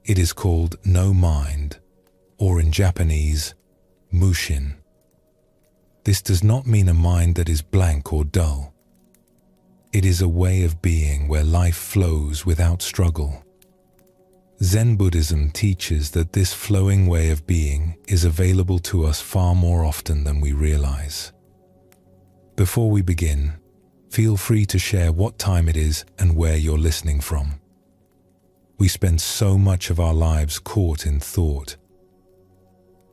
It is called no mind, or in Japanese, mushin. This does not mean a mind that is blank or dull. It is a way of being where life flows without struggle. Zen Buddhism teaches that this flowing way of being is available to us far more often than we realize. Before we begin, feel free to share what time it is and where you're listening from. We spend so much of our lives caught in thought.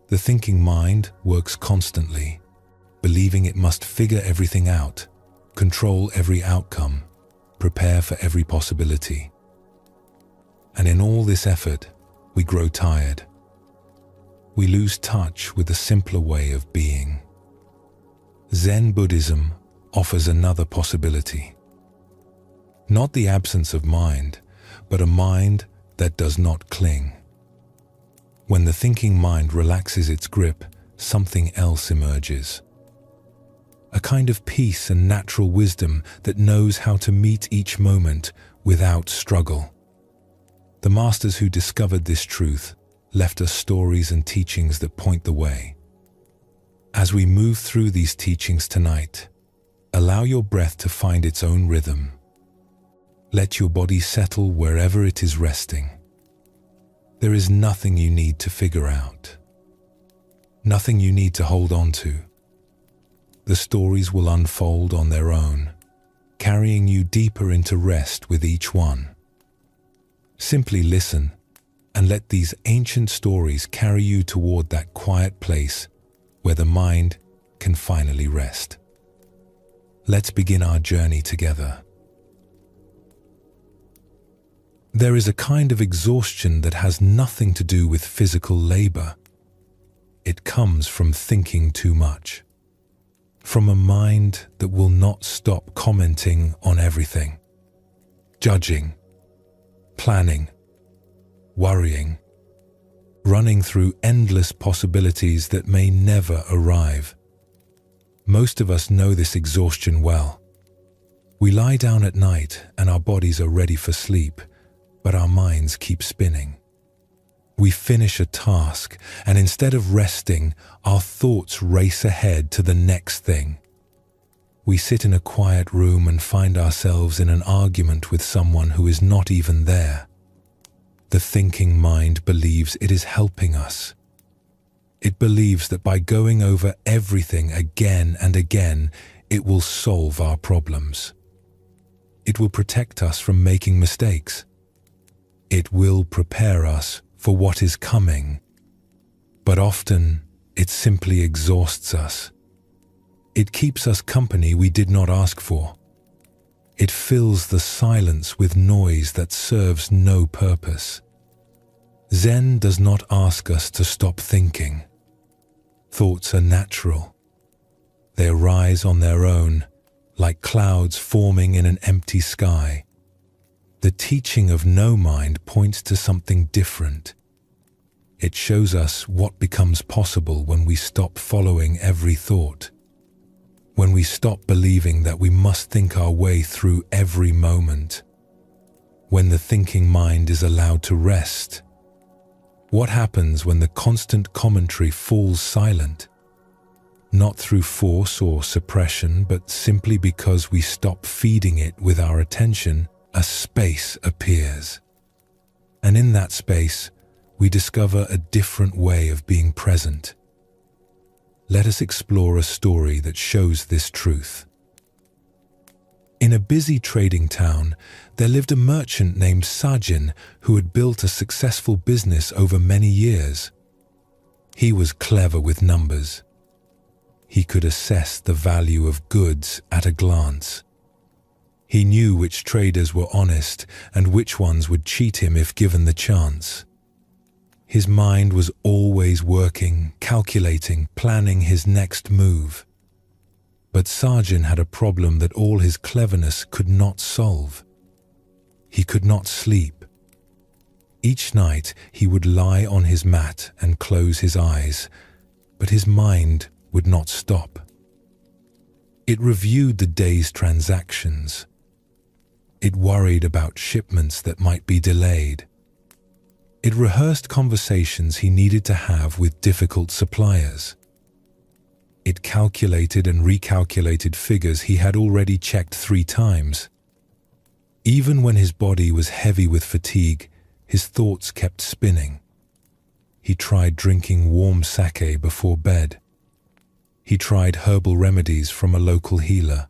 The thinking mind works constantly, believing it must figure everything out, control every outcome, prepare for every possibility. And in all this effort, we grow tired. We lose touch with the simpler way of being. Zen Buddhism offers another possibility. Not the absence of mind, but a mind that does not cling. When the thinking mind relaxes its grip, something else emerges. A kind of peace and natural wisdom that knows how to meet each moment without struggle. The masters who discovered this truth left us stories and teachings that point the way. As we move through these teachings tonight, allow your breath to find its own rhythm. Let your body settle wherever it is resting. There is nothing you need to figure out. Nothing you need to hold on to. The stories will unfold on their own, carrying you deeper into rest with each one. Simply listen and let these ancient stories carry you toward that quiet place where the mind can finally rest. Let's begin our journey together. There is a kind of exhaustion that has nothing to do with physical labor. It comes from thinking too much, from a mind that will not stop commenting on everything, judging, planning, worrying, running through endless possibilities that may never arrive. Most of us know this exhaustion well. We lie down at night and our bodies are ready for sleep, but our minds keep spinning. We finish a task, and instead of resting, our thoughts race ahead to the next thing. We sit in a quiet room and find ourselves in an argument with someone who is not even there. The thinking mind believes it is helping us. It believes that by going over everything again and again, it will solve our problems. It will protect us from making mistakes. It will prepare us for what is coming. But often, it simply exhausts us. It keeps us company we did not ask for. It fills the silence with noise that serves no purpose. Zen does not ask us to stop thinking. Thoughts are natural. They arise on their own, like clouds forming in an empty sky. The teaching of no mind points to something different. It shows us what becomes possible when we stop following every thought, when we stop believing that we must think our way through every moment, when the thinking mind is allowed to rest. What happens when the constant commentary falls silent? Not through force or suppression, but simply because we stop feeding it with our attention, a space appears. And in that space, we discover a different way of being present. Let us explore a story that shows this truth. In a busy trading town, there lived a merchant named Sajin who had built a successful business over many years. He was clever with numbers. He could assess the value of goods at a glance. He knew which traders were honest and which ones would cheat him if given the chance. His mind was always working, calculating, planning his next move. But Sajin had a problem that all his cleverness could not solve. He could not sleep. Each night he would lie on his mat and close his eyes, but his mind would not stop. It reviewed the day's transactions. It worried about shipments that might be delayed. It rehearsed conversations he needed to have with difficult suppliers. It calculated and recalculated figures he had already checked 3 times. Even when his body was heavy with fatigue, his thoughts kept spinning. He tried drinking warm sake before bed. He tried herbal remedies from a local healer.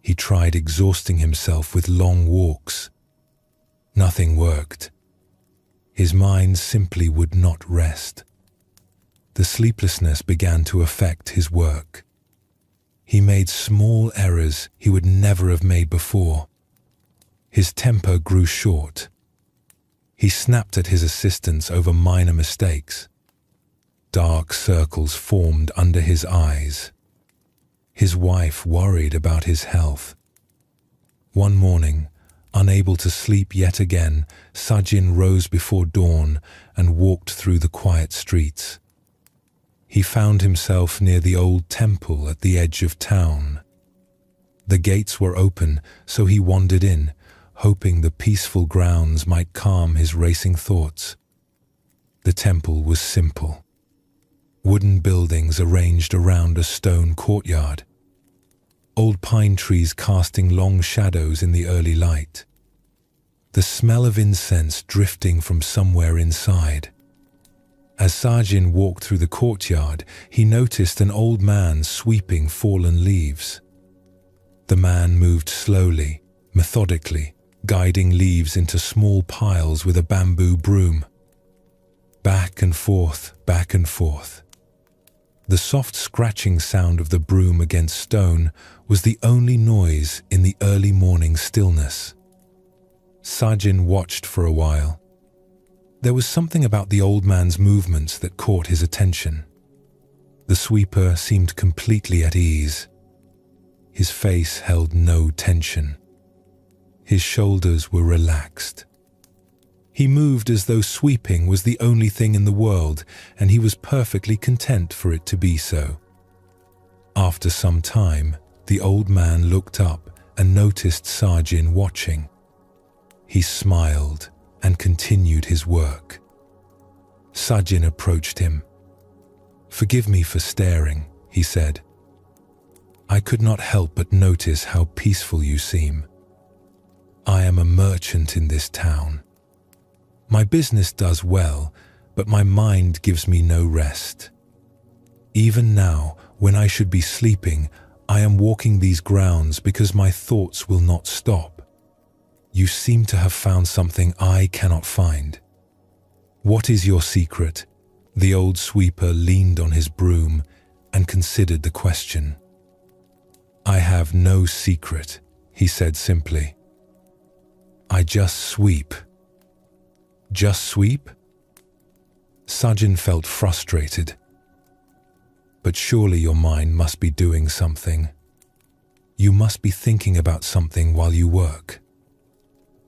He tried exhausting himself with long walks. Nothing worked. His mind simply would not rest. The sleeplessness began to affect his work. He made small errors he would never have made before. His temper grew short. He snapped at his assistants over minor mistakes. Dark circles formed under his eyes. His wife worried about his health. One morning, unable to sleep yet again, Sajin rose before dawn and walked through the quiet streets. He found himself near the old temple at the edge of town. The gates were open, so he wandered in, hoping the peaceful grounds might calm his racing thoughts. The temple was simple. Wooden buildings arranged around a stone courtyard. Old pine trees casting long shadows in the early light. The smell of incense drifting from somewhere inside. As Sajin walked through the courtyard, he noticed an old man sweeping fallen leaves. The man moved slowly, methodically, guiding leaves into small piles with a bamboo broom. Back and forth, back and forth. The soft scratching sound of the broom against stone was the only noise in the early morning stillness. Sajin watched for a while. There was something about the old man's movements that caught his attention. The sweeper seemed completely at ease. His face held no tension. His shoulders were relaxed. He moved as though sweeping was the only thing in the world, and he was perfectly content for it to be so. After some time, the old man looked up and noticed Sajin watching. He smiled and continued his work. Sajin approached him. "Forgive me for staring," he said. "I could not help but notice how peaceful you seem. I am a merchant in this town. My business does well, but my mind gives me no rest. Even now, when I should be sleeping, I am walking these grounds because my thoughts will not stop. You seem to have found something I cannot find. What is your secret?" The old sweeper leaned on his broom and considered the question. "I have no secret," he said simply. "I just sweep." "Just sweep?" Sajin felt frustrated. "But surely your mind must be doing something. You must be thinking about something while you work."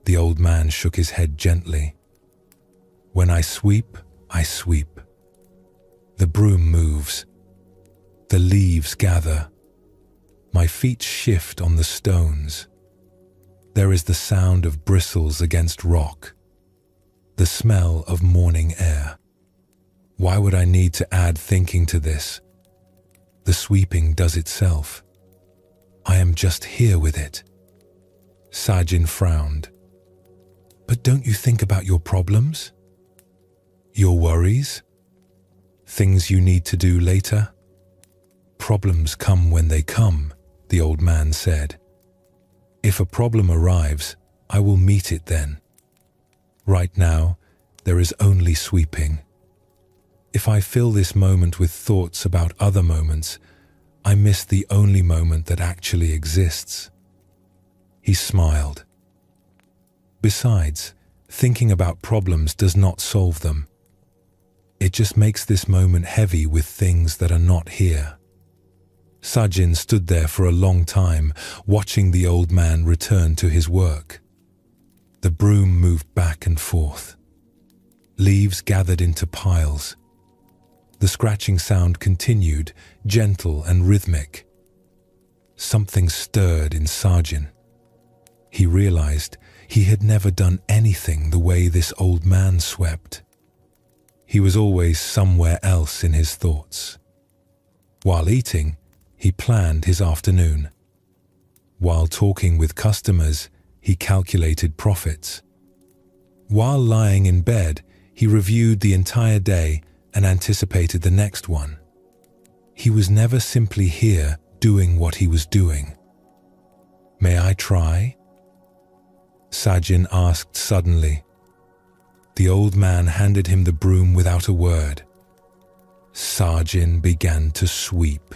The old man shook his head gently. "When I sweep, I sweep. The broom moves. The leaves gather. My feet shift on the stones. There is the sound of bristles against rock. The smell of morning air. Why would I need to add thinking to this? The sweeping does itself. I am just here with it." Sajin frowned. "But don't you think about your problems? Your worries? Things you need to do later?" "Problems come when they come," the old man said. "If a problem arrives, I will meet it then. Right now, there is only sweeping. If I fill this moment with thoughts about other moments, I miss the only moment that actually exists." He smiled. "Besides, thinking about problems does not solve them. It just makes this moment heavy with things that are not here." Sajin stood there for a long time, watching the old man return to his work. The broom moved back and forth. Leaves gathered into piles. The scratching sound continued, gentle and rhythmic. Something stirred in Sajin. He realized He had never done anything the way this old man swept. He was always somewhere else in his thoughts. While eating, he planned his afternoon. While talking with customers, he calculated profits. While lying in bed, he reviewed the entire day and anticipated the next one. He was never simply here doing what he was doing. "May I try?" Sajin asked suddenly. The old man handed him the broom without a word. Sajin began to sweep.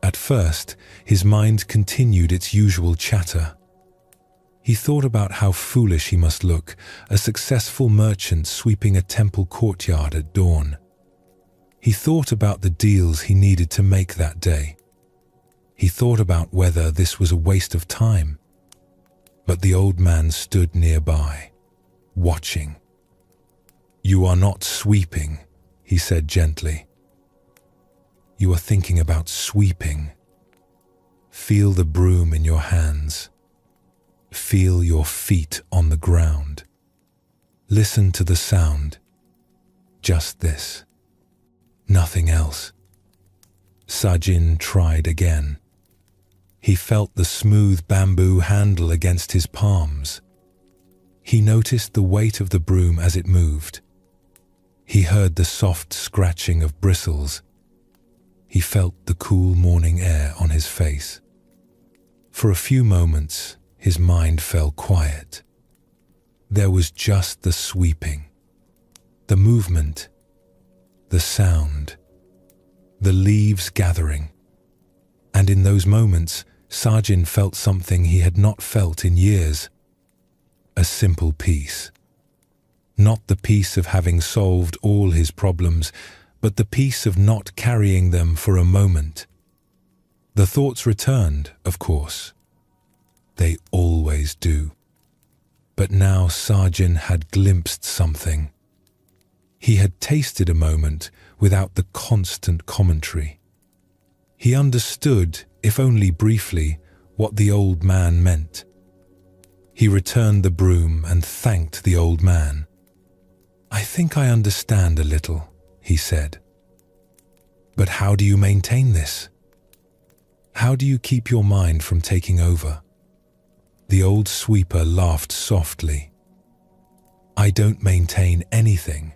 At first, his mind continued its usual chatter. He thought about how foolish he must look, a successful merchant sweeping a temple courtyard at dawn. He thought about the deals he needed to make that day. He thought about whether this was a waste of time. But the old man stood nearby, watching. "You are not sweeping," he said gently. "You are thinking about sweeping. Feel the broom in your hands. Feel your feet on the ground. Listen to the sound. Just this. Nothing else." Sajin tried again. He felt the smooth bamboo handle against his palms. He noticed the weight of the broom as it moved. He heard the soft scratching of bristles. He felt the cool morning air on his face. For a few moments, his mind fell quiet. There was just the sweeping, the movement, the sound, the leaves gathering. And in those moments, Sajin felt something he had not felt in years. A simple peace. Not the peace of having solved all his problems, but the peace of not carrying them for a moment. The thoughts returned, of course. They always do. But now Sajin had glimpsed something. He had tasted a moment without the constant commentary. He understood, if only briefly, what the old man meant. He returned the broom and thanked the old man. "I think I understand a little," he said. "But how do you maintain this? How do you keep your mind from taking over?" The old sweeper laughed softly. "I don't maintain anything.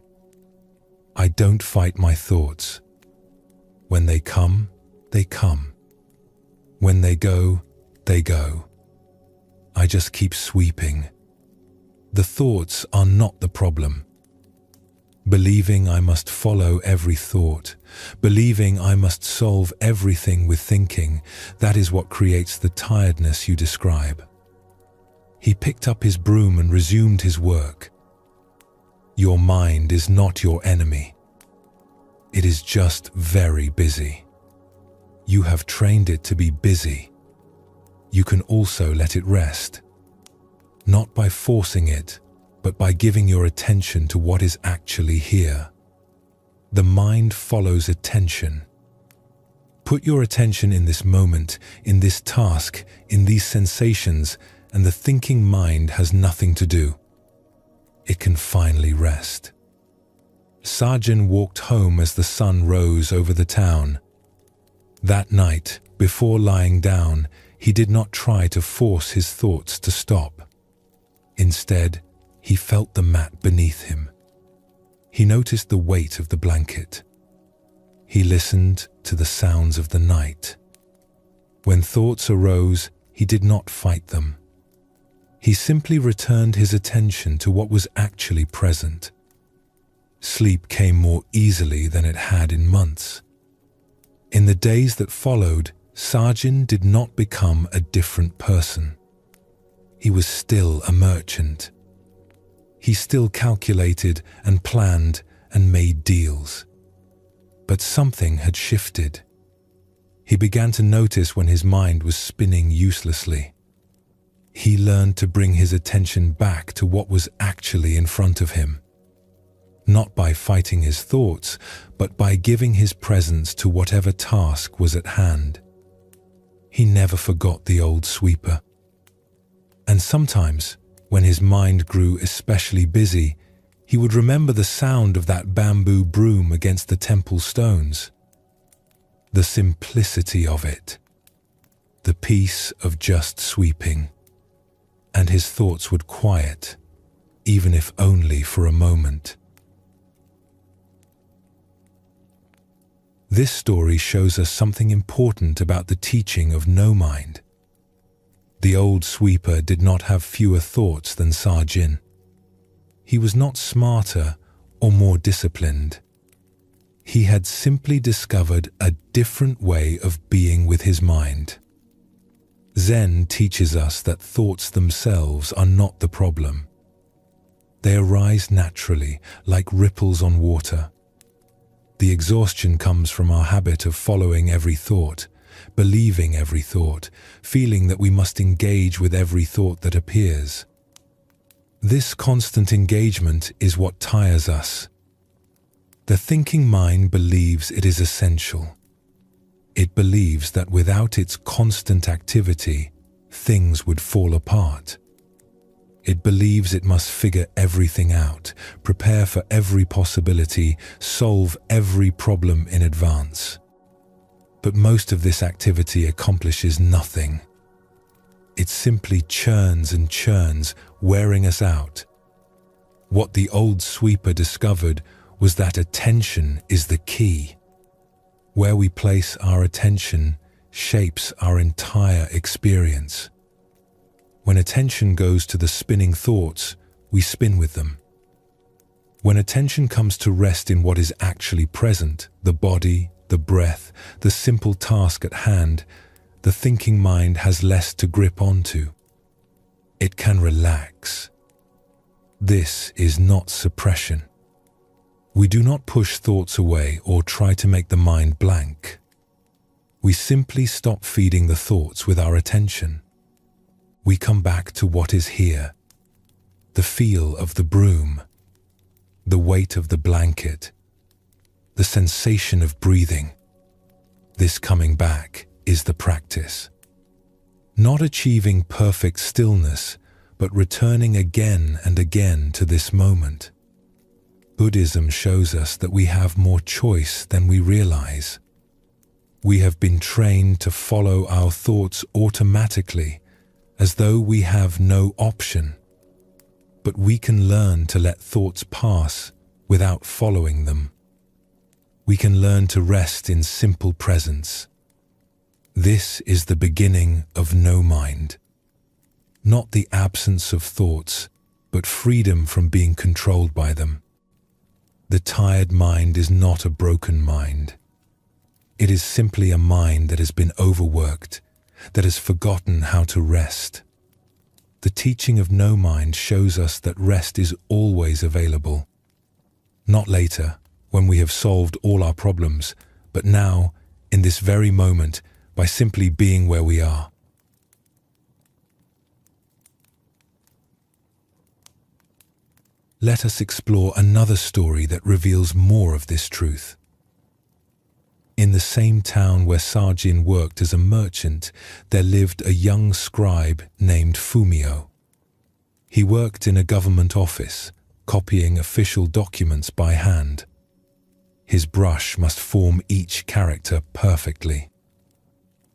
I don't fight my thoughts. When they come, they come. When they go, they go. I just keep sweeping. The thoughts are not the problem. Believing I must follow every thought, believing I must solve everything with thinking, that is what creates the tiredness you describe." He picked up his broom and resumed his work. "Your mind is not your enemy. It is just very busy. You have trained it to be busy. You can also let it rest. Not by forcing it, but by giving your attention to what is actually here. The mind follows attention. Put your attention in this moment, in this task, in these sensations, and the thinking mind has nothing to do. It can finally rest." Sajin walked home as the sun rose over the town. That night, before lying down, he did not try to force his thoughts to stop. Instead, he felt the mat beneath him. He noticed the weight of the blanket. He listened to the sounds of the night. When thoughts arose, he did not fight them. He simply returned his attention to what was actually present. Sleep came more easily than it had in months. In the days that followed, Sajin did not become a different person. He was still a merchant. He still calculated and planned and made deals. But something had shifted. He began to notice when his mind was spinning uselessly. He learned to bring his attention back to what was actually in front of him. Not by fighting his thoughts, but by giving his presence to whatever task was at hand. He never forgot the old sweeper. And sometimes, When his mind grew especially busy, he would remember the sound of that bamboo broom against the temple stones. The simplicity of it, the peace of just sweeping, and his thoughts would quiet, even if only for a moment. This story shows us something important about the teaching of no mind. The old sweeper did not have fewer thoughts than Sa-jin. He was not smarter or more disciplined. He had simply discovered a different way of being with his mind. Zen teaches us that thoughts themselves are not the problem. They arise naturally, like ripples on water. The exhaustion comes from our habit of following every thought, believing every thought, feeling that we must engage with every thought that appears. This constant engagement is what tires us. The thinking mind believes it is essential. It believes that without its constant activity, things would fall apart. It believes it must figure everything out, prepare for every possibility, solve every problem in advance. But most of this activity accomplishes nothing. It simply churns and churns, wearing us out. What the old sweeper discovered was that attention is the key. Where we place our attention shapes our entire experience. When attention goes to the spinning thoughts, we spin with them. When attention comes to rest in what is actually present, the body, the breath, the simple task at hand, the thinking mind has less to grip onto. It can relax. This is not suppression. We do not push thoughts away or try to make the mind blank. We simply stop feeding the thoughts with our attention. We come back to what is here. The feel of the broom, the weight of the blanket, the sensation of breathing. This coming back is the practice. Not achieving perfect stillness, but returning again and again to this moment. Buddhism shows us that we have more choice than we realize. We have been trained to follow our thoughts automatically, as though we have no option. But we can learn to let thoughts pass without following them. We can learn to rest in simple presence. This is the beginning of no mind. Not the absence of thoughts, but freedom from being controlled by them. The tired mind is not a broken mind. It is simply a mind that has been overworked, that has forgotten how to rest. The teaching of no mind shows us that rest is always available. Not later, when we have solved all our problems, but now, in this very moment, by simply being where we are. Let us explore another story that reveals more of this truth. In the same town where Sa-jin worked as a merchant, there lived a young scribe named Fumio. He worked in a government office, copying official documents by hand. His brush must form each character perfectly.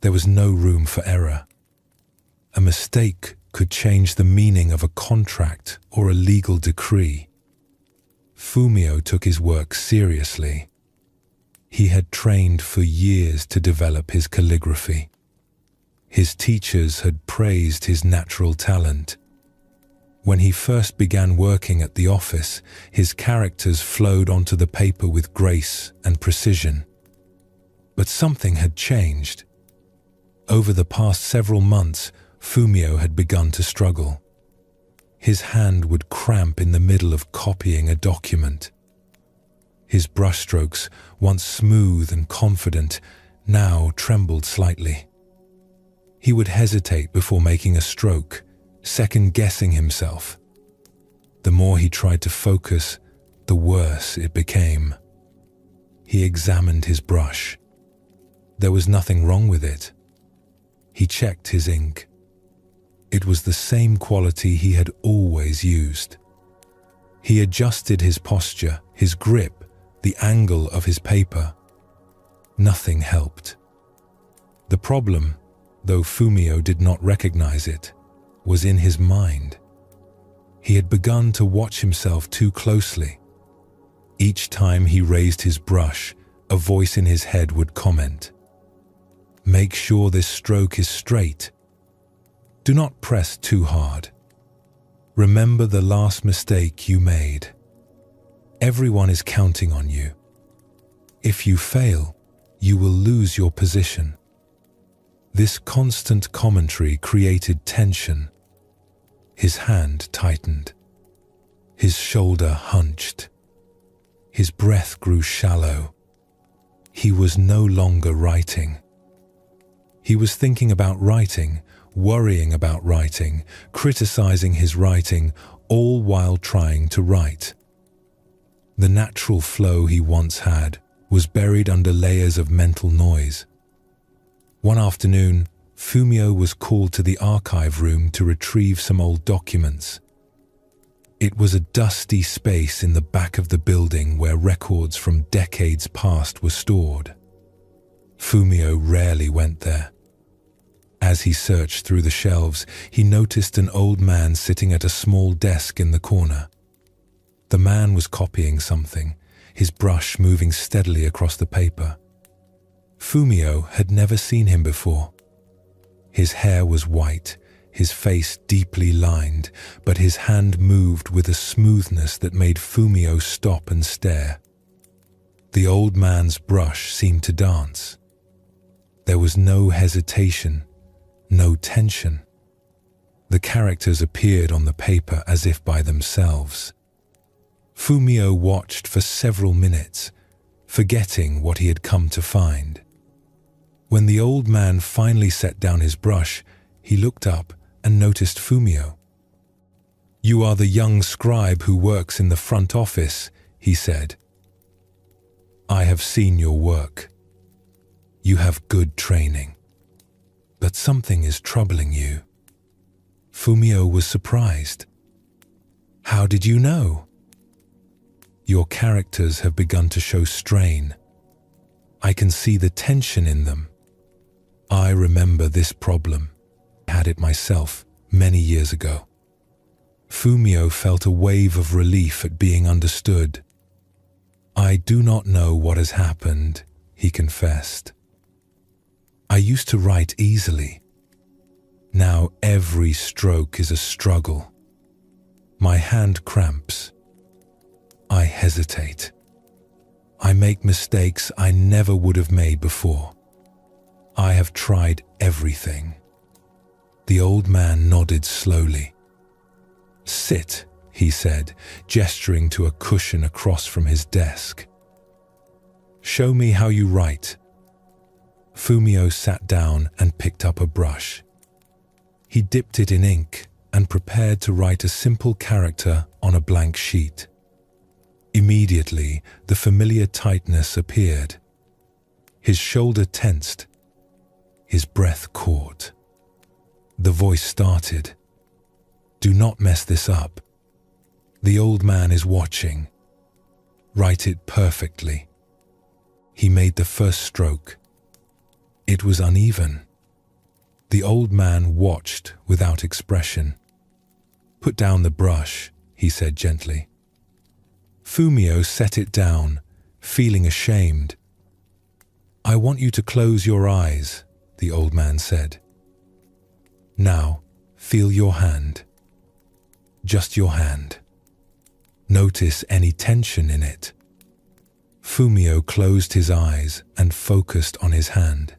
There was no room for error. A mistake could change the meaning of a contract or a legal decree. Fumio took his work seriously. He had trained for years to develop his calligraphy. His teachers had praised his natural talent. When he first began working at the office, his characters flowed onto the paper with grace and precision. But something had changed. Over the past several months, Fumio had begun to struggle. His hand would cramp in the middle of copying a document. His brushstrokes, once smooth and confident, now trembled slightly. He would hesitate before making a stroke, second-guessing himself. The more he tried to focus, the worse it became. He examined his brush. There was nothing wrong with it. He checked his ink. It was the same quality he had always used. He adjusted his posture, his grip, the angle of his paper. Nothing helped. The problem, though Fumio did not recognize it, was in his mind. He had begun to watch himself too closely. Each time he raised his brush, a voice in his head would comment, "Make sure this stroke is straight. Do not press too hard. Remember the last mistake you made. Everyone is counting on you. If you fail, you will lose your position." This constant commentary created tension. His hand tightened. His shoulder hunched. His breath grew shallow. He was no longer writing. He was thinking about writing, worrying about writing, criticizing his writing, all while trying to write. The natural flow he once had was buried under layers of mental noise. One afternoon, Fumio was called to the archive room to retrieve some old documents. It was a dusty space in the back of the building where records from decades past were stored. Fumio rarely went there. As he searched through the shelves, he noticed an old man sitting at a small desk in the corner. The man was copying something, his brush moving steadily across the paper. Fumio had never seen him before. His hair was white, his face deeply lined, but his hand moved with a smoothness that made Fumio stop and stare. The old man's brush seemed to dance. There was no hesitation, no tension. The characters appeared on the paper as if by themselves. Fumio watched for several minutes, forgetting what he had come to find. When the old man finally set down his brush, he looked up and noticed Fumio. "You are the young scribe who works in the front office," he said. "I have seen your work. You have good training. But something is troubling you." Fumio was surprised. "How did you know?" "Your characters have begun to show strain. I can see the tension in them. I remember this problem. I had it myself many years ago." Fumio felt a wave of relief at being understood. "I do not know what has happened," he confessed. "I used to write easily. Now every stroke is a struggle. My hand cramps. I hesitate. I make mistakes I never would have made before. I have tried everything." The old man nodded slowly. "Sit," he said, gesturing to a cushion across from his desk. "Show me how you write." Fumio sat down and picked up a brush. He dipped it in ink and prepared to write a simple character on a blank sheet. Immediately, the familiar tightness appeared. His shoulder tensed. His breath caught. The voice started. "Do not mess this up. The old man is watching. Write it perfectly." He made the first stroke. It was uneven. The old man watched without expression. "Put down the brush," he said gently. Fumio set it down, feeling ashamed. "I want you to close your eyes," the old man said. "Now, feel your hand. Just your hand. Notice any tension in it." Fumio closed his eyes and focused on his hand.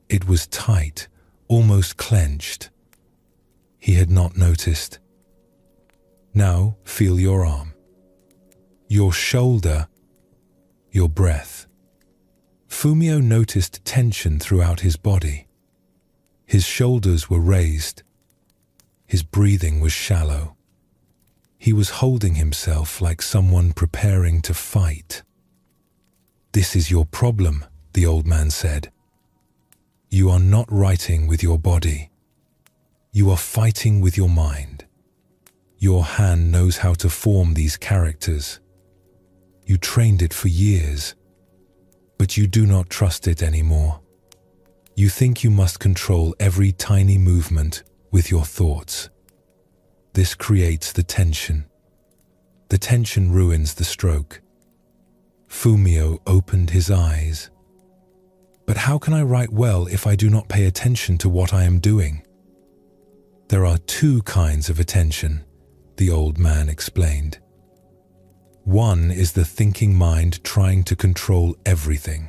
It was tight, almost clenched. He had not noticed. "Now, feel your arm. Your shoulder, your breath." Fumio noticed tension throughout his body. His shoulders were raised. His breathing was shallow. He was holding himself like someone preparing to fight. "This is your problem," the old man said. "You are not writing with your body. You are fighting with your mind. Your hand knows how to form these characters. You trained it for years, but you do not trust it anymore. You think you must control every tiny movement with your thoughts. This creates the tension. The tension ruins the stroke. Fumio opened his eyes. But how can I write well if I do not pay attention to what I am doing? There are two kinds of attention, the old man explained. One is the thinking mind trying to control everything.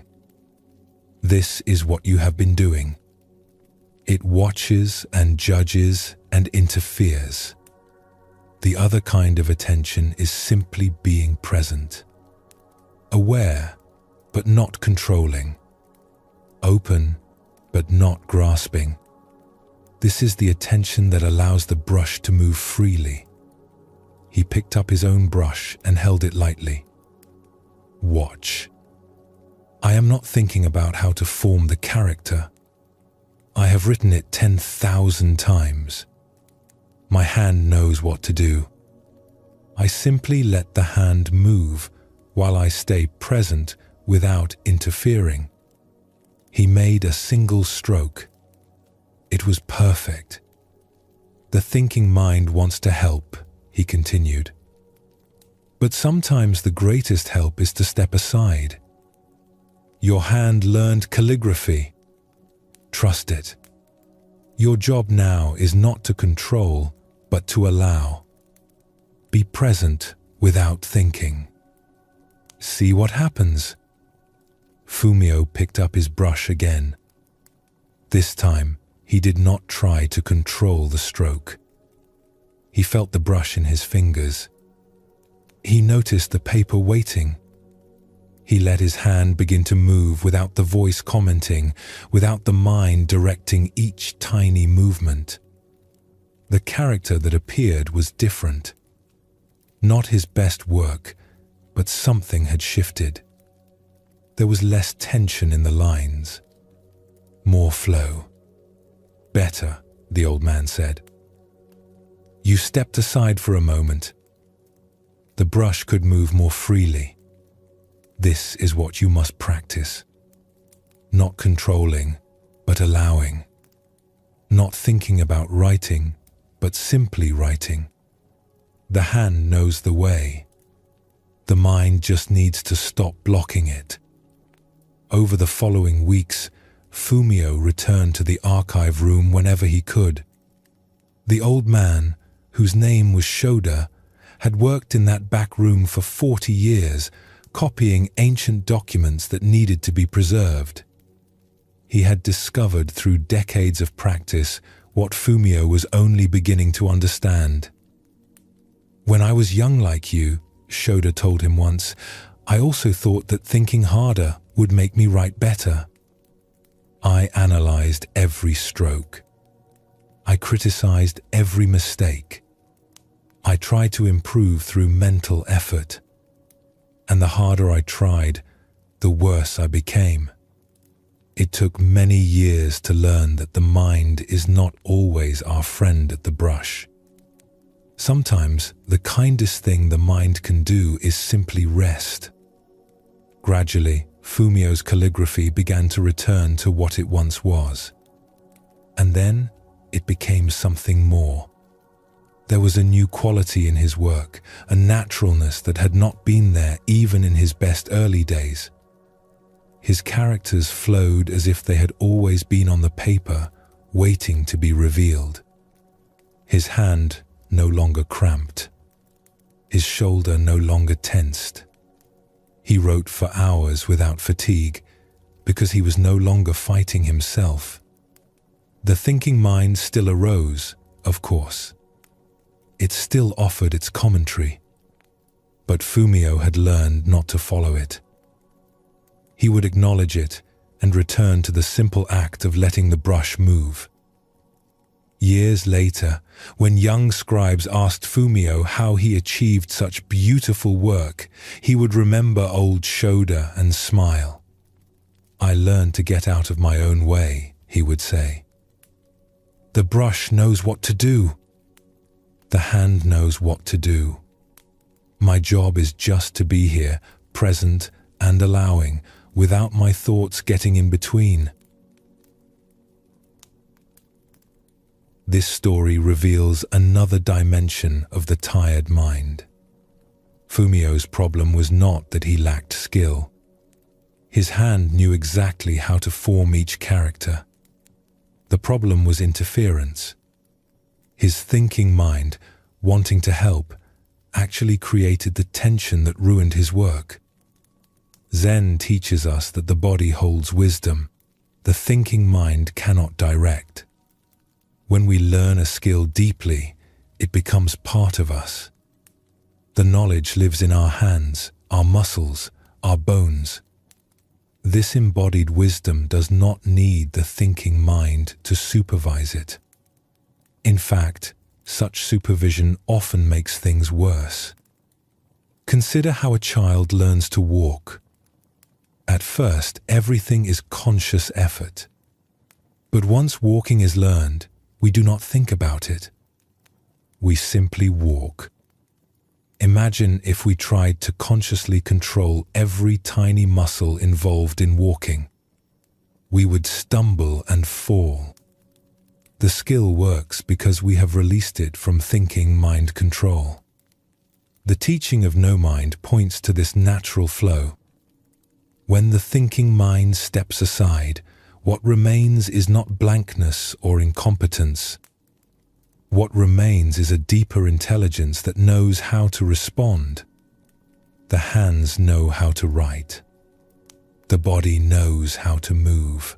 This is what you have been doing. It watches and judges and interferes. The other kind of attention is simply being present. Aware, but not controlling. Open, but not grasping. This is the attention that allows the brush to move freely. He picked up his own brush and held it lightly. Watch. I am not thinking about how to form the character. I have written it 10,000 times. My hand knows what to do. I simply let the hand move while I stay present without interfering. He made a single stroke. It was perfect. The thinking mind wants to help, he continued. But sometimes the greatest help is to step aside. Your hand learned calligraphy. Trust it. Your job now is not to control, but to allow. Be present without thinking. See what happens. Fumio picked up his brush again. This time, he did not try to control the stroke. He felt the brush in his fingers. He noticed the paper waiting. He let his hand begin to move without the voice commenting, without the mind directing each tiny movement. The character that appeared was different. Not his best work, but something had shifted. There was less tension in the lines. More flow. Better, the old man said. You stepped aside for a moment. The brush could move more freely. This is what you must practice. Not controlling, but allowing. Not thinking about writing, but simply writing. The hand knows the way. The mind just needs to stop blocking it. Over the following weeks, Fumio returned to the archive room whenever he could. The old man, whose name was Shoda, had worked in that back room for 40 years, copying ancient documents that needed to be preserved. He had discovered through decades of practice what Fumio was only beginning to understand. When I was young like you, Shoda told him once, I also thought that thinking harder would make me write better. I analyzed every stroke. I criticized every mistake. I tried to improve through mental effort. And the harder I tried, the worse I became. It took many years to learn that the mind is not always our friend at the brush. Sometimes the kindest thing the mind can do is simply rest. Gradually, Fumio's calligraphy began to return to what it once was. And then it became something more. There was a new quality in his work, a naturalness that had not been there even in his best early days. His characters flowed as if they had always been on the paper, waiting to be revealed. His hand no longer cramped. His shoulder no longer tensed. He wrote for hours without fatigue, because he was no longer fighting himself. The thinking mind still arose, of course. It still offered its commentary. But Fumio had learned not to follow it. He would acknowledge it and return to the simple act of letting the brush move. Years later, when young scribes asked Fumio how he achieved such beautiful work, he would remember old Shoda and smile. I learned to get out of my own way, he would say. The brush knows what to do. The hand knows what to do. My job is just to be here, present and allowing, without my thoughts getting in between. This story reveals another dimension of the tired mind. Fumio's problem was not that he lacked skill. His hand knew exactly how to form each character. The problem was interference. His thinking mind, wanting to help, actually created the tension that ruined his work. Zen teaches us that the body holds wisdom. The thinking mind cannot direct. When we learn a skill deeply, it becomes part of us. The knowledge lives in our hands, our muscles, our bones. This embodied wisdom does not need the thinking mind to supervise it. In fact, such supervision often makes things worse. Consider how a child learns to walk. At first, everything is conscious effort. But once walking is learned, we do not think about it. We simply walk. Imagine if we tried to consciously control every tiny muscle involved in walking. We would stumble and fall. The skill works because we have released it from thinking mind control. The teaching of no mind points to this natural flow. When the thinking mind steps aside, what remains is not blankness or incompetence. What remains is a deeper intelligence that knows how to respond. The hands know how to write. The body knows how to move.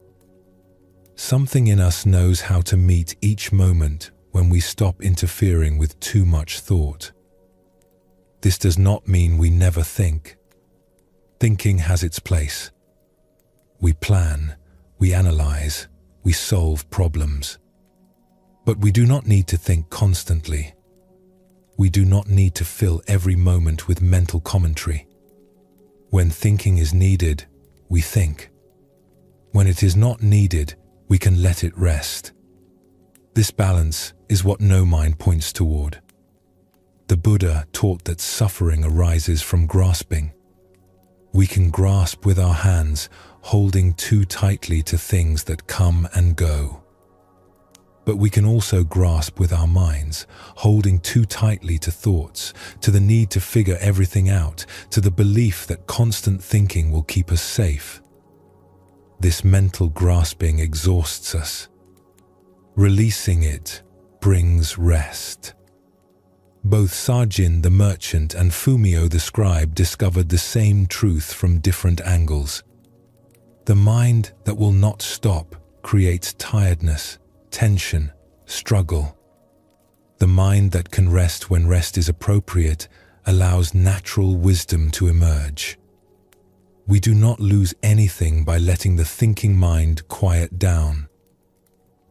Something in us knows how to meet each moment when we stop interfering with too much thought. This does not mean we never think. Thinking has its place. We plan, we analyze, we solve problems. But we do not need to think constantly. We do not need to fill every moment with mental commentary. When thinking is needed, we think. When it is not needed, we can let it rest. This balance is what no mind points toward. The Buddha taught that suffering arises from grasping. We can grasp with our hands, holding too tightly to things that come and go. But we can also grasp with our minds, holding too tightly to thoughts, to the need to figure everything out, to the belief that constant thinking will keep us safe. This mental grasping exhausts us. Releasing it brings rest. Both Sajin the merchant and Fumio the scribe discovered the same truth from different angles. The mind that will not stop creates tiredness, tension, struggle. The mind that can rest when rest is appropriate allows natural wisdom to emerge. We do not lose anything by letting the thinking mind quiet down.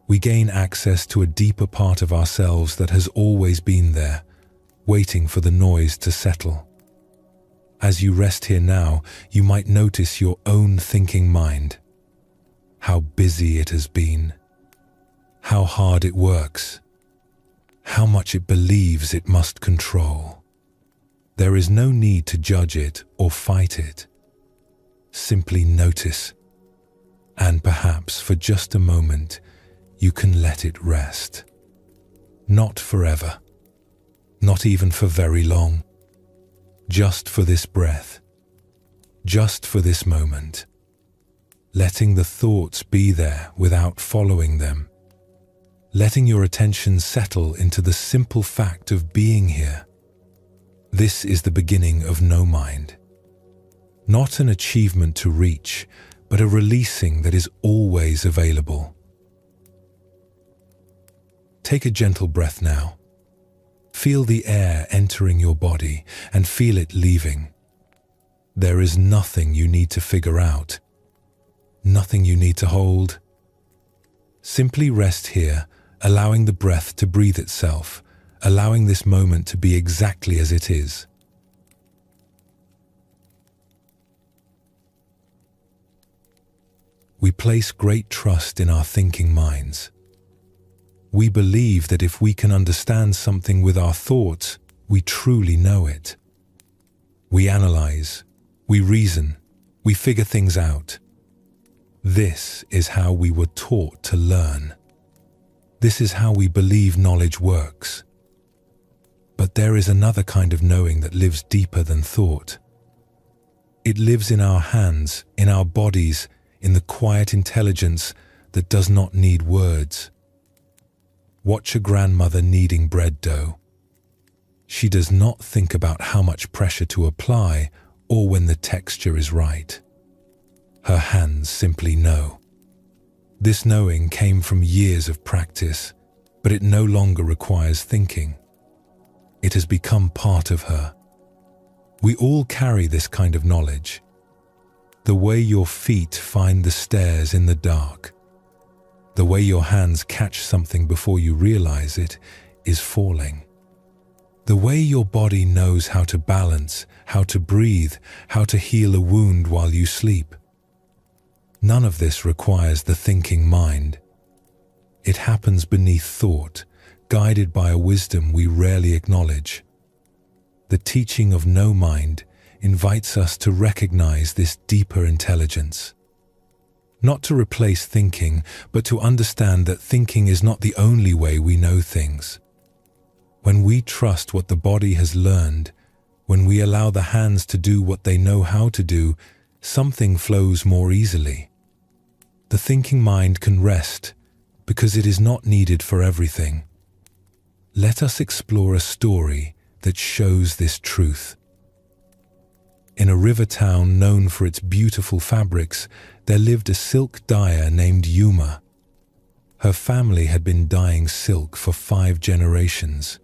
We gain access to a deeper part of ourselves that has always been there, waiting for the noise to settle. As you rest here now, you might notice your own thinking mind. How busy it has been. How hard it works. How much it believes it must control. There is no need to judge it or fight it. Simply notice. And perhaps for just a moment, you can let it rest. Not forever. Not even for very long. Just for this breath. Just for this moment. Letting the thoughts be there without following them. Letting your attention settle into the simple fact of being here. This is the beginning of no mind. Not an achievement to reach, but a releasing that is always available. Take a gentle breath now. Feel the air entering your body and feel it leaving. There is nothing you need to figure out. Nothing you need to hold. Simply rest here, allowing the breath to breathe itself, allowing this moment to be exactly as it is. We place great trust in our thinking minds. We believe that if we can understand something with our thoughts, we truly know it. We analyze, we reason, we figure things out. This is how we were taught to learn. This is how we believe knowledge works. But there is another kind of knowing that lives deeper than thought. It lives in our hands, in our bodies, in the quiet intelligence that does not need words. Watch a grandmother kneading bread dough. She does not think about how much pressure to apply or when the texture is right. Her hands simply know. This knowing came from years of practice, but it no longer requires thinking. It has become part of her. We all carry this kind of knowledge. The way your feet find the stairs in the dark, the way your hands catch something before you realize it is falling. The way your body knows how to balance, how to breathe, how to heal a wound while you sleep. None of this requires the thinking mind. It happens beneath thought, guided by a wisdom we rarely acknowledge. The teaching of no mind invites us to recognize this deeper intelligence. Not to replace thinking, but to understand that thinking is not the only way we know things. When we trust what the body has learned, when we allow the hands to do what they know how to do, something flows more easily. The thinking mind can rest because it is not needed for everything. Let us explore a story that shows this truth. In a river town known for its beautiful fabrics, there lived a silk dyer named Yuma. Her family had been dyeing silk for 5 generations.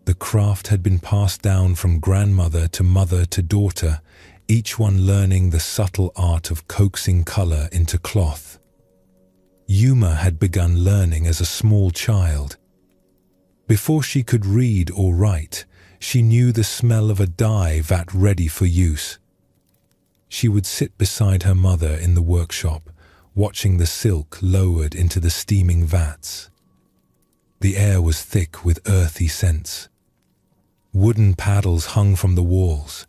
The craft had been passed down from grandmother to mother to daughter, each one learning the subtle art of coaxing color into cloth. Yuma had begun learning as a small child. Before she could read or write, she knew the smell of a dye vat ready for use. She would sit beside her mother in the workshop, watching the silk lowered into the steaming vats. The air was thick with earthy scents. Wooden paddles hung from the walls.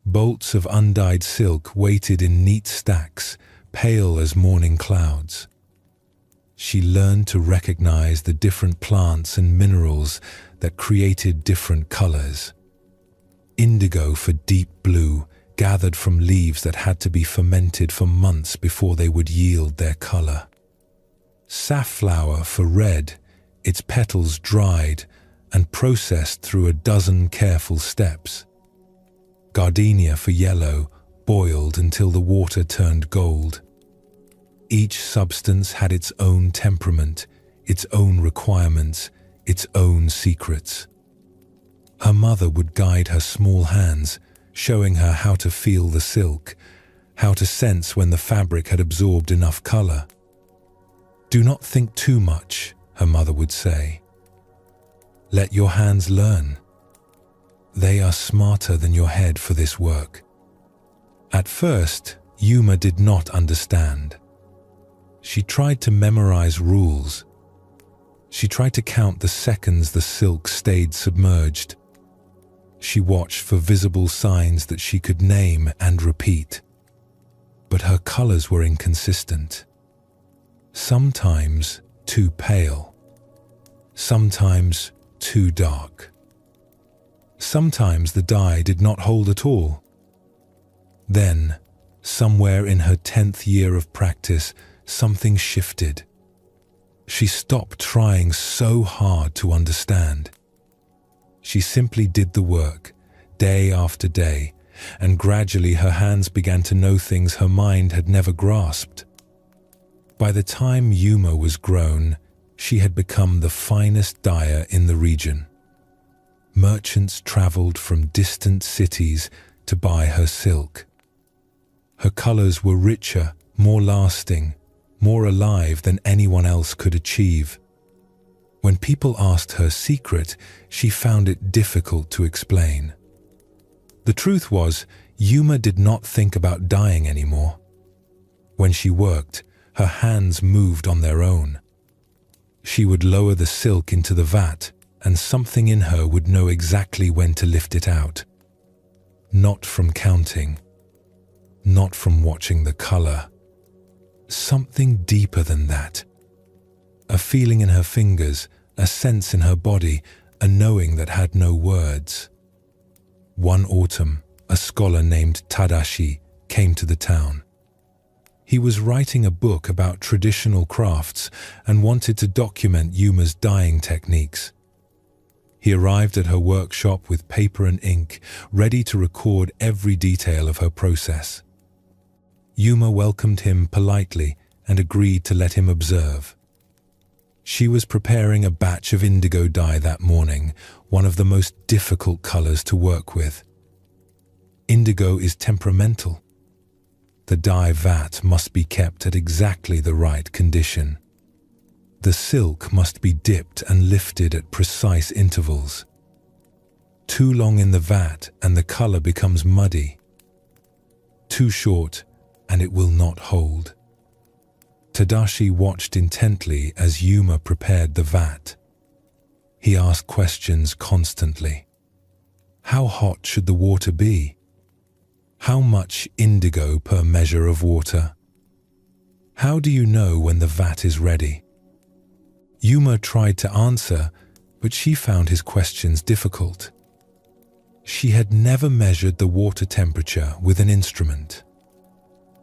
Bolts of undyed silk waited in neat stacks, pale as morning clouds. She learned to recognize the different plants and minerals that created different colors. Indigo for deep blue, gathered from leaves that had to be fermented for months before they would yield their color. Safflower for red, its petals dried and processed through a dozen careful steps. Gardenia for yellow, boiled until the water turned gold. Each substance had its own temperament, its own requirements, its own secrets. Her mother would guide her small hands, showing her how to feel the silk, how to sense when the fabric had absorbed enough color. "Do not think too much," her mother would say. "Let your hands learn. They are smarter than your head for this work." At first, Yuma did not understand. She tried to memorize rules. She tried to count the seconds the silk stayed submerged. She watched for visible signs that she could name and repeat. But her colors were inconsistent. Sometimes too pale. Sometimes too dark. Sometimes the dye did not hold at all. Then, somewhere in her 10th year of practice, something shifted. She stopped trying so hard to understand. She simply did the work, day after day, and gradually her hands began to know things her mind had never grasped. By the time Yuma was grown, she had become the finest dyer in the region. Merchants traveled from distant cities to buy her silk. Her colors were richer, more lasting, more alive than anyone else could achieve. When people asked her secret, she found it difficult to explain. The truth was, Yuma did not think about dyeing anymore. When she worked, her hands moved on their own. She would lower the silk into the vat, and something in her would know exactly when to lift it out. Not from counting, not from watching the color. Something deeper than that. A feeling in her fingers, a sense in her body, a knowing that had no words. One autumn, a scholar named Tadashi came to the town. He was writing a book about traditional crafts and wanted to document Yuma's dyeing techniques. He arrived at her workshop with paper and ink, ready to record every detail of her process. Yuma welcomed him politely and agreed to let him observe. She was preparing a batch of indigo dye that morning, one of the most difficult colors to work with. Indigo is temperamental. The dye vat must be kept at exactly the right condition. The silk must be dipped and lifted at precise intervals. Too long in the vat and the color becomes muddy. Too short and it will not hold. Tadashi watched intently as Yuma prepared the vat. He asked questions constantly. How hot should the water be? How much indigo per measure of water? How do you know when the vat is ready? Yuma tried to answer, but she found his questions difficult. She had never measured the water temperature with an instrument.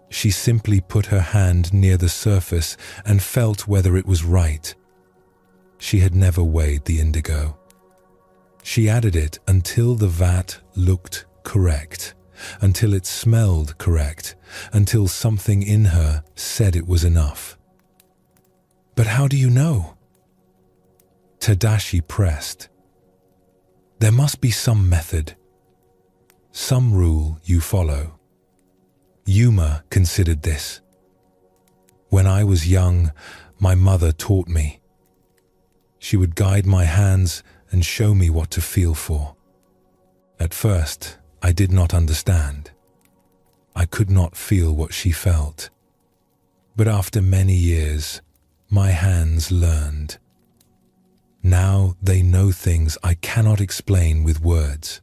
She simply put her hand near the surface and felt whether it was right. She had never weighed the indigo. She added it until the vat looked correct, until it smelled correct, until something in her said it was enough. But how do you know? Tadashi pressed. There must be some method, some rule you follow. Yuma considered this. When I was young, my mother taught me. She would guide my hands and show me what to feel for. At first, I did not understand. I could not feel what she felt. But after many years, my hands learned. Now they know things I cannot explain with words.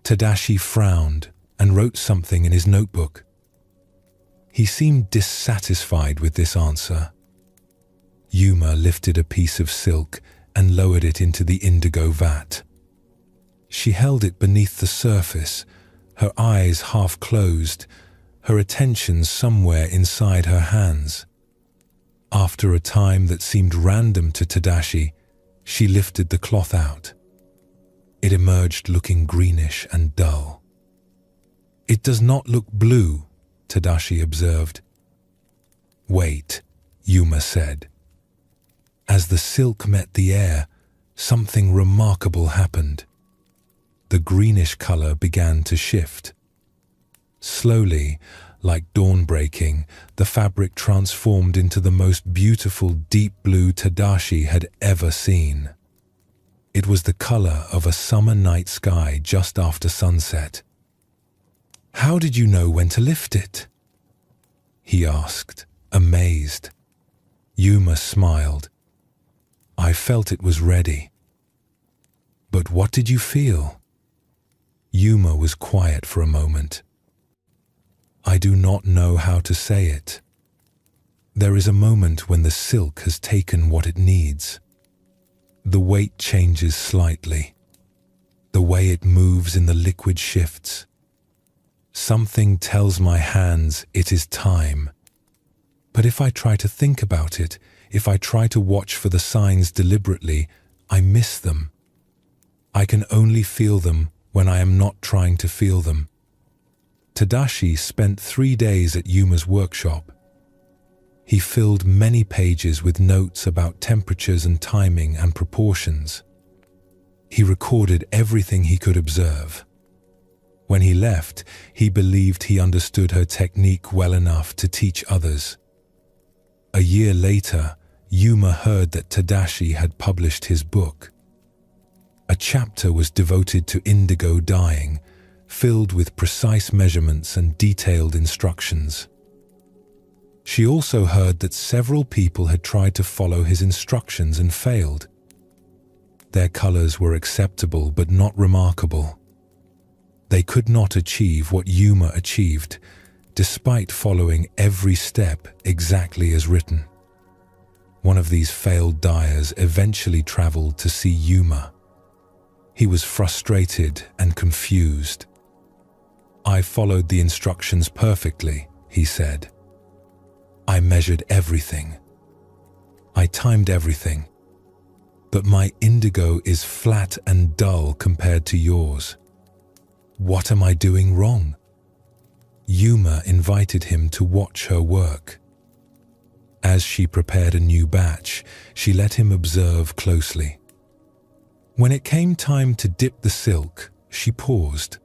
Tadashi frowned and wrote something in his notebook. He seemed dissatisfied with this answer. Yuma lifted a piece of silk and lowered it into the indigo vat. She held it beneath the surface, her eyes half closed, her attention somewhere inside her hands. After a time that seemed random to Tadashi, she lifted the cloth out. It emerged looking greenish and dull. It does not look blue, Tadashi observed. Wait, Yuma said. As the silk met the air, something remarkable happened. The greenish color began to shift. Slowly, like dawn breaking, the fabric transformed into the most beautiful deep blue Tadashi had ever seen. It was the color of a summer night sky just after sunset. How did you know when to lift it? He asked, amazed. Yuma smiled. I felt it was ready. But what did you feel? Yuma was quiet for a moment. I do not know how to say it. There is a moment when the silk has taken what it needs. The weight changes slightly. The way it moves in the liquid shifts. Something tells my hands it is time. But if I try to think about it, if I try to watch for the signs deliberately, I miss them. I can only feel them when I am not trying to feel them. Tadashi spent 3 days at Yuma's workshop. He filled many pages with notes about temperatures and timing and proportions. He recorded everything he could observe. When he left, he believed he understood her technique well enough to teach others. A year later, Yuma heard that Tadashi had published his book. A chapter was devoted to indigo dyeing, filled with precise measurements and detailed instructions. She also heard that several people had tried to follow his instructions and failed. Their colors were acceptable but not remarkable. They could not achieve what Yuma achieved, despite following every step exactly as written. One of these failed dyers eventually traveled to see Yuma. He was frustrated and confused. "I followed the instructions perfectly," he said. "I measured everything. I timed everything. But my indigo is flat and dull compared to yours. What am I doing wrong?" Yuma invited him to watch her work. As she prepared a new batch, she let him observe closely. When it came time to dip the silk, she paused.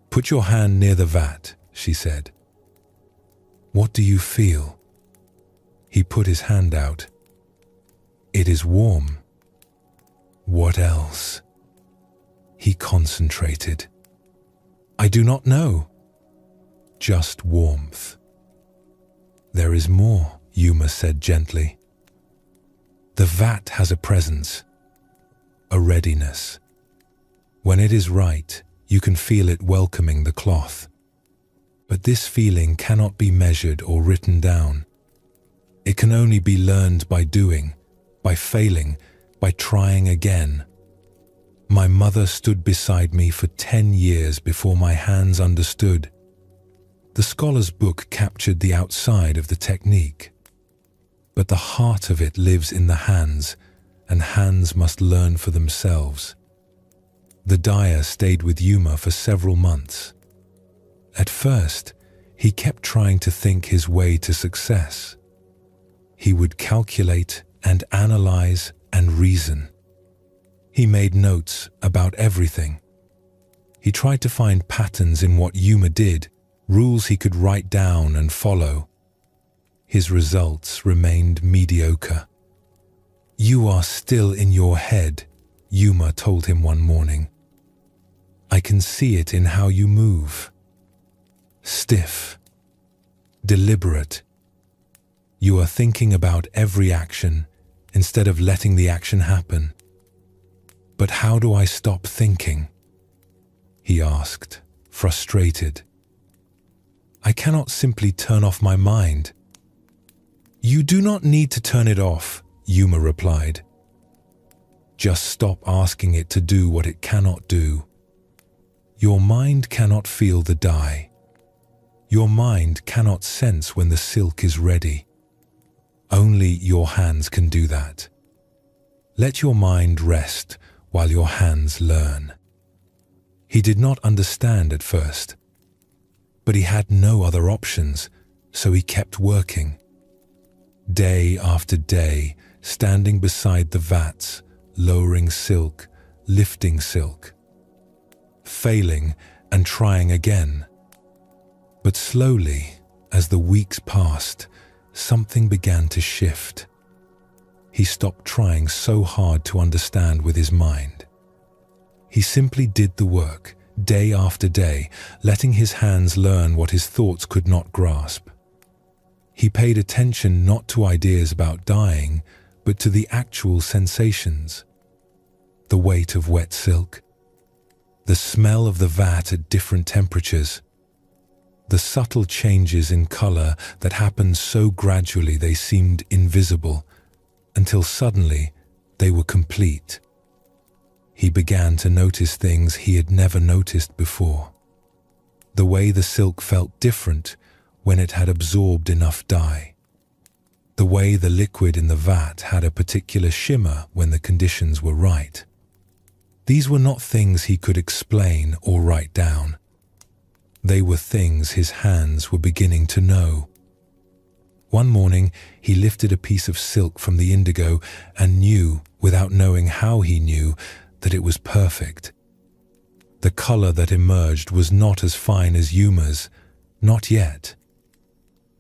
"Put your hand near the vat," she said. "What do you feel?" He put his hand out. "It is warm." "What else?" He concentrated. "I do not know." "Just warmth." "There is more," Yuma said gently. "The vat has a presence, a readiness. When it is right, you can feel it welcoming the cloth. But this feeling cannot be measured or written down. It can only be learned by doing, by failing, by trying again. My mother stood beside me for 10 years before my hands understood. The scholar's book captured the outside of the technique, but the heart of it lives in the hands, and hands must learn for themselves. The dyer stayed with Yuma for several months. At first, he kept trying to think his way to success. He would calculate and analyze and reason. He made notes about everything. He tried to find patterns in what Yuma did, rules he could write down and follow. His results remained mediocre. "You are still in your head," Yuma told him one morning. "I can see it in how you move. Stiff, deliberate. You are thinking about every action instead of letting the action happen." "But how do I stop thinking?" he asked, frustrated. "I cannot simply turn off my mind." "You do not need to turn it off," Yuma replied. "Just stop asking it to do what it cannot do. Your mind cannot feel the dye. Your mind cannot sense when the silk is ready. Only your hands can do that. Let your mind rest while your hands learn." He did not understand at first, but he had no other options, so he kept working. Day after day, standing beside the vats, lowering silk, lifting silk, failing and trying again. But slowly, as the weeks passed, something began to shift. He stopped trying so hard to understand with his mind. He simply did the work, day after day, letting his hands learn what his thoughts could not grasp. He paid attention not to ideas about dyeing, but to the actual sensations. The weight of wet silk, the smell of the vat at different temperatures, the subtle changes in color that happened so gradually they seemed invisible, until suddenly they were complete. He began to notice things he had never noticed before. The way the silk felt different when it had absorbed enough dye. The way the liquid in the vat had a particular shimmer when the conditions were right. These were not things he could explain or write down. They were things his hands were beginning to know. One morning, he lifted a piece of silk from the indigo and knew, without knowing how he knew, that it was perfect. The color that emerged was not as fine as Yuma's, not yet.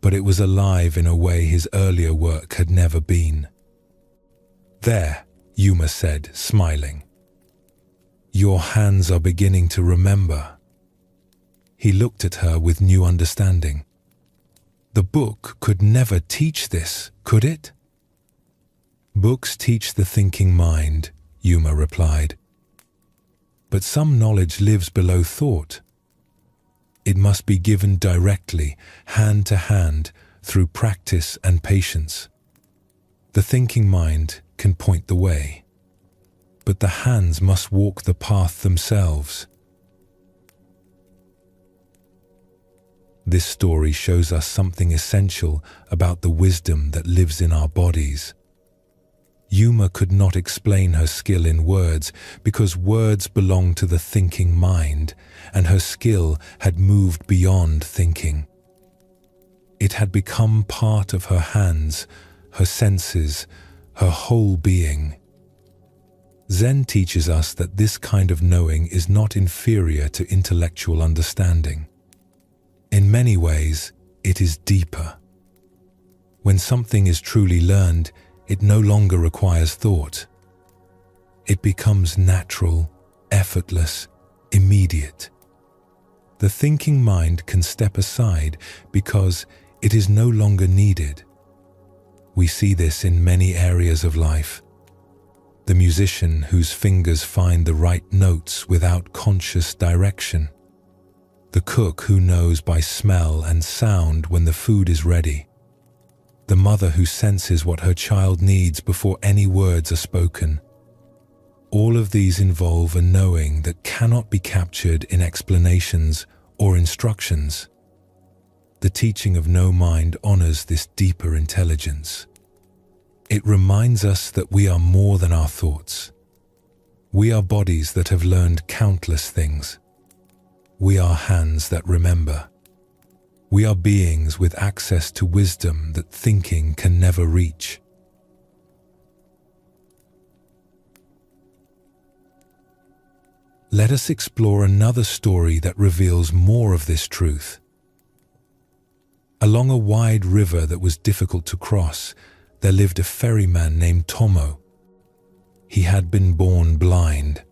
But it was alive in a way his earlier work had never been. "There," Yuma said, smiling. "Your hands are beginning to remember." He looked at her with new understanding. The book could never teach this, could it? Books teach the thinking mind, Yuma replied. But some knowledge lives below thought. It must be given directly, hand to hand, through practice and patience. The thinking mind can point the way, but the hands must walk the path themselves. This story shows us something essential about the wisdom that lives in our bodies. Yuma could not explain her skill in words because words belong to the thinking mind, and her skill had moved beyond thinking. It had become part of her hands, her senses, her whole being. Zen teaches us that this kind of knowing is not inferior to intellectual understanding. In many ways, it is deeper. When something is truly learned, it no longer requires thought. It becomes natural, effortless, immediate. The thinking mind can step aside because it is no longer needed. We see this in many areas of life. The musician whose fingers find the right notes without conscious direction. The cook who knows by smell and sound when the food is ready. The mother who senses what her child needs before any words are spoken. All of these involve a knowing that cannot be captured in explanations or instructions. The teaching of No Mind honors this deeper intelligence. It reminds us that we are more than our thoughts. We are bodies that have learned countless things. We are hands that remember. We are beings with access to wisdom that thinking can never reach. Let us explore another story that reveals more of this truth. Along a wide river that was difficult to cross, there lived a ferryman named Tomo. He had been born blind.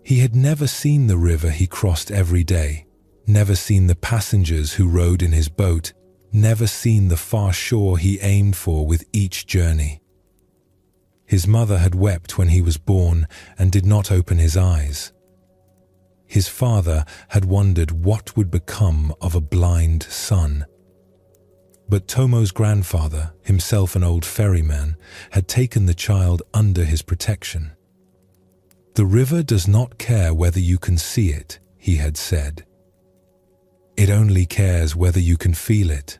He had never seen the river he crossed every day, never seen the passengers who rode in his boat, never seen the far shore he aimed for with each journey. His mother had wept when he was born and did not open his eyes. His father had wondered what would become of a blind son. But Tomo's grandfather, himself an old ferryman, had taken the child under his protection. "The river does not care whether you can see it," he had said. "It only cares whether you can feel it."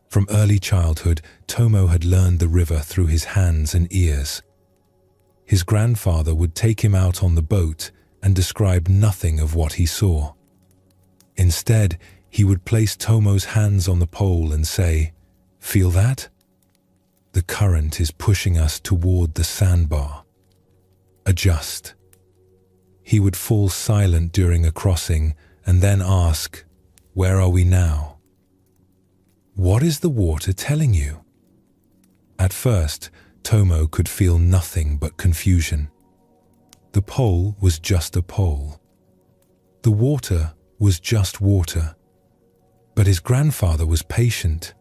From early childhood, Tomo had learned the river through his hands and ears. His grandfather would take him out on the boat and describe nothing of what he saw. Instead, he would place Tomo's hands on the pole and say, "Feel that? The current is pushing us toward the sandbar. Adjust." He would fall silent during a crossing and then ask, "Where are we now? What is the water telling you?" At first, Tomo could feel nothing but confusion. The pole was just a pole. The water was just water. But his grandfather was patient.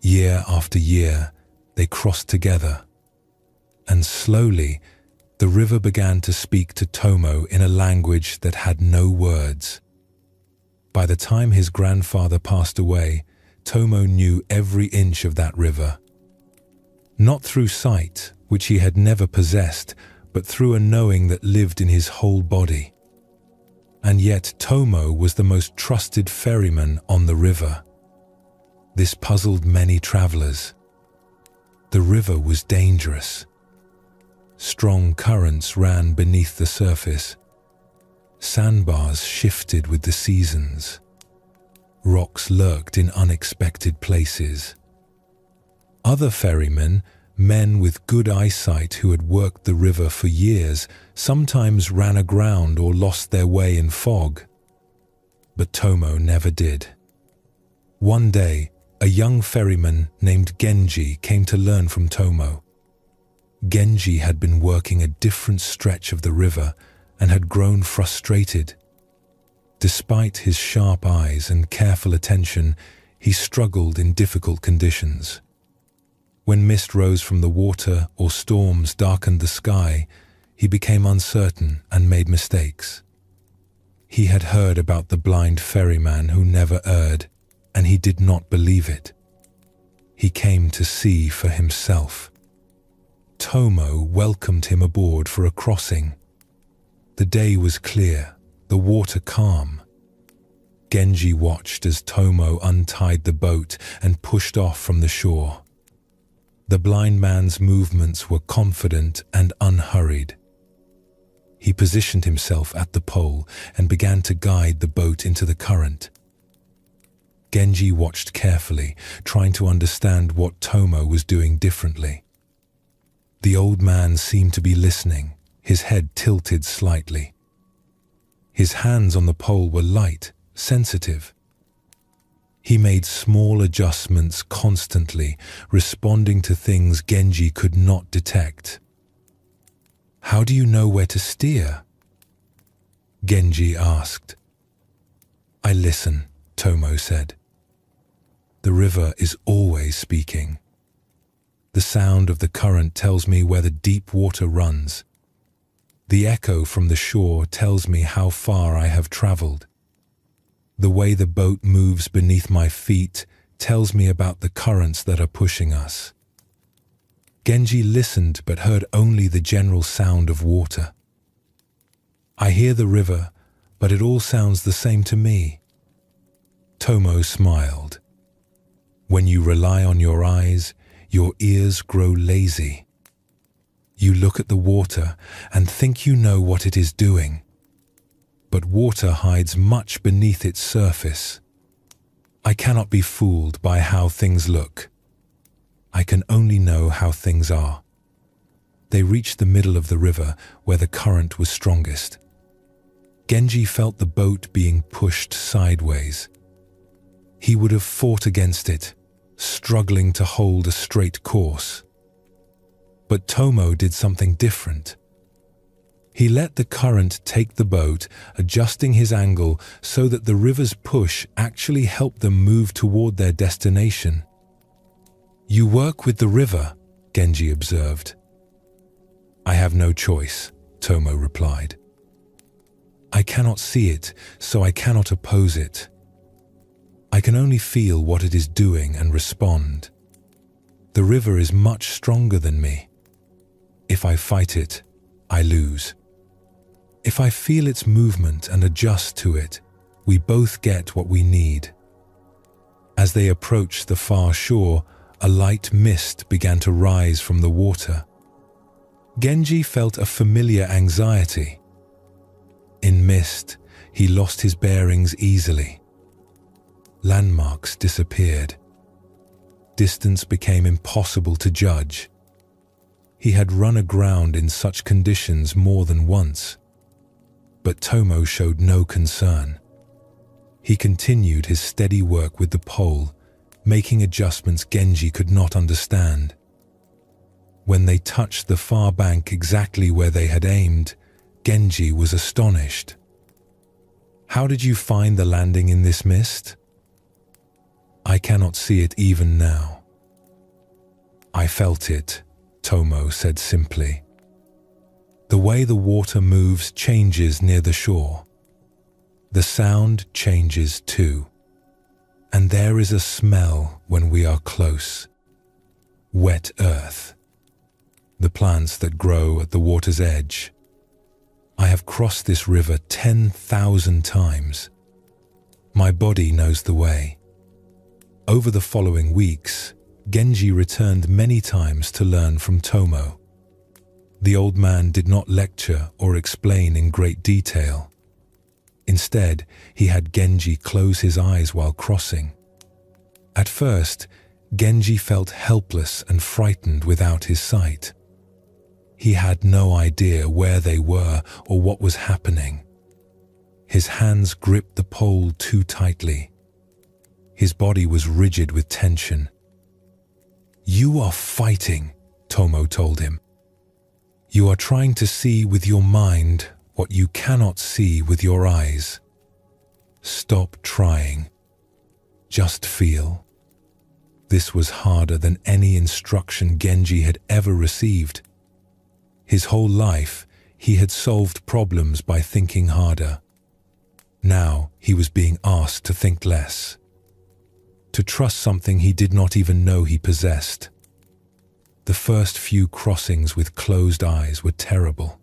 Year after year, they crossed together. And slowly, the river began to speak to Tomo in a language that had no words. By the time his grandfather passed away, Tomo knew every inch of that river. Not through sight, which he had never possessed, but through a knowing that lived in his whole body. And yet Tomo was the most trusted ferryman on the river. This puzzled many travelers. The river was dangerous. Strong currents ran beneath the surface. Sandbars shifted with the seasons. Rocks lurked in unexpected places. Other ferrymen, men with good eyesight who had worked the river for years, sometimes ran aground or lost their way in fog. But Tomo never did. One day, a young ferryman named Genji came to learn from Tomo. Genji had been working a different stretch of the river and had grown frustrated. Despite his sharp eyes and careful attention, he struggled in difficult conditions. When mist rose from the water or storms darkened the sky, he became uncertain and made mistakes. He had heard about the blind ferryman who never erred, and he did not believe it. He came to see for himself. Tomo welcomed him aboard for a crossing. The day was clear, the water calm. Genji watched as Tomo untied the boat and pushed off from the shore. The blind man's movements were confident and unhurried. He positioned himself at the pole and began to guide the boat into the current. Genji watched carefully, trying to understand what Tomo was doing differently. The old man seemed to be listening, his head tilted slightly. His hands on the pole were light, sensitive. He made small adjustments constantly, responding to things Genji could not detect. "How do you know where to steer?" Genji asked. "I listen," Tomo said. "The river is always speaking. The sound of the current tells me where the deep water runs. The echo from the shore tells me how far I have traveled. The way the boat moves beneath my feet tells me about the currents that are pushing us." Genji listened but heard only the general sound of water. "I hear the river, but it all sounds the same to me." Tomo smiled. "When you rely on your eyes, your ears grow lazy. You look at the water and think you know what it is doing. But water hides much beneath its surface. I cannot be fooled by how things look. I can only know how things are." They reached the middle of the river where the current was strongest. Genji felt the boat being pushed sideways. He would have fought against it, struggling to hold a straight course. But Tomo did something different. He let the current take the boat, adjusting his angle so that the river's push actually helped them move toward their destination. "You work with the river," Genji observed. "I have no choice," Tomo replied. "I cannot see it, so I cannot oppose it. I can only feel what it is doing and respond. The river is much stronger than me. If I fight it, I lose. If I feel its movement and adjust to it, we both get what we need." As they approached the far shore, a light mist began to rise from the water. Genji felt a familiar anxiety. In mist, he lost his bearings easily. Landmarks disappeared. Distance became impossible to judge. He had run aground in such conditions more than once. But Tomo showed no concern. He continued his steady work with the pole, making adjustments Genji could not understand. When they touched the far bank exactly where they had aimed, Genji was astonished. "How did you find the landing in this mist?" "I cannot see it even now." "I felt it," Tomo said simply. "The way the water moves changes near the shore. The sound changes too. And there is a smell when we are close. Wet earth. The plants that grow at the water's edge. I have crossed this river 10,000 times. My body knows the way." Over the following weeks, Genji returned many times to learn from Tomo. The old man did not lecture or explain in great detail. Instead, he had Genji close his eyes while crossing. At first, Genji felt helpless and frightened without his sight. He had no idea where they were or what was happening. His hands gripped the pole too tightly. His body was rigid with tension. "You are fighting," Tomo told him. "You are trying to see with your mind what you cannot see with your eyes. Stop trying. just feel. This was harder than any instruction Genji had ever received. His whole life, he had solved problems by thinking harder. Now he was being asked to think less, to trust something he did not even know he possessed. The first few crossings with closed eyes were terrible.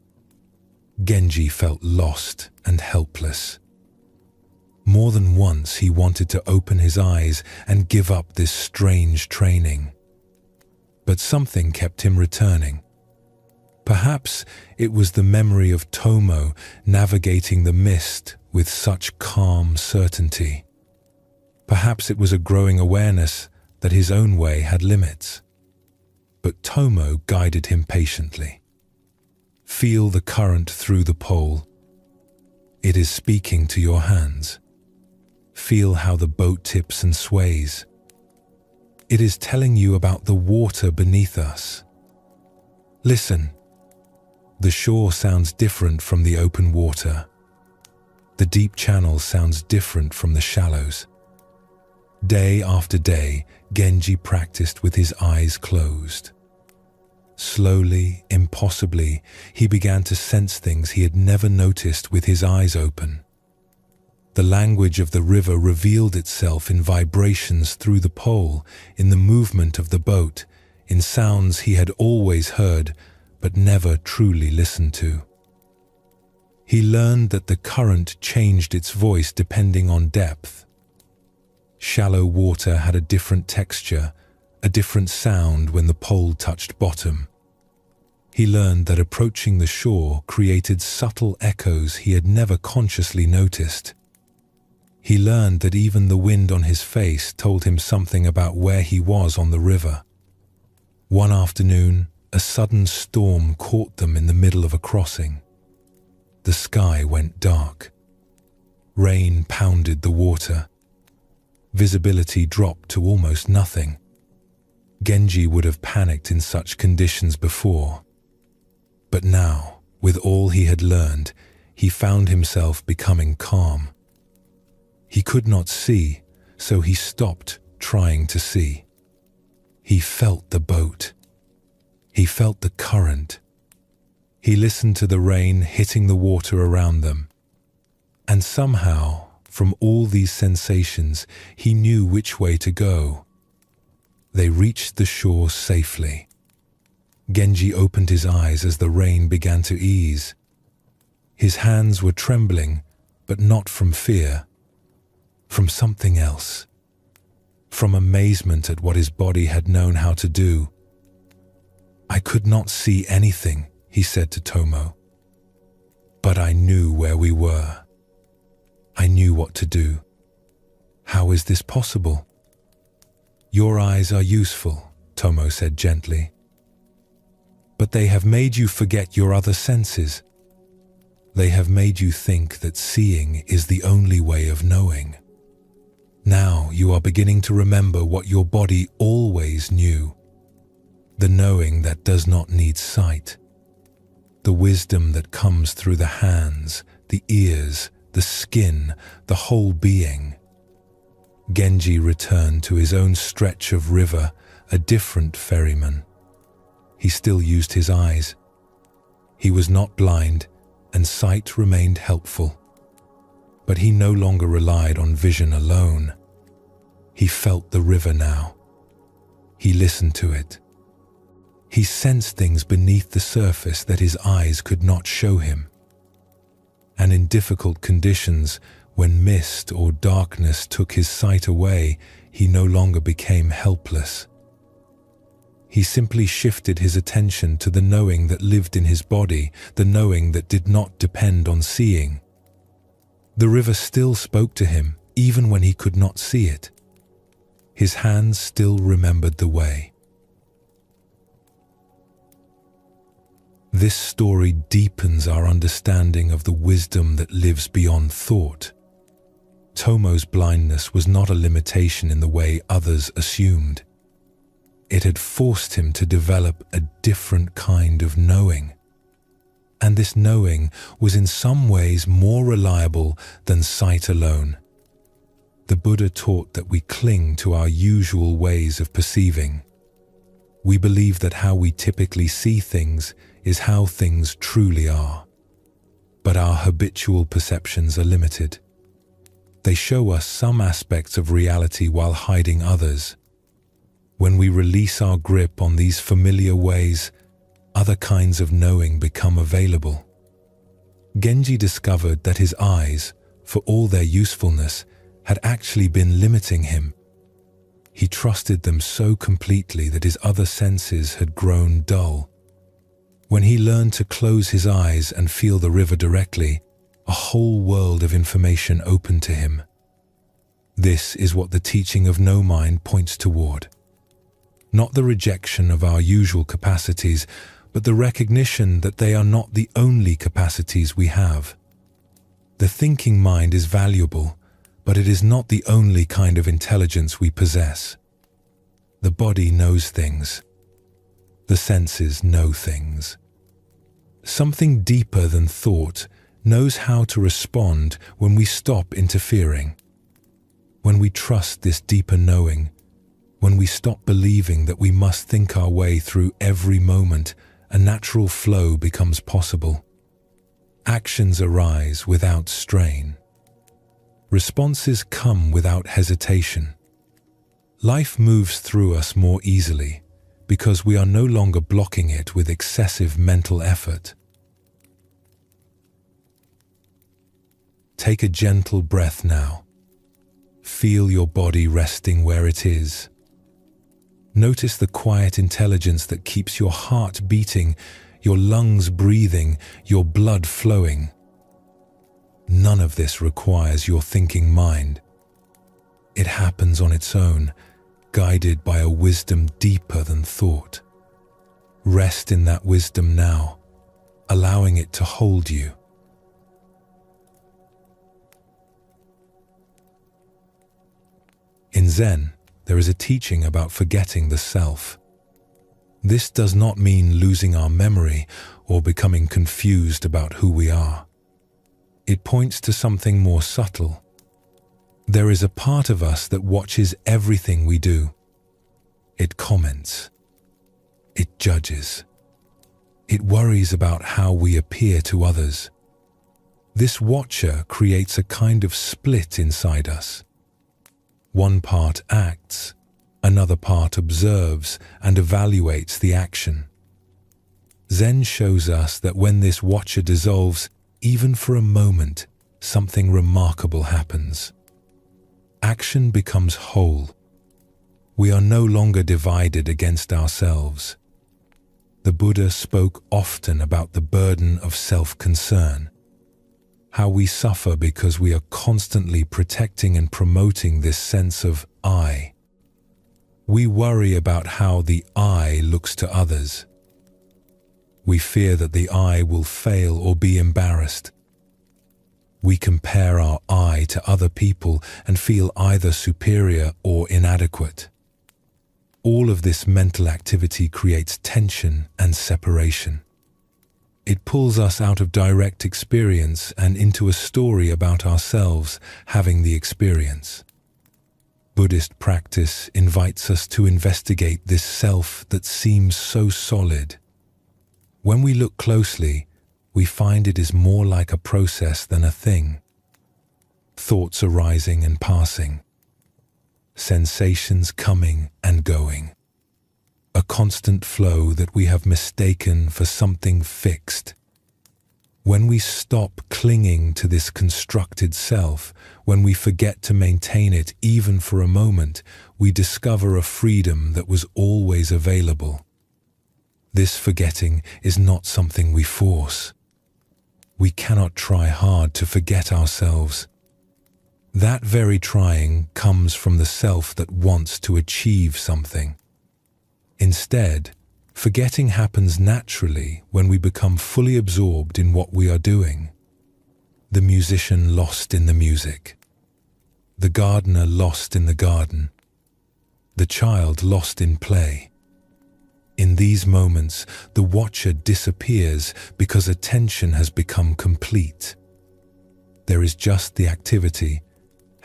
Genji felt lost and helpless. More than once he wanted to open his eyes and give up this strange training. But something kept him returning. Perhaps it was the memory of Tomo navigating the mist with such calm certainty. Perhaps it was a growing awareness that his own way had limits. But Tomo guided him patiently. Feel the current through the pole. It is speaking to your hands. Feel how the boat tips and sways. It is telling you about the water beneath us. Listen. The shore sounds different from the open water. The deep channel sounds different from the shallows. Day after day, Genji practiced with his eyes closed. Slowly, impossibly, he began to sense things he had never noticed with his eyes open. The language of the river revealed itself in vibrations through the pole, in the movement of the boat, in sounds he had always heard but never truly listened to. He learned that the current changed its voice depending on depth. Shallow water had a different texture, a different sound when the pole touched bottom. He learned that approaching the shore created subtle echoes he had never consciously noticed. He learned that even the wind on his face told him something about where he was on the river. One afternoon, a sudden storm caught them in the middle of a crossing. The sky went dark. Rain pounded the water. Visibility dropped to almost nothing. Genji would have panicked in such conditions before. But now, with all he had learned, he found himself becoming calm. He could not see, so he stopped trying to see. He felt the boat. He felt the current. He listened to the rain hitting the water around them. And somehow, from all these sensations, he knew which way to go. They reached the shore safely. Genji opened his eyes as the rain began to ease. His hands were trembling, but not from fear. From something else. From amazement at what his body had known how to do. I could not see anything, he said to Tomo. But I knew where we were. I knew what to do. How is this possible? Your eyes are useful, Tomo said gently. But they have made you forget your other senses. They have made you think that seeing is the only way of knowing. Now you are beginning to remember what your body always knew. The knowing that does not need sight. The wisdom that comes through the hands, the ears, the skin, the whole being. Genji returned to his own stretch of river, a different ferryman. He still used his eyes. He was not blind, and sight remained helpful. But he no longer relied on vision alone. He felt the river now. He listened to it. He sensed things beneath the surface that his eyes could not show him. And in difficult conditions, when mist or darkness took his sight away, he no longer became helpless. He simply shifted his attention to the knowing that lived in his body, the knowing that did not depend on seeing. The river still spoke to him, even when he could not see it. His hands still remembered the way. This story deepens our understanding of the wisdom that lives beyond thought. Tomo's blindness was not a limitation in the way others assumed. It had forced him to develop a different kind of knowing. And this knowing was in some ways more reliable than sight alone. The Buddha taught that we cling to our usual ways of perceiving. We believe that how we typically see things is how things truly are. But our habitual perceptions are limited. They show us some aspects of reality while hiding others. When we release our grip on these familiar ways, other kinds of knowing become available. Genji discovered that his eyes, for all their usefulness, had actually been limiting him. He trusted them so completely that his other senses had grown dull. When he learned to close his eyes and feel the river directly, a whole world of information opened to him. This is what the teaching of no mind points toward. Not the rejection of our usual capacities, but the recognition that they are not the only capacities we have. The thinking mind is valuable, but it is not the only kind of intelligence we possess. The body knows things. The senses know things. Something deeper than thought knows how to respond when we stop interfering. When we trust this deeper knowing, when we stop believing that we must think our way through every moment, a natural flow becomes possible. Actions arise without strain. Responses come without hesitation. Life moves through us more easily because we are no longer blocking it with excessive mental effort. Take a gentle breath now. Feel your body resting where it is. Notice the quiet intelligence that keeps your heart beating, your lungs breathing, your blood flowing. None of this requires your thinking mind. It happens on its own, guided by a wisdom deeper than thought. Rest in that wisdom now, allowing it to hold you. In Zen, there is a teaching about forgetting the self. This does not mean losing our memory or becoming confused about who we are. It points to something more subtle. There is a part of us that watches everything we do. It comments. It judges. It worries about how we appear to others. This watcher creates a kind of split inside us. One part acts, another part observes and evaluates the action. Zen shows us that when this watcher dissolves, even for a moment, something remarkable happens. Action becomes whole. We are no longer divided against ourselves. The Buddha spoke often about the burden of self-concern, how we suffer because we are constantly protecting and promoting this sense of I. We worry about how the I looks to others. We fear that the I will fail or be embarrassed. We compare our I to other people and feel either superior or inadequate. All of this mental activity creates tension and separation. It pulls us out of direct experience and into a story about ourselves having the experience. Buddhist practice invites us to investigate this self that seems so solid. When we look closely, we find it is more like a process than a thing. Thoughts arising and passing. Sensations coming and going. A constant flow that we have mistaken for something fixed. When we stop clinging to this constructed self, when we forget to maintain it even for a moment, we discover a freedom that was always available. This forgetting is not something we force. We cannot try hard to forget ourselves. That very trying comes from the self that wants to achieve something. Instead, forgetting happens naturally when we become fully absorbed in what we are doing. The musician lost in the music. The gardener lost in the garden. The child lost in play. In these moments, the watcher disappears because attention has become complete. There is just the activity,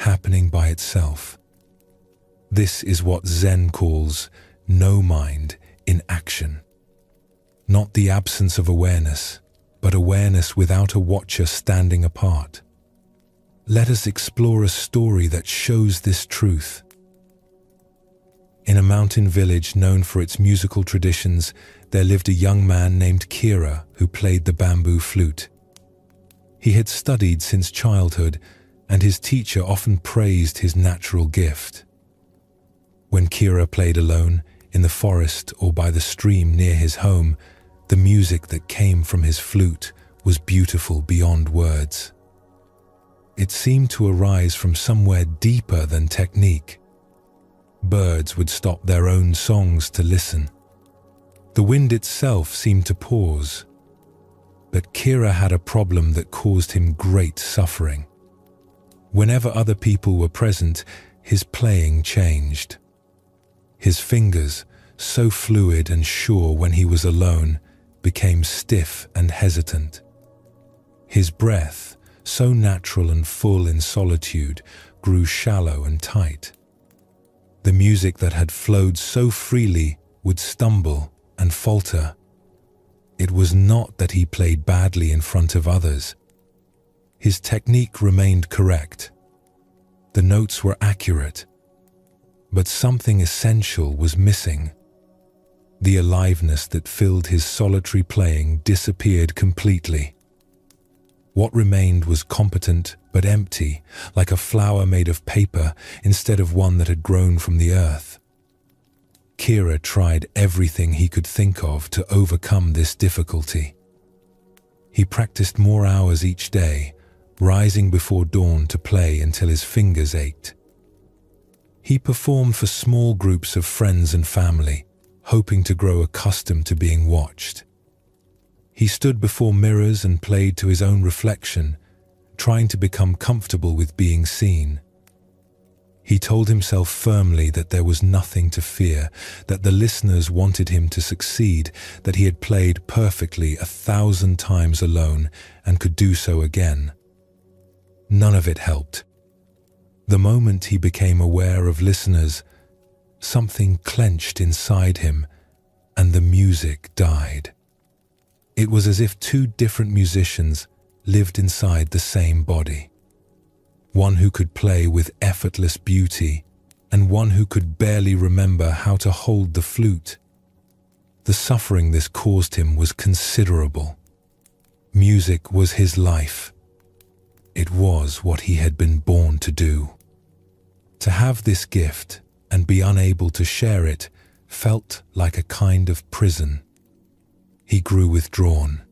happening by itself. This is what Zen calls no mind in action. Not the absence of awareness, but awareness without a watcher standing apart. Let us explore a story that shows this truth. In a mountain village known for its musical traditions, there lived a young man named Kira who played the bamboo flute. He had studied since childhood, and his teacher often praised his natural gift. When Kira played alone, in the forest or by the stream near his home, the music that came from his flute was beautiful beyond words. It seemed to arise from somewhere deeper than technique. Birds would stop their own songs to listen. The wind itself seemed to pause. But Kira had a problem that caused him great suffering. Whenever other people were present, his playing changed. His fingers, so fluid and sure when he was alone, became stiff and hesitant. His breath, so natural and full in solitude, grew shallow and tight. The music that had flowed so freely would stumble and falter. It was not that he played badly in front of others. His technique remained correct. The notes were accurate. But something essential was missing. The aliveness that filled his solitary playing disappeared completely. What remained was competent but empty, like a flower made of paper instead of one that had grown from the earth. Kira tried everything he could think of to overcome this difficulty. He practiced more hours each day, rising before dawn to play until his fingers ached. He performed for small groups of friends and family, hoping to grow accustomed to being watched. He stood before mirrors and played to his own reflection, trying to become comfortable with being seen. He told himself firmly that there was nothing to fear, that the listeners wanted him to succeed, that he had played perfectly 1,000 times alone and could do so again. None of it helped. The moment he became aware of listeners, something clenched inside him, and the music died. It was as if two different musicians lived inside the same body. One who could play with effortless beauty, and one who could barely remember how to hold the flute. The suffering this caused him was considerable. Music was his life. It was what he had been born to do. To have this gift and be unable to share it felt like a kind of prison. He grew withdrawn.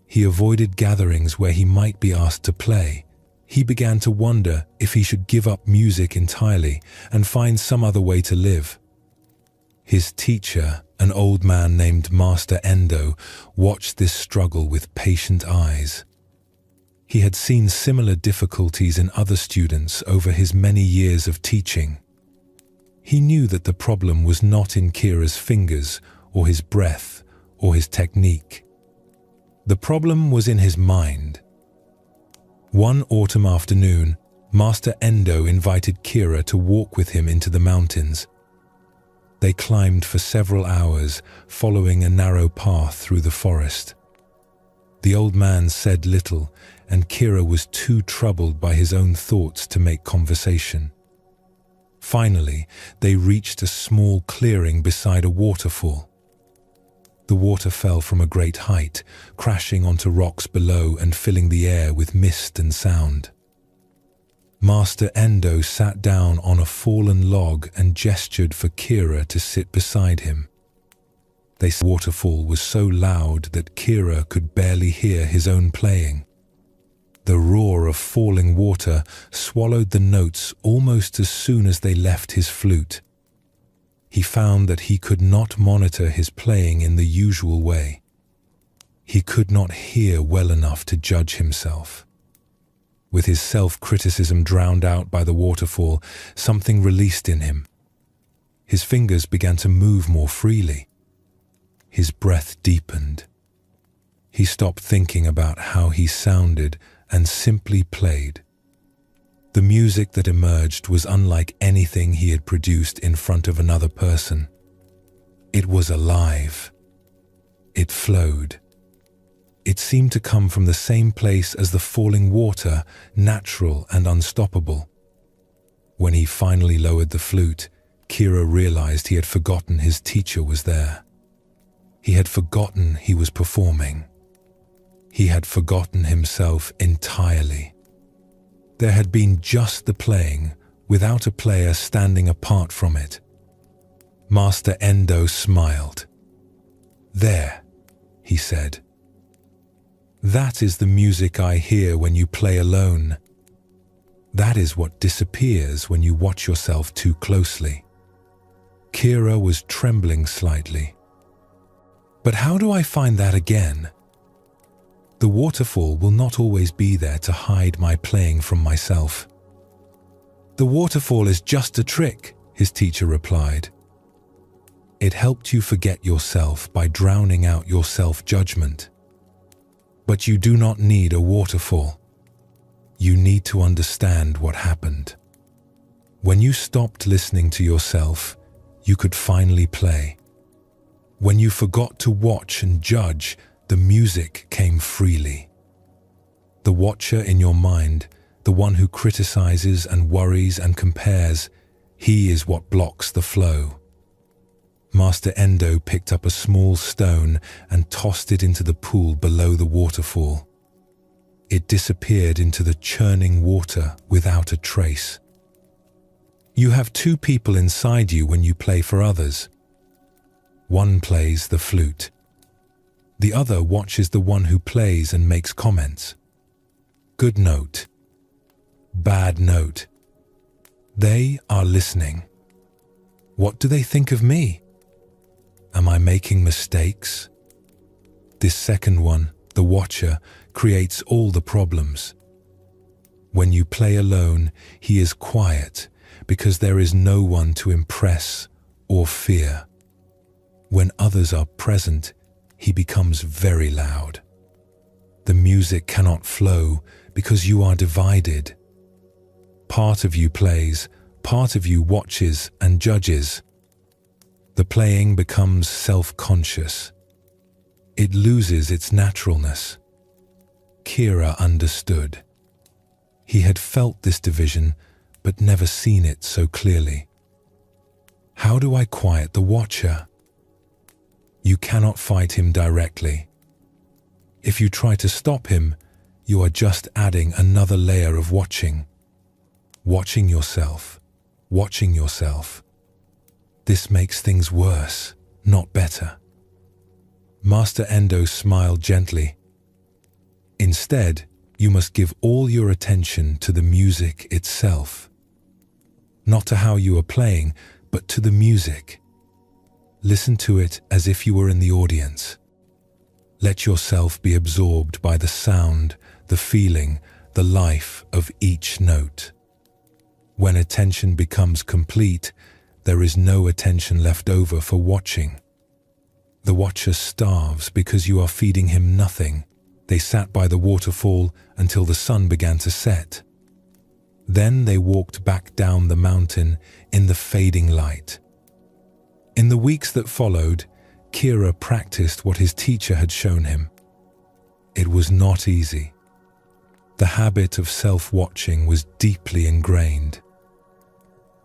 He avoided gatherings where he might be asked to play. He began to wonder if he should give up music entirely and find some other way to live. His teacher, an old man named Master Endo, watched this struggle with patient eyes. He had seen similar difficulties in other students over his many years of teaching. He knew that the problem was not in Kira's fingers or his breath or his technique. The problem was in his mind. One autumn afternoon, Master Endo invited Kira to walk with him into the mountains. They climbed for several hours, following a narrow path through the forest. The old man said little, and Kira was too troubled by his own thoughts to make conversation. Finally, they reached a small clearing beside a waterfall. The water fell from a great height, crashing onto rocks below and filling the air with mist and sound. Master Endo sat down on a fallen log and gestured for Kira to sit beside him. The waterfall was so loud that Kira could barely hear his own playing. The roar of falling water swallowed the notes almost as soon as they left his flute. He found that he could not monitor his playing in the usual way. He could not hear well enough to judge himself. With his self-criticism drowned out by the waterfall, something released in him. His fingers began to move more freely. His breath deepened. He stopped thinking about how he sounded and simply played. The music that emerged was unlike anything he had produced in front of another person. It was alive. It flowed. It seemed to come from the same place as the falling water, natural and unstoppable. When he finally lowered the flute, Kira realized he had forgotten his teacher was there. He had forgotten he was performing. He had forgotten himself entirely. There had been just the playing, without a player standing apart from it. Master Endo smiled. "There," he said. "That is the music I hear when you play alone. That is what disappears when you watch yourself too closely." Kira was trembling slightly. "But how do I find that again?" "The waterfall will not always be there to hide my playing from myself." "The waterfall is just a trick," his teacher replied. "It helped you forget yourself by drowning out your self-judgment. But you do not need a waterfall. You need to understand what happened. When you stopped listening to yourself, you could finally play. When you forgot to watch and judge, the music came freely. The watcher in your mind, the one who criticizes and worries and compares, he is what blocks the flow." Master Endo picked up a small stone and tossed it into the pool below the waterfall. It disappeared into the churning water without a trace. You have two people inside you when you play for others. One plays the flute. The other watches the one who plays and makes comments. Good note. Bad note. They are listening. What do they think of me? Am I making mistakes? This second one, the watcher, creates all the problems. When you play alone, he is quiet because there is no one to impress or fear. When others are present, he becomes very loud. The music cannot flow because you are divided. Part of you plays, part of you watches and judges. The playing becomes self-conscious. It loses its naturalness. Kira understood. He had felt this division, but never seen it so clearly. How do I quiet the watcher? You cannot fight him directly. If you try to stop him, you are just adding another layer of watching. Watching yourself. Watching yourself. This makes things worse, not better. Master Endo smiled gently. Instead, you must give all your attention to the music itself. Not to how you are playing, but to the music. Listen to it as if you were in the audience. Let yourself be absorbed by the sound, the feeling, the life of each note. When attention becomes complete, there is no attention left over for watching. The watcher starves because you are feeding him nothing. They sat by the waterfall until the sun began to set. Then they walked back down the mountain in the fading light. In the weeks that followed, Kira practiced what his teacher had shown him. It was not easy. The habit of self-watching was deeply ingrained.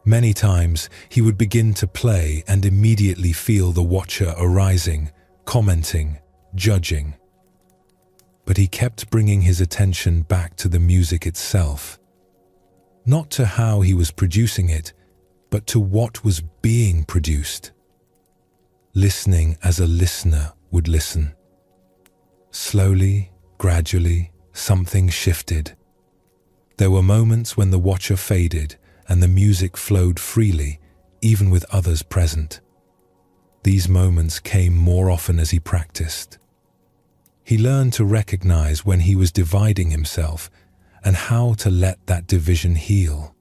Many times he would begin to play and immediately feel the watcher arising, commenting, judging. But he kept bringing his attention back to the music itself. Not to how he was producing it, but to what was being produced. Listening as a listener would listen. Slowly, gradually, something shifted. There were moments when the watcher faded and the music flowed freely, even with others present. These moments came more often as he practiced. He learned to recognize when he was dividing himself and how to let that division heal.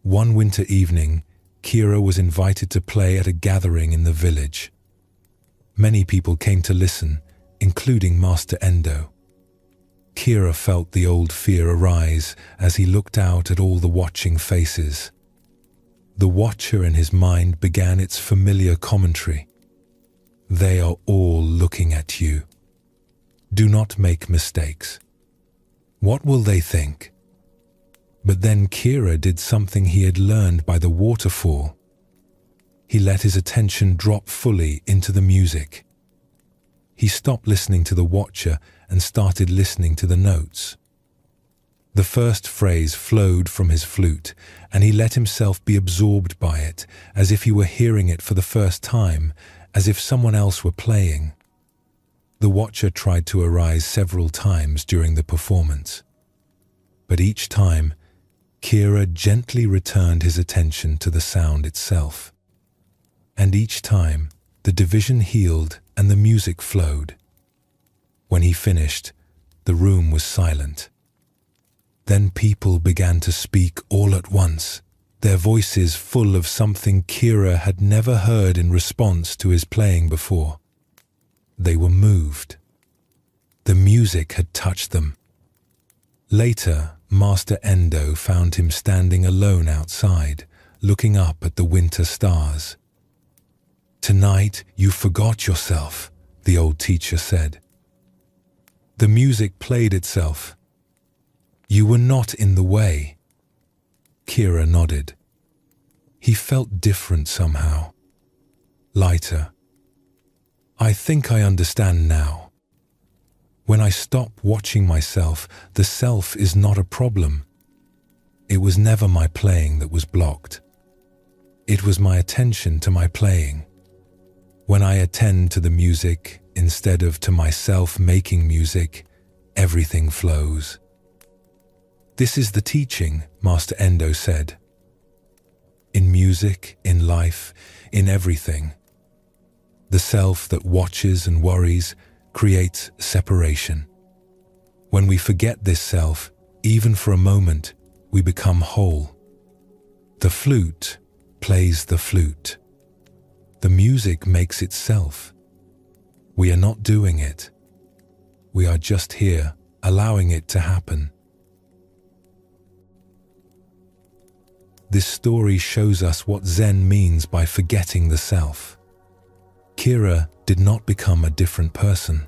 One winter evening, Kira was invited to play at a gathering in the village. Many people came to listen, including Master Endo. Kira felt the old fear arise as he looked out at all the watching faces. The watcher in his mind began its familiar commentary. They are all looking at you. Do not make mistakes. What will they think? But then Kira did something he had learned by the waterfall. He let his attention drop fully into the music. He stopped listening to the watcher and started listening to the notes. The first phrase flowed from his flute, and he let himself be absorbed by it, as if he were hearing it for the first time, as if someone else were playing. The watcher tried to arise several times during the performance. But each time, Kira gently returned his attention to the sound itself. And each time, the division healed and the music flowed. When he finished, the room was silent. Then people began to speak all at once, their voices full of something Kira had never heard in response to his playing before. They were moved. The music had touched them. Later, Master Endo found him standing alone outside, looking up at the winter stars. "Tonight you forgot yourself," the old teacher said. The music played itself. "You were not in the way." Kira nodded. He felt different somehow. Lighter. "I think I understand now. When I stop watching myself, the self is not a problem. It was never my playing that was blocked. It was my attention to my playing. When I attend to the music instead of to myself making music, everything flows." This is the teaching, Master Endo said. In music, in life, in everything. The self that watches and worries creates separation. When we forget this self, even for a moment, we become whole. The flute plays the flute. The music makes itself. We are not doing it. We are just here, allowing it to happen. This story shows us what Zen means by forgetting the self. Kira did not become a different person.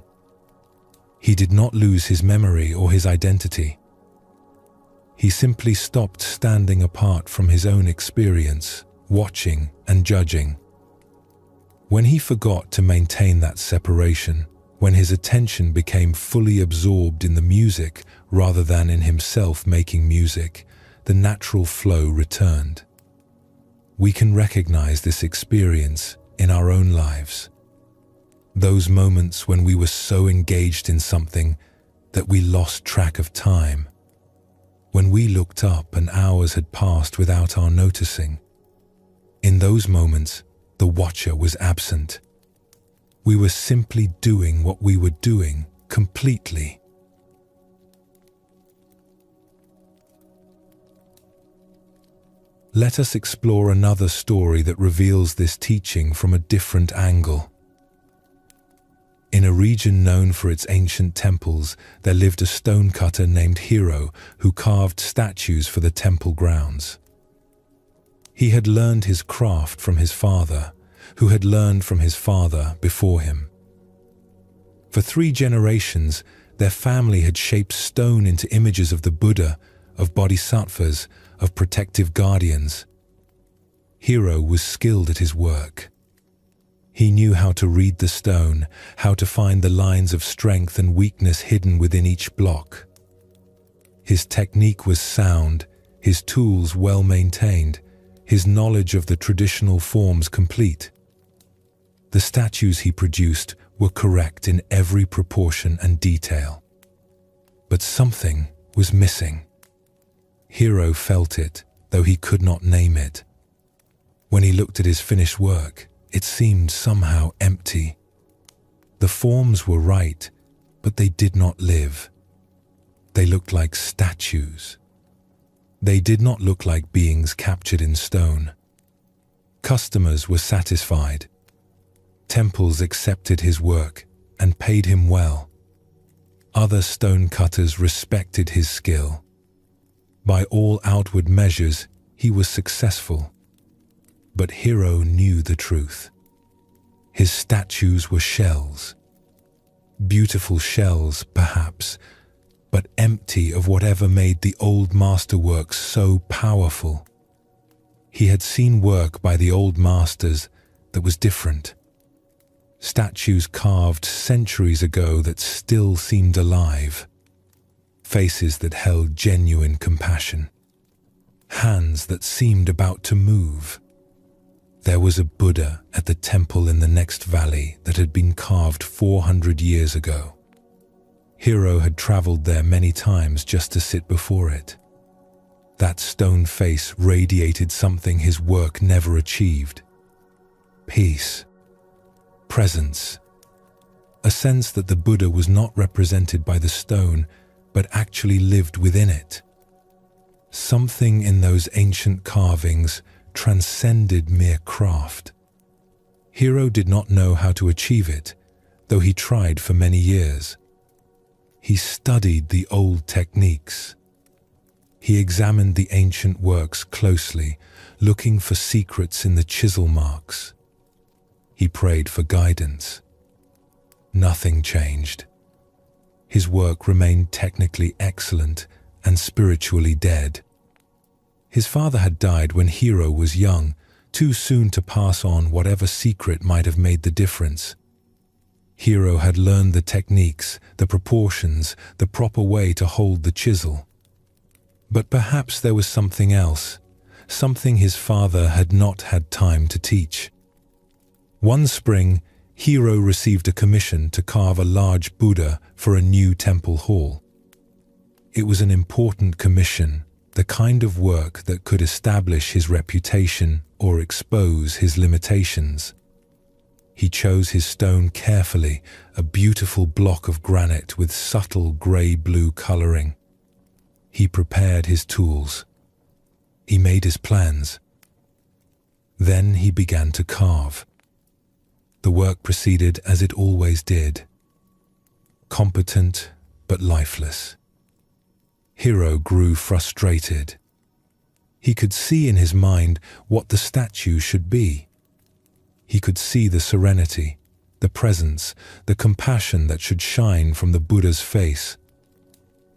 He did not lose his memory or his identity. He simply stopped standing apart from his own experience, watching and judging. When he forgot to maintain that separation, when his attention became fully absorbed in the music rather than in himself making music, the natural flow returned. We can recognize this experience in our own lives. Those moments when we were so engaged in something that we lost track of time. When we looked up and hours had passed without our noticing. In those moments, the watcher was absent. We were simply doing what we were doing completely. Let us explore another story that reveals this teaching from a different angle. In a region known for its ancient temples, there lived a stonecutter named Hiro who carved statues for the temple grounds. He had learned his craft from his father, who had learned from his father before him. For 3 generations, their family had shaped stone into images of the Buddha, of bodhisattvas, of protective guardians. Hiro was skilled at his work. He knew how to read the stone, how to find the lines of strength and weakness hidden within each block. His technique was sound, his tools well maintained, his knowledge of the traditional forms complete. The statues he produced were correct in every proportion and detail. But something was missing. Hiro felt it, though he could not name it. When he looked at his finished work, it seemed somehow empty. The forms were right, but they did not live. They looked like statues. They did not look like beings captured in stone. Customers were satisfied. Temples accepted his work and paid him well. Other stonecutters respected his skill. By all outward measures, he was successful. But Hiro knew the truth. His statues were shells. Beautiful shells, perhaps, but empty of whatever made the old masterworks so powerful. He had seen work by the old masters that was different. Statues carved centuries ago that still seemed alive. Faces that held genuine compassion. Hands that seemed about to move. There was a Buddha at the temple in the next valley that had been carved 400 years ago. Hiro had traveled there many times just to sit before it. That stone face radiated something his work never achieved. Peace. Presence. A sense that the Buddha was not represented by the stone, but actually lived within it. Something in those ancient carvings transcended mere craft. Hiro did not know how to achieve it, though he tried for many years. He studied the old techniques. He examined the ancient works closely, looking for secrets in the chisel marks. He prayed for guidance. Nothing changed. His work remained technically excellent and spiritually dead. His father had died when Hiro was young, too soon to pass on whatever secret might have made the difference. Hiro had learned the techniques, the proportions, the proper way to hold the chisel. But perhaps there was something else, something his father had not had time to teach. One spring, Hiro received a commission to carve a large Buddha for a new temple hall. It was an important commission, the kind of work that could establish his reputation or expose his limitations. He chose his stone carefully, a beautiful block of granite with subtle grey-blue coloring. He prepared his tools. He made his plans. Then he began to carve. The work proceeded as it always did. Competent but lifeless. Hiro grew frustrated. He could see in his mind what the statue should be. He could see the serenity, the presence, the compassion that should shine from the Buddha's face.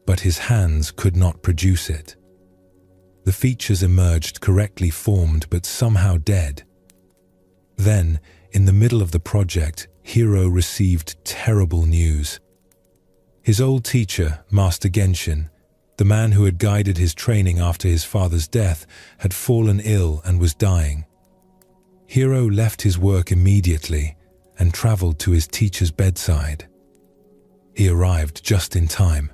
But his hands could not produce it. The features emerged correctly formed but somehow dead. Then, in the middle of the project, Hiro received terrible news. His old teacher, Master Genshin, the man who had guided his training after his father's death, had fallen ill and was dying. Hiro left his work immediately and traveled to his teacher's bedside. He arrived just in time.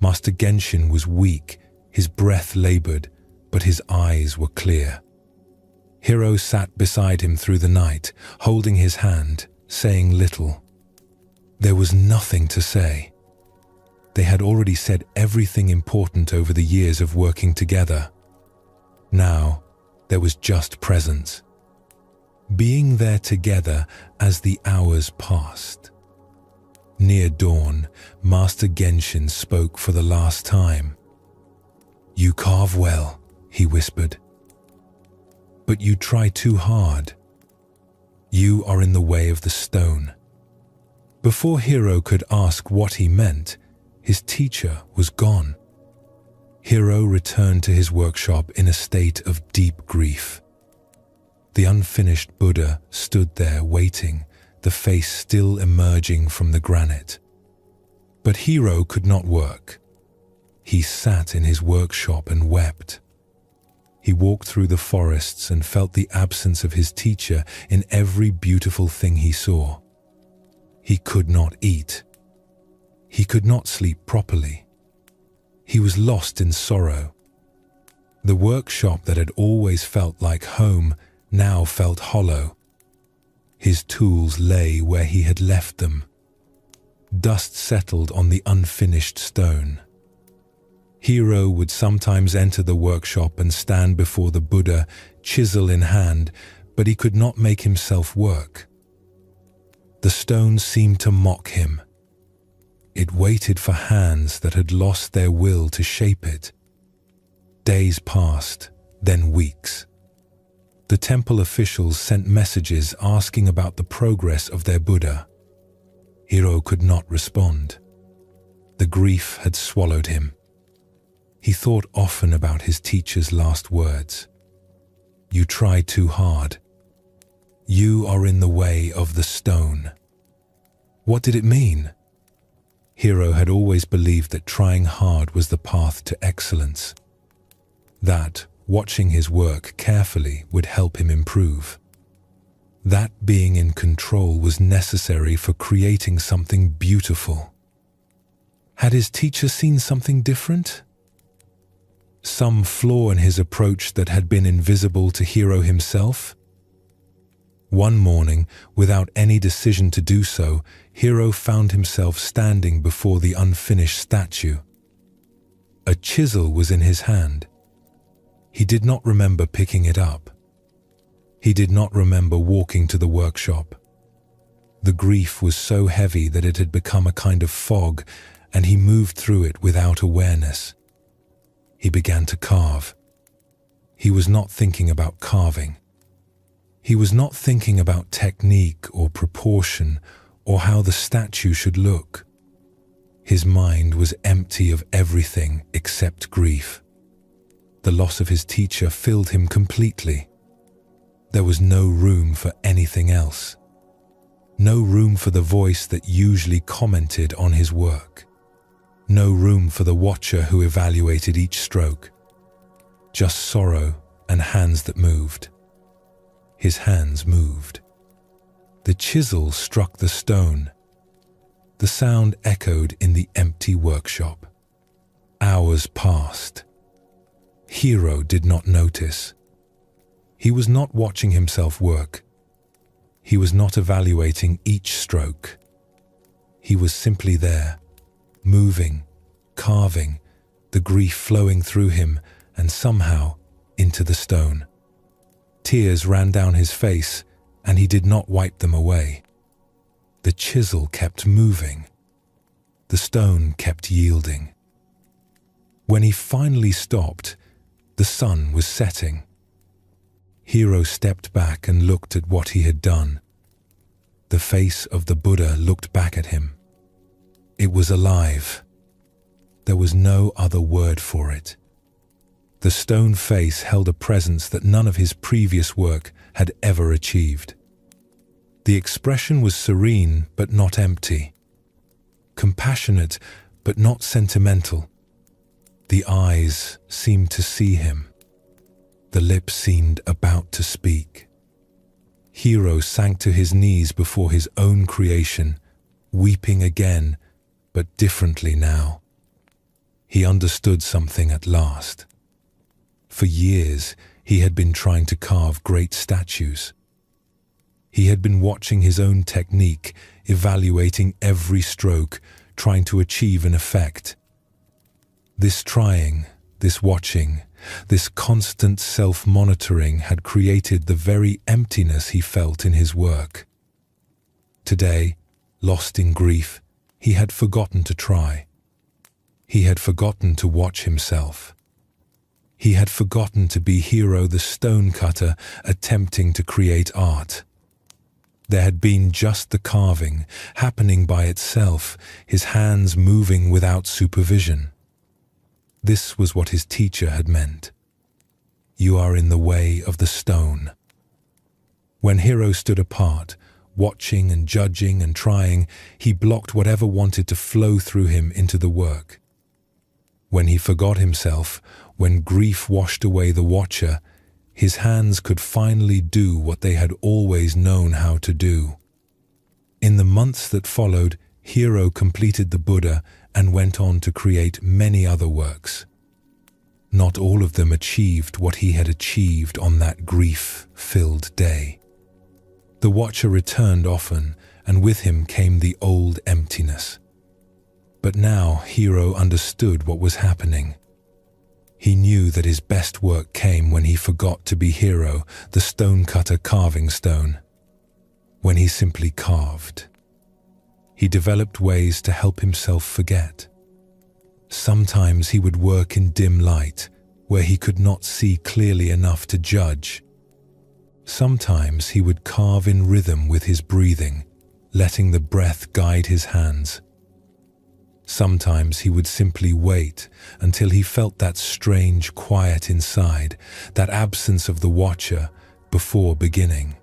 Master Genshin was weak, his breath labored, but his eyes were clear. Hiro sat beside him through the night, holding his hand, saying little. There was nothing to say. They had already said everything important over the years of working together. Now, there was just presence. Being there together as the hours passed. Near dawn, Master Genshin spoke for the last time. You carve well, he whispered. But you try too hard. You are in the way of the stone. Before Hiro could ask what he meant, his teacher was gone. Hiro returned to his workshop in a state of deep grief. The unfinished Buddha stood there waiting, the face still emerging from the granite. But Hiro could not work. He sat in his workshop and wept. He walked through the forests and felt the absence of his teacher in every beautiful thing he saw. He could not eat. He could not sleep properly. He was lost in sorrow. The workshop that had always felt like home now felt hollow. His tools lay where he had left them. Dust settled on the unfinished stone. Hiro would sometimes enter the workshop and stand before the Buddha, chisel in hand, but he could not make himself work. The stone seemed to mock him. It waited for hands that had lost their will to shape it. Days passed, then weeks. The temple officials sent messages asking about the progress of their Buddha. Hiro could not respond. The grief had swallowed him. He thought often about his teacher's last words. "You try too hard. You are in the way of the stone." What did it mean? Hiro had always believed that trying hard was the path to excellence. That watching his work carefully would help him improve. That being in control was necessary for creating something beautiful. Had his teacher seen something different? Some flaw in his approach that had been invisible to Hiro himself? One morning, without any decision to do so, Hiro found himself standing before the unfinished statue. A chisel was in his hand. He did not remember picking it up. He did not remember walking to the workshop. The grief was so heavy that it had become a kind of fog, and he moved through it without awareness. He began to carve. He was not thinking about carving. He was not thinking about technique or proportion or how the statue should look. His mind was empty of everything except grief. The loss of his teacher filled him completely. There was no room for anything else. No room for the voice that usually commented on his work. No room for the watcher who evaluated each stroke. Just sorrow and hands that moved. His hands moved. The chisel struck the stone. The sound echoed in the empty workshop. Hours passed. Hiro did not notice. He was not watching himself work. He was not evaluating each stroke. He was simply there, moving, carving, the grief flowing through him and somehow into the stone. Tears ran down his face, and he did not wipe them away. The chisel kept moving. The stone kept yielding. When he finally stopped, the sun was setting. Hiro stepped back and looked at what he had done. The face of the Buddha looked back at him. It was alive. There was no other word for it. The stone face held a presence that none of his previous work had ever achieved. The expression was serene but not empty. Compassionate but not sentimental. The eyes seemed to see him. The lips seemed about to speak. Hiro sank to his knees before his own creation, weeping again, but differently now. He understood something at last. For years, he had been trying to carve great statues. He had been watching his own technique, evaluating every stroke, trying to achieve an effect. This trying, this watching, this constant self-monitoring had created the very emptiness he felt in his work. Today, lost in grief, he had forgotten to try. He had forgotten to watch himself. He had forgotten to be Hiro the stonecutter attempting to create art. There had been just the carving, happening by itself, his hands moving without supervision. This was what his teacher had meant. You are in the way of the stone. When Hiro stood apart, watching and judging and trying, he blocked whatever wanted to flow through him into the work. When he forgot himself, when grief washed away the watcher, his hands could finally do what they had always known how to do. In the months that followed, Hiro completed the Buddha and went on to create many other works. Not all of them achieved what he had achieved on that grief-filled day. The watcher returned often, and with him came the old emptiness. But now Hiro understood what was happening. He knew that his best work came when he forgot to be Hiro, the stonecutter carving stone. When he simply carved. he developed ways to help himself forget. Sometimes he would work in dim light, where he could not see clearly enough to judge. Sometimes he would carve in rhythm with his breathing, letting the breath guide his hands. Sometimes he would simply wait until he felt that strange quiet inside, that absence of the watcher, before beginning.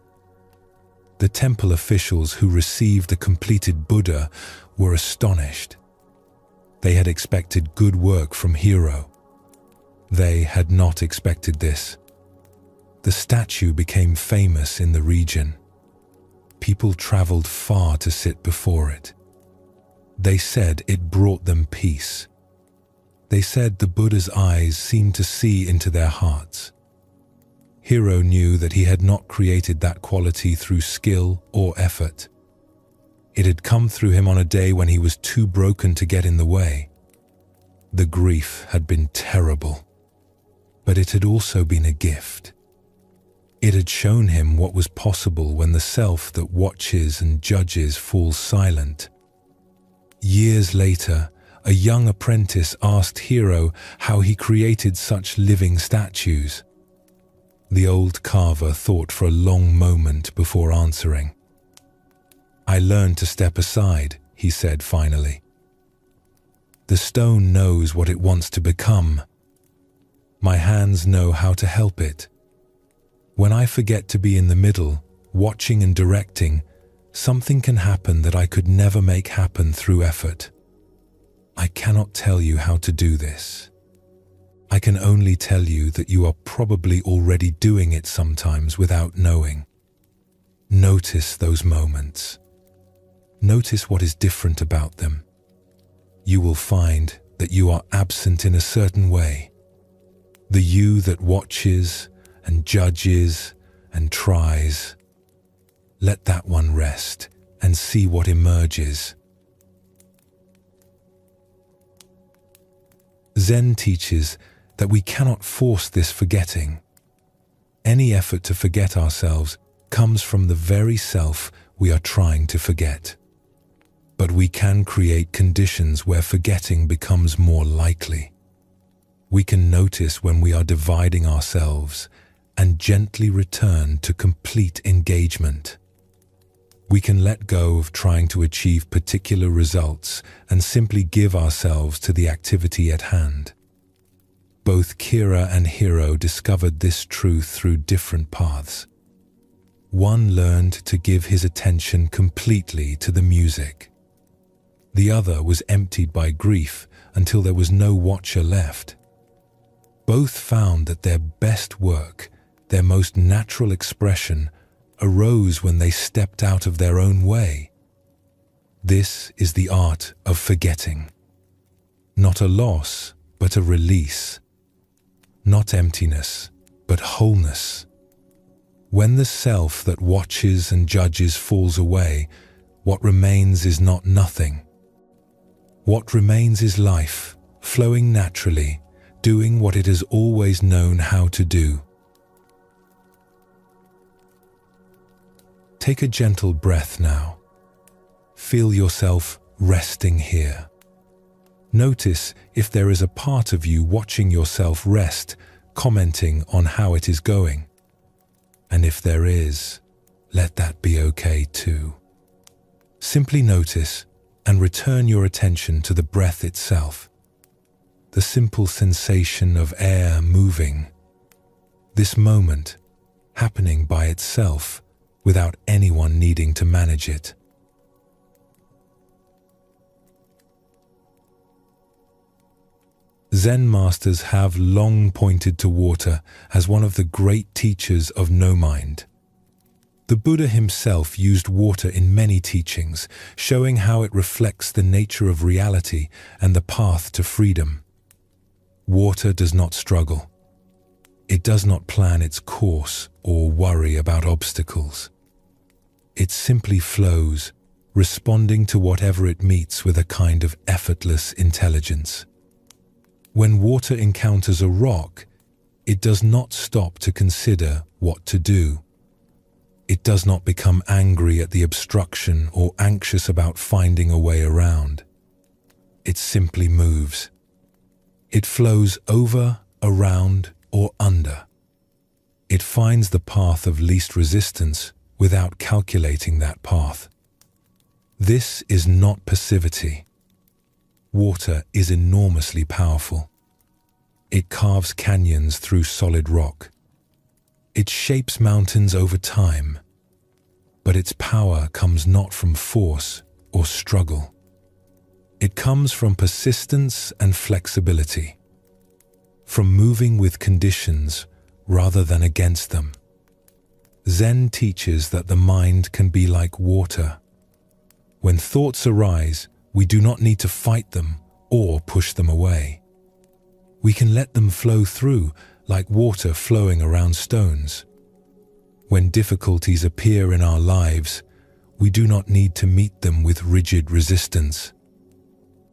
The temple officials who received the completed Buddha were astonished. They had expected good work from Hiro. They had not expected this. The statue became famous in the region. People traveled far to sit before it. They said it brought them peace. They said the Buddha's eyes seemed to see into their hearts. Hiro knew that he had not created that quality through skill or effort. It had come through him on a day when he was too broken to get in the way. The grief had been terrible, but it had also been a gift. It had shown him what was possible when the self that watches and judges falls silent. Years later, a young apprentice asked Hiro how he created such living statues. The old carver thought for a long moment before answering. "I learned to step aside," he said finally. "The stone knows what it wants to become. My hands know how to help it. When I forget to be in the middle, watching and directing, something can happen that I could never make happen through effort. I cannot tell you how to do this. I can only tell you that you are probably already doing it sometimes without knowing. Notice those moments. Notice what is different about them. You will find that you are absent in a certain way. The you that watches and judges and tries. Let that one rest and see what emerges." Zen teaches that we cannot force this forgetting. Any effort to forget ourselves comes from the very self we are trying to forget. But we can create conditions where forgetting becomes more likely. We can notice when we are dividing ourselves and gently return to complete engagement. We can let go of trying to achieve particular results and simply give ourselves to the activity at hand. Both Kira and Hiro discovered this truth through different paths. One learned to give his attention completely to the music. The other was emptied by grief until there was no watcher left. Both found that their best work, their most natural expression, arose when they stepped out of their own way. This is the art of forgetting. Not a loss, but a release. Not emptiness, but wholeness. When the self that watches and judges falls away, what remains is not nothing. What remains is life, flowing naturally, doing what it has always known how to do. Take a gentle breath now. Feel yourself resting here. Notice if there is a part of you watching yourself rest, commenting on how it is going. And if there is, let that be okay too. Simply notice and return your attention to the breath itself. The simple sensation of air moving. This moment, happening by itself, without anyone needing to manage it. Zen masters have long pointed to water as one of the great teachers of no mind. The Buddha himself used water in many teachings, showing how it reflects the nature of reality and the path to freedom. Water does not struggle. It does not plan its course or worry about obstacles. It simply flows, responding to whatever it meets with a kind of effortless intelligence. When water encounters a rock, it does not stop to consider what to do. It does not become angry at the obstruction or anxious about finding a way around. It simply moves. It flows over, around, or under. It finds the path of least resistance without calculating that path. This is not passivity. Water is enormously powerful. It carves canyons through solid rock. It shapes mountains over time. But its power comes not from force or struggle. It comes from persistence and flexibility, from moving with conditions rather than against them. Zen teaches that the mind can be like water. When thoughts arise, we do not need to fight them or push them away. We can let them flow through like water flowing around stones. When difficulties appear in our lives, we do not need to meet them with rigid resistance.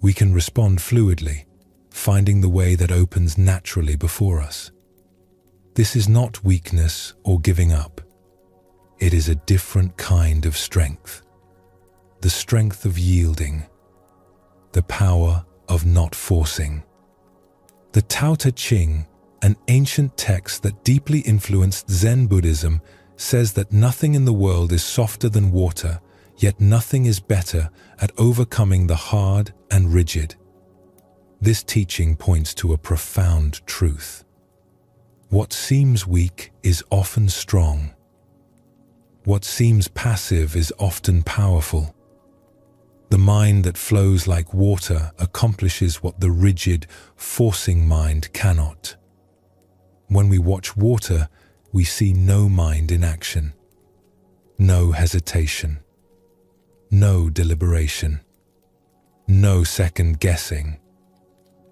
We can respond fluidly, finding the way that opens naturally before us. This is not weakness or giving up. It is a different kind of strength. The strength of yielding. The power of not forcing. The Tao Te Ching, an ancient text that deeply influenced Zen Buddhism, says that nothing in the world is softer than water, yet nothing is better at overcoming the hard and rigid. This teaching points to a profound truth. What seems weak is often strong. What seems passive is often powerful. The mind that flows like water accomplishes what the rigid, forcing mind cannot. When we watch water, we see no mind in action, no hesitation, no deliberation, no second guessing,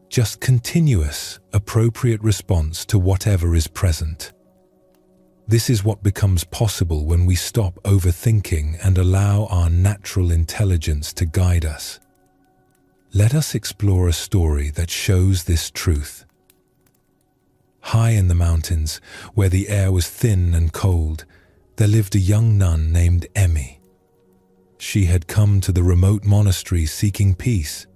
just continuous, appropriate response to whatever is present. This is what becomes possible when we stop overthinking and allow our natural intelligence to guide us. Let us explore a story that shows this truth. High in the mountains, where the air was thin and cold, there lived a young nun named Emmy. She had come to the remote monastery seeking peace.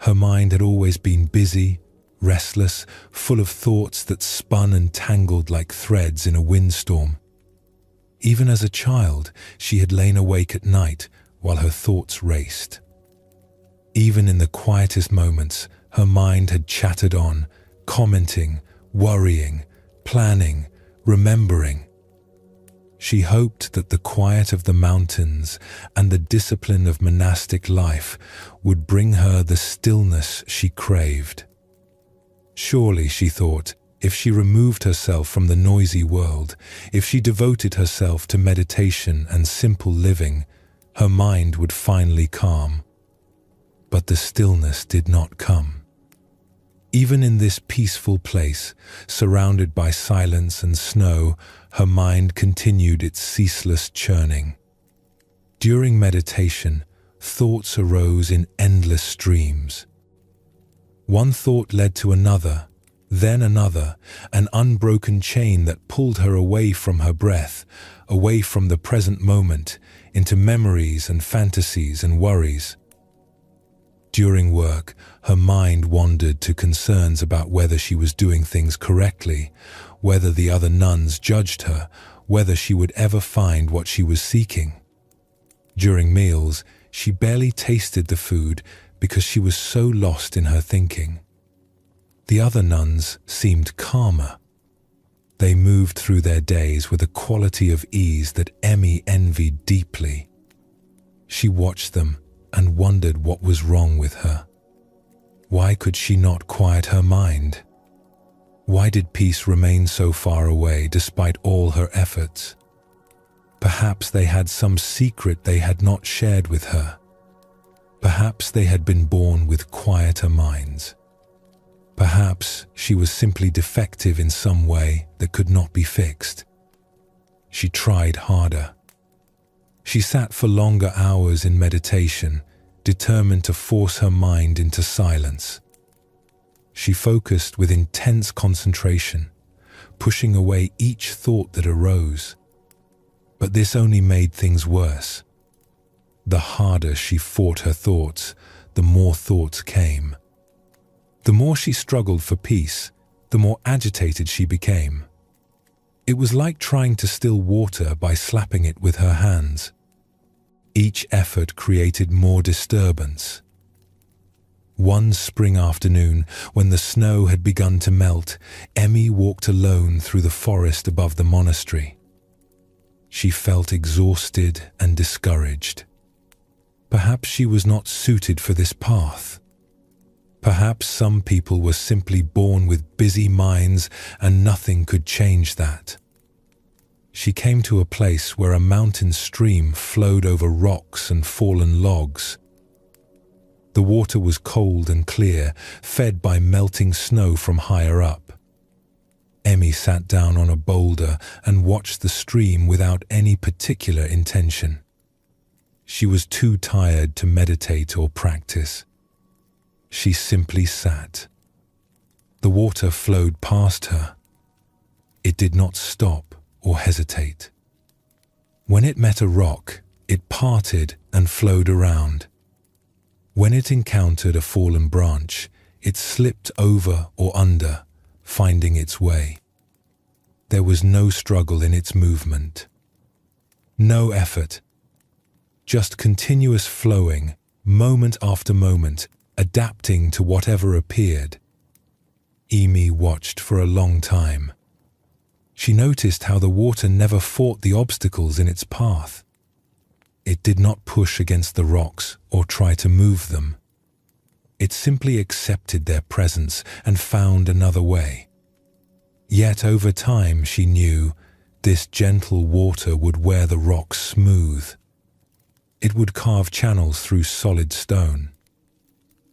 Her mind had always been busy, restless, full of thoughts that spun and tangled like threads in a windstorm. Even as a child, she had lain awake at night while her thoughts raced. Even in the quietest moments, her mind had chattered on, commenting, worrying, planning, remembering. She hoped that the quiet of the mountains and the discipline of monastic life would bring her the stillness she craved. Surely, she thought, if she removed herself from the noisy world, if she devoted herself to meditation and simple living, her mind would finally calm. But the stillness did not come. Even in this peaceful place, surrounded by silence and snow, her mind continued its ceaseless churning. During meditation, thoughts arose in endless streams. One thought led to another, then another, an unbroken chain that pulled her away from her breath, away from the present moment, into memories and fantasies and worries. During work, her mind wandered to concerns about whether she was doing things correctly, whether the other nuns judged her, whether she would ever find what she was seeking. During meals, she barely tasted the food because she was so lost in her thinking. The other nuns seemed calmer. They moved through their days with a quality of ease that Emmy envied deeply. She watched them and wondered what was wrong with her. Why could she not quiet her mind? Why did peace remain so far away despite all her efforts? Perhaps they had some secret they had not shared with her. Perhaps they had been born with quieter minds. Perhaps she was simply defective in some way that could not be fixed. She tried harder. She sat for longer hours in meditation, determined to force her mind into silence. She focused with intense concentration, pushing away each thought that arose. But this only made things worse. The harder she fought her thoughts, the more thoughts came. The more she struggled for peace, the more agitated she became. It was like trying to still water by slapping it with her hands. Each effort created more disturbance. One spring afternoon, when the snow had begun to melt, Emmy walked alone through the forest above the monastery. She felt exhausted and discouraged. Perhaps she was not suited for this path. Perhaps some people were simply born with busy minds and nothing could change that. She came to a place where a mountain stream flowed over rocks and fallen logs. The water was cold and clear, fed by melting snow from higher up. Emmy sat down on a boulder and watched the stream without any particular intention. She was too tired to meditate or practice. She simply sat. The water flowed past her. It did not stop or hesitate. When it met a rock, it parted and flowed around. When it encountered a fallen branch, it slipped over or under, finding its way. There was no struggle in its movement. No effort. Just continuous flowing, moment after moment, adapting to whatever appeared. Emmy watched for a long time. She noticed how the water never fought the obstacles in its path. It did not push against the rocks or try to move them. It simply accepted their presence and found another way. Yet over time she knew this gentle water would wear the rocks smooth. It would carve channels through solid stone.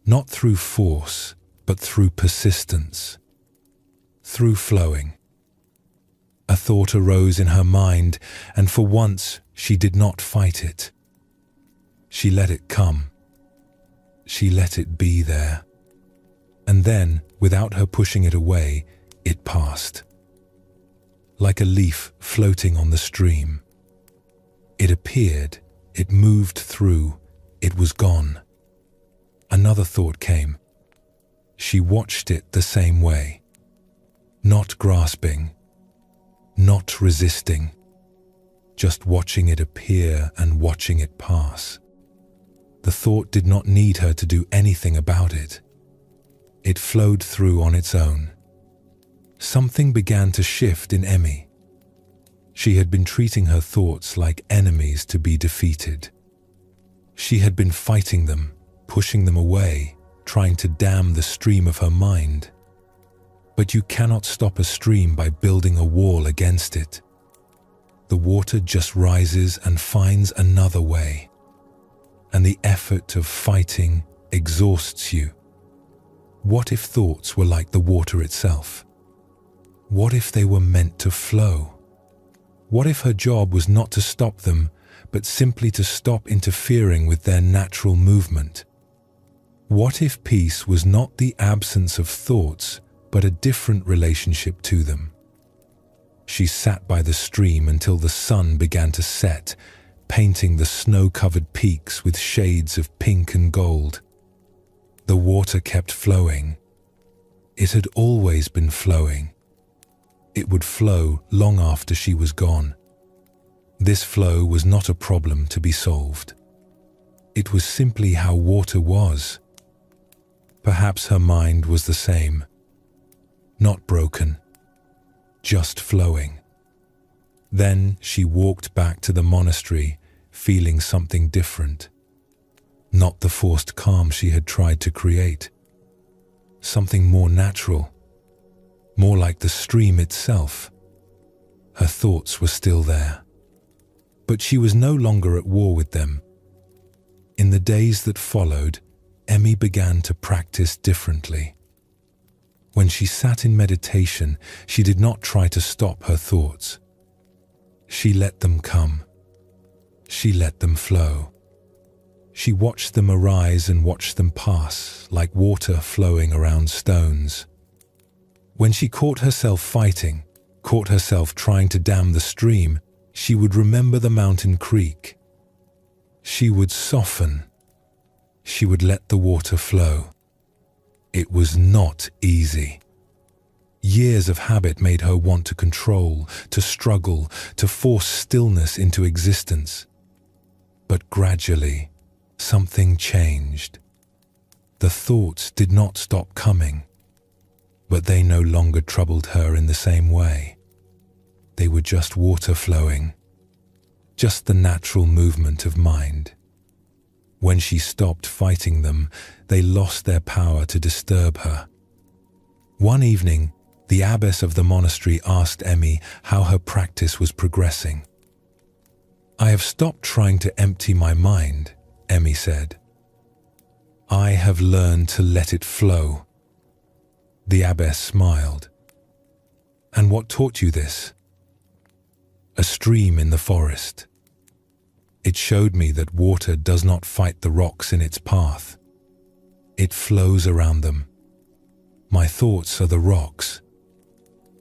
Not through force, but through persistence. Through flowing. A thought arose in her mind, and for once she did not fight it. She let it come. She let it be there. And then, without her pushing it away, it passed. Like a leaf floating on the stream. It appeared, it moved through, it was gone. Another thought came. She watched it the same way. Not grasping. Not resisting. Just watching it appear and watching it pass. The thought did not need her to do anything about it. It flowed through on its own. Something began to shift in Emmy. She had been treating her thoughts like enemies to be defeated. She had been fighting them, pushing them away, trying to dam the stream of her mind. But you cannot stop a stream by building a wall against it. The water just rises and finds another way. And the effort of fighting exhausts you. What if thoughts were like the water itself? What if they were meant to flow? What if her job was not to stop them, but simply to stop interfering with their natural movement? What if peace was not the absence of thoughts, but a different relationship to them? She sat by the stream until the sun began to set, painting the snow-covered peaks with shades of pink and gold. The water kept flowing. It had always been flowing. It would flow long after she was gone. This flow was not a problem to be solved. It was simply how water was. Perhaps her mind was the same. Not broken, just flowing. Then she walked back to the monastery, feeling something different. Not the forced calm she had tried to create. Something more natural, more like the stream itself. Her thoughts were still there, but she was no longer at war with them. In the days that followed, Emmy began to practice differently. When she sat in meditation, she did not try to stop her thoughts. She let them come. She let them flow. She watched them arise and watched them pass, like water flowing around stones. When she caught herself fighting, caught herself trying to dam the stream, She would remember the mountain creek. She would soften. She would let the water flow. It was not easy. Years of habit made her want to control, to struggle, to force stillness into existence. But gradually, something changed. The thoughts did not stop coming, but they no longer troubled her in the same way. They were just water flowing, just the natural movement of mind. When she stopped fighting them, they lost their power to disturb her. One evening, the abbess of the monastery asked Emmy how her practice was progressing. "I have stopped trying to empty my mind," Emmy said. "I have learned to let it flow." The abbess smiled. "And what taught you this?" "A stream in the forest. It showed me that water does not fight the rocks in its path. It flows around them. My thoughts are the rocks.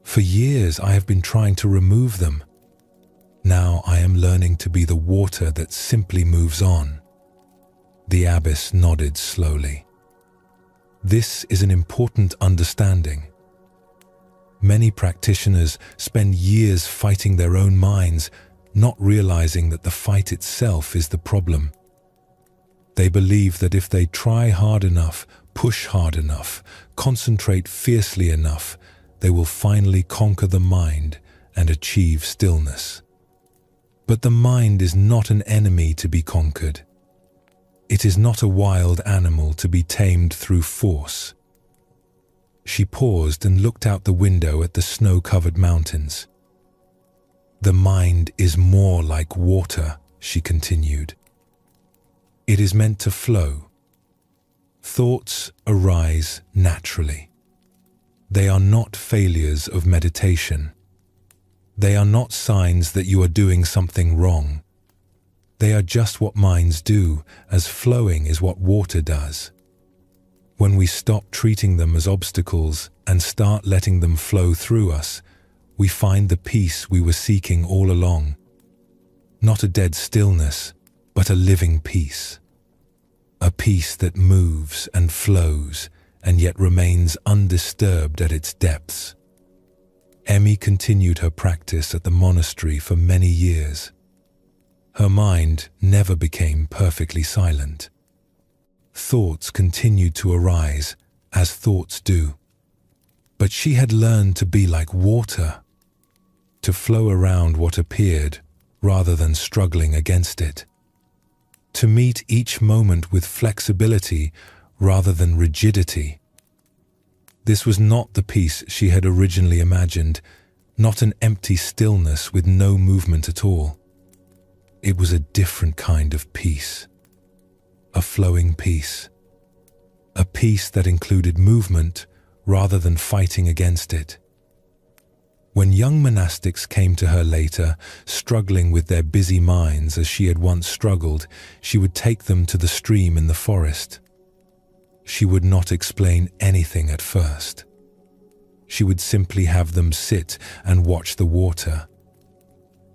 For years I have been trying to remove them. Now I am learning to be the water that simply moves on." The abbess nodded slowly. This is an important understanding. Many practitioners spend years fighting their own minds, not realizing that the fight itself is the problem. They believe that if they try hard enough, push hard enough, concentrate fiercely enough, they will finally conquer the mind and achieve stillness. But the mind is not an enemy to be conquered. It is not a wild animal to be tamed through force. She paused and looked out the window at the snow-covered mountains. "The mind is more like water," she continued. "It is meant to flow. Thoughts arise naturally. They are not failures of meditation. They are not signs that you are doing something wrong. They are just what minds do, as flowing is what water does. When we stop treating them as obstacles and start letting them flow through us, we find the peace we were seeking all along. Not a dead stillness, but a living peace. A peace that moves and flows and yet remains undisturbed at its depths." Emmy continued her practice at the monastery for many years. Her mind never became perfectly silent. Thoughts continued to arise, as thoughts do. But she had learned to be like water, to flow around what appeared rather than struggling against it, to meet each moment with flexibility rather than rigidity. This was not the peace she had originally imagined, not an empty stillness with no movement at all. It was a different kind of peace, a flowing peace, a peace that included movement rather than fighting against it. When young monastics came to her later, struggling with their busy minds as she had once struggled, she would take them to the stream in the forest. She would not explain anything at first. She would simply have them sit and watch the water.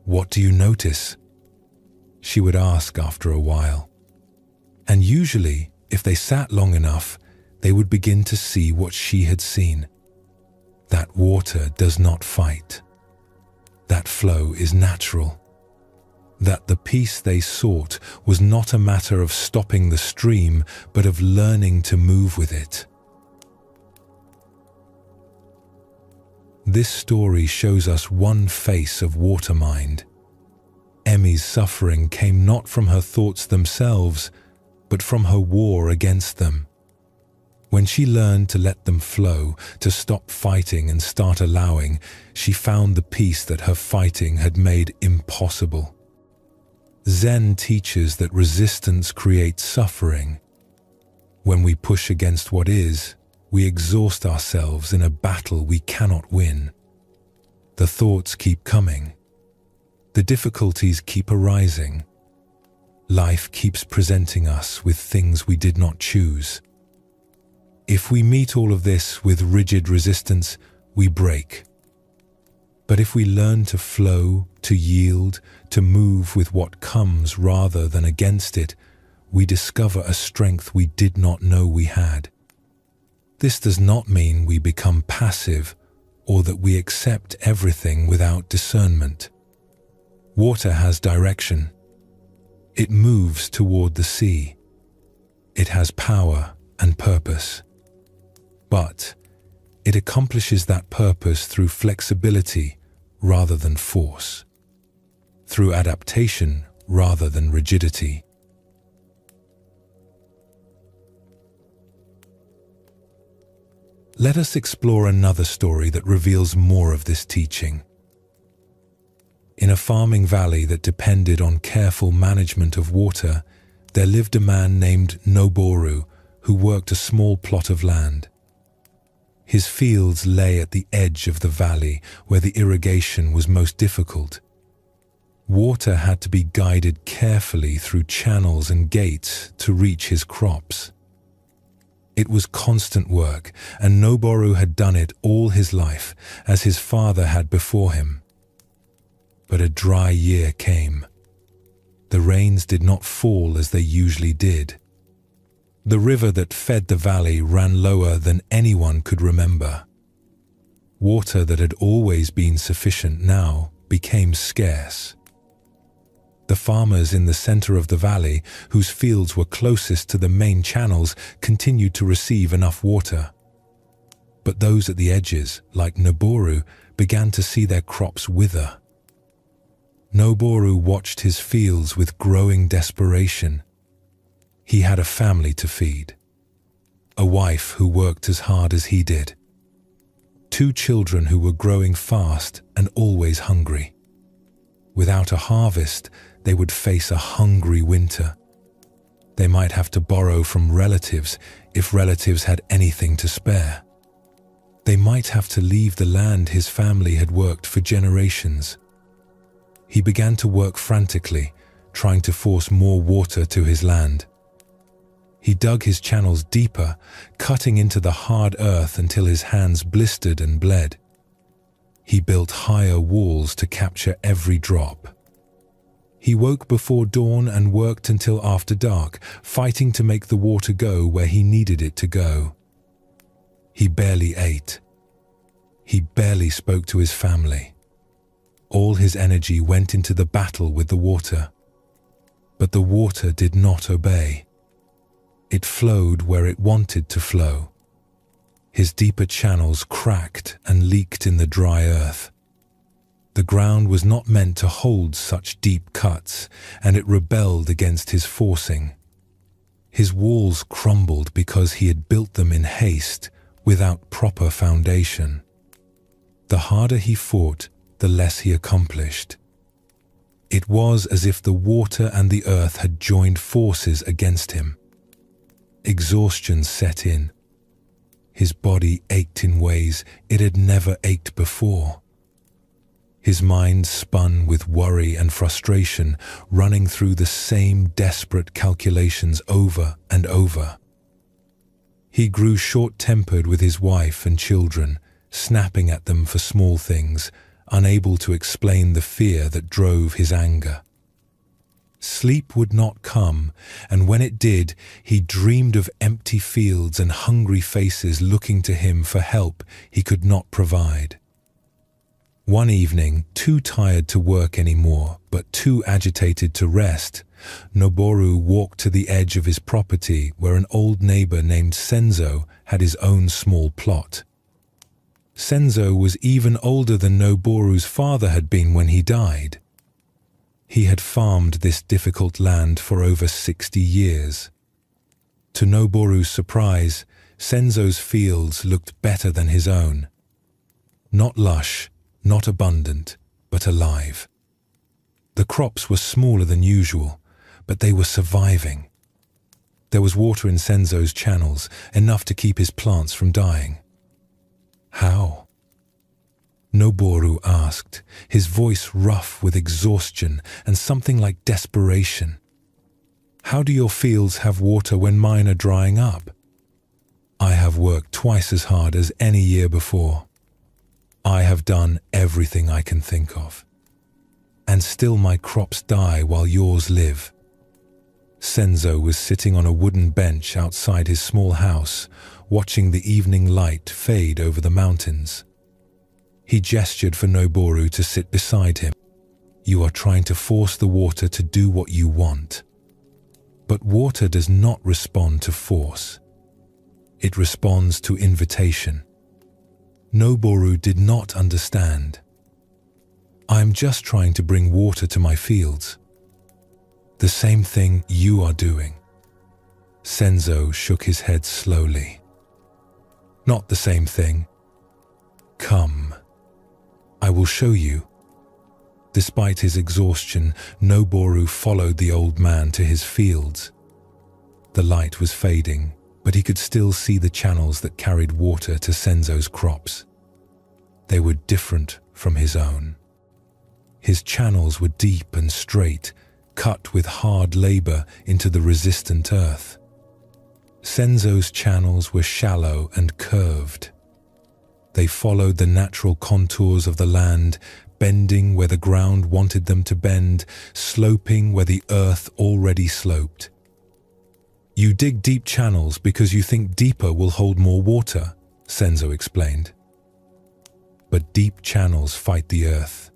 "What do you notice?" she would ask after a while. And usually, if they sat long enough, they would begin to see what she had seen. That water does not fight. That flow is natural. That the peace they sought was not a matter of stopping the stream, but of learning to move with it. This story shows us one face of water mind. Emmy's suffering came not from her thoughts themselves, but from her war against them. When she learned to let them flow, to stop fighting and start allowing, she found the peace that her fighting had made impossible. Zen teaches that resistance creates suffering. When we push against what is, we exhaust ourselves in a battle we cannot win. The thoughts keep coming. The difficulties keep arising. Life keeps presenting us with things we did not choose. If we meet all of this with rigid resistance, we break. But if we learn to flow, to yield, to move with what comes rather than against it, we discover a strength we did not know we had. This does not mean we become passive or that we accept everything without discernment. Water has direction. It moves toward the sea. It has power and purpose. But it accomplishes that purpose through flexibility rather than force, through adaptation rather than rigidity. Let us explore another story that reveals more of this teaching. In a farming valley that depended on careful management of water, there lived a man named Noboru who worked a small plot of land. His fields lay at the edge of the valley where the irrigation was most difficult. Water had to be guided carefully through channels and gates to reach his crops. It was constant work, and Noboru had done it all his life, as his father had before him. But a dry year came. The rains did not fall as they usually did. The river that fed the valley ran lower than anyone could remember. Water that had always been sufficient now became scarce. The farmers in the center of the valley, whose fields were closest to the main channels, continued to receive enough water. But those at the edges, like Noboru, began to see their crops wither. Noboru watched his fields with growing desperation. He had a family to feed, a wife who worked as hard as he did, 2 children who were growing fast and always hungry. Without a harvest, they would face a hungry winter. They might have to borrow from relatives if relatives had anything to spare. They might have to leave the land his family had worked for generations. He began to work frantically, trying to force more water to his land. He dug his channels deeper, cutting into the hard earth until his hands blistered and bled. He built higher walls to capture every drop. He woke before dawn and worked until after dark, fighting to make the water go where he needed it to go. He barely ate. He barely spoke to his family. All his energy went into the battle with the water. But the water did not obey. It flowed where it wanted to flow. His deeper channels cracked and leaked in the dry earth. The ground was not meant to hold such deep cuts, and it rebelled against his forcing. His walls crumbled because he had built them in haste, without proper foundation. The harder he fought, the less he accomplished. It was as if the water and the earth had joined forces against him. Exhaustion set in. His body ached in ways it had never ached before. His mind spun with worry and frustration, running through the same desperate calculations over and over. He grew short-tempered with his wife and children, snapping at them for small things, unable to explain the fear that drove his anger. Sleep would not come, and when it did, he dreamed of empty fields and hungry faces looking to him for help he could not provide. One evening, too tired to work anymore, but too agitated to rest, Noboru walked to the edge of his property where an old neighbor named Senzo had his own small plot. Senzo was even older than Noboru's father had been when he died. He had farmed this difficult land for over 60 years. To Noboru's surprise, Senzo's fields looked better than his own. Not lush, not abundant, but alive. The crops were smaller than usual, but they were surviving. There was water in Senzo's channels, enough to keep his plants from dying. How? Noboru asked, his voice rough with exhaustion and something like desperation. How do your fields have water when mine are drying up? I have worked twice as hard as any year before. I have done everything I can think of, and still my crops die while yours live. Senzo was sitting on a wooden bench outside his small house, watching the evening light fade over the mountains. He gestured for Noboru to sit beside him. You are trying to force the water to do what you want. But water does not respond to force. It responds to invitation. Noboru did not understand. I am just trying to bring water to my fields. The same thing you are doing. Senzo shook his head slowly. Not the same thing. Come. I will show you. Despite his exhaustion, Noboru followed the old man to his fields. The light was fading, but he could still see the channels that carried water to Senzo's crops. They were different from his own. His channels were deep and straight, cut with hard labor into the resistant earth. Senzo's channels were shallow and curved. They followed the natural contours of the land, bending where the ground wanted them to bend, sloping where the earth already sloped. You dig deep channels because you think deeper will hold more water, Senzo explained. But deep channels fight the earth.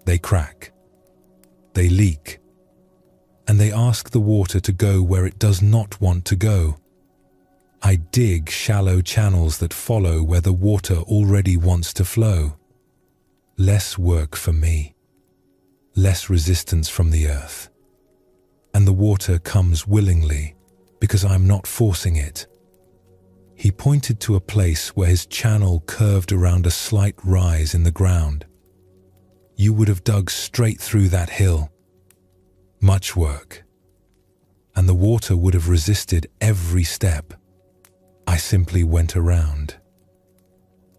They crack. They leak. And they ask the water to go where it does not want to go. I dig shallow channels that follow where the water already wants to flow. Less work for me. Less resistance from the earth. And the water comes willingly because I'm not forcing it. He pointed to a place where his channel curved around a slight rise in the ground. You would have dug straight through that hill. Much work. And the water would have resisted every step. I simply went around.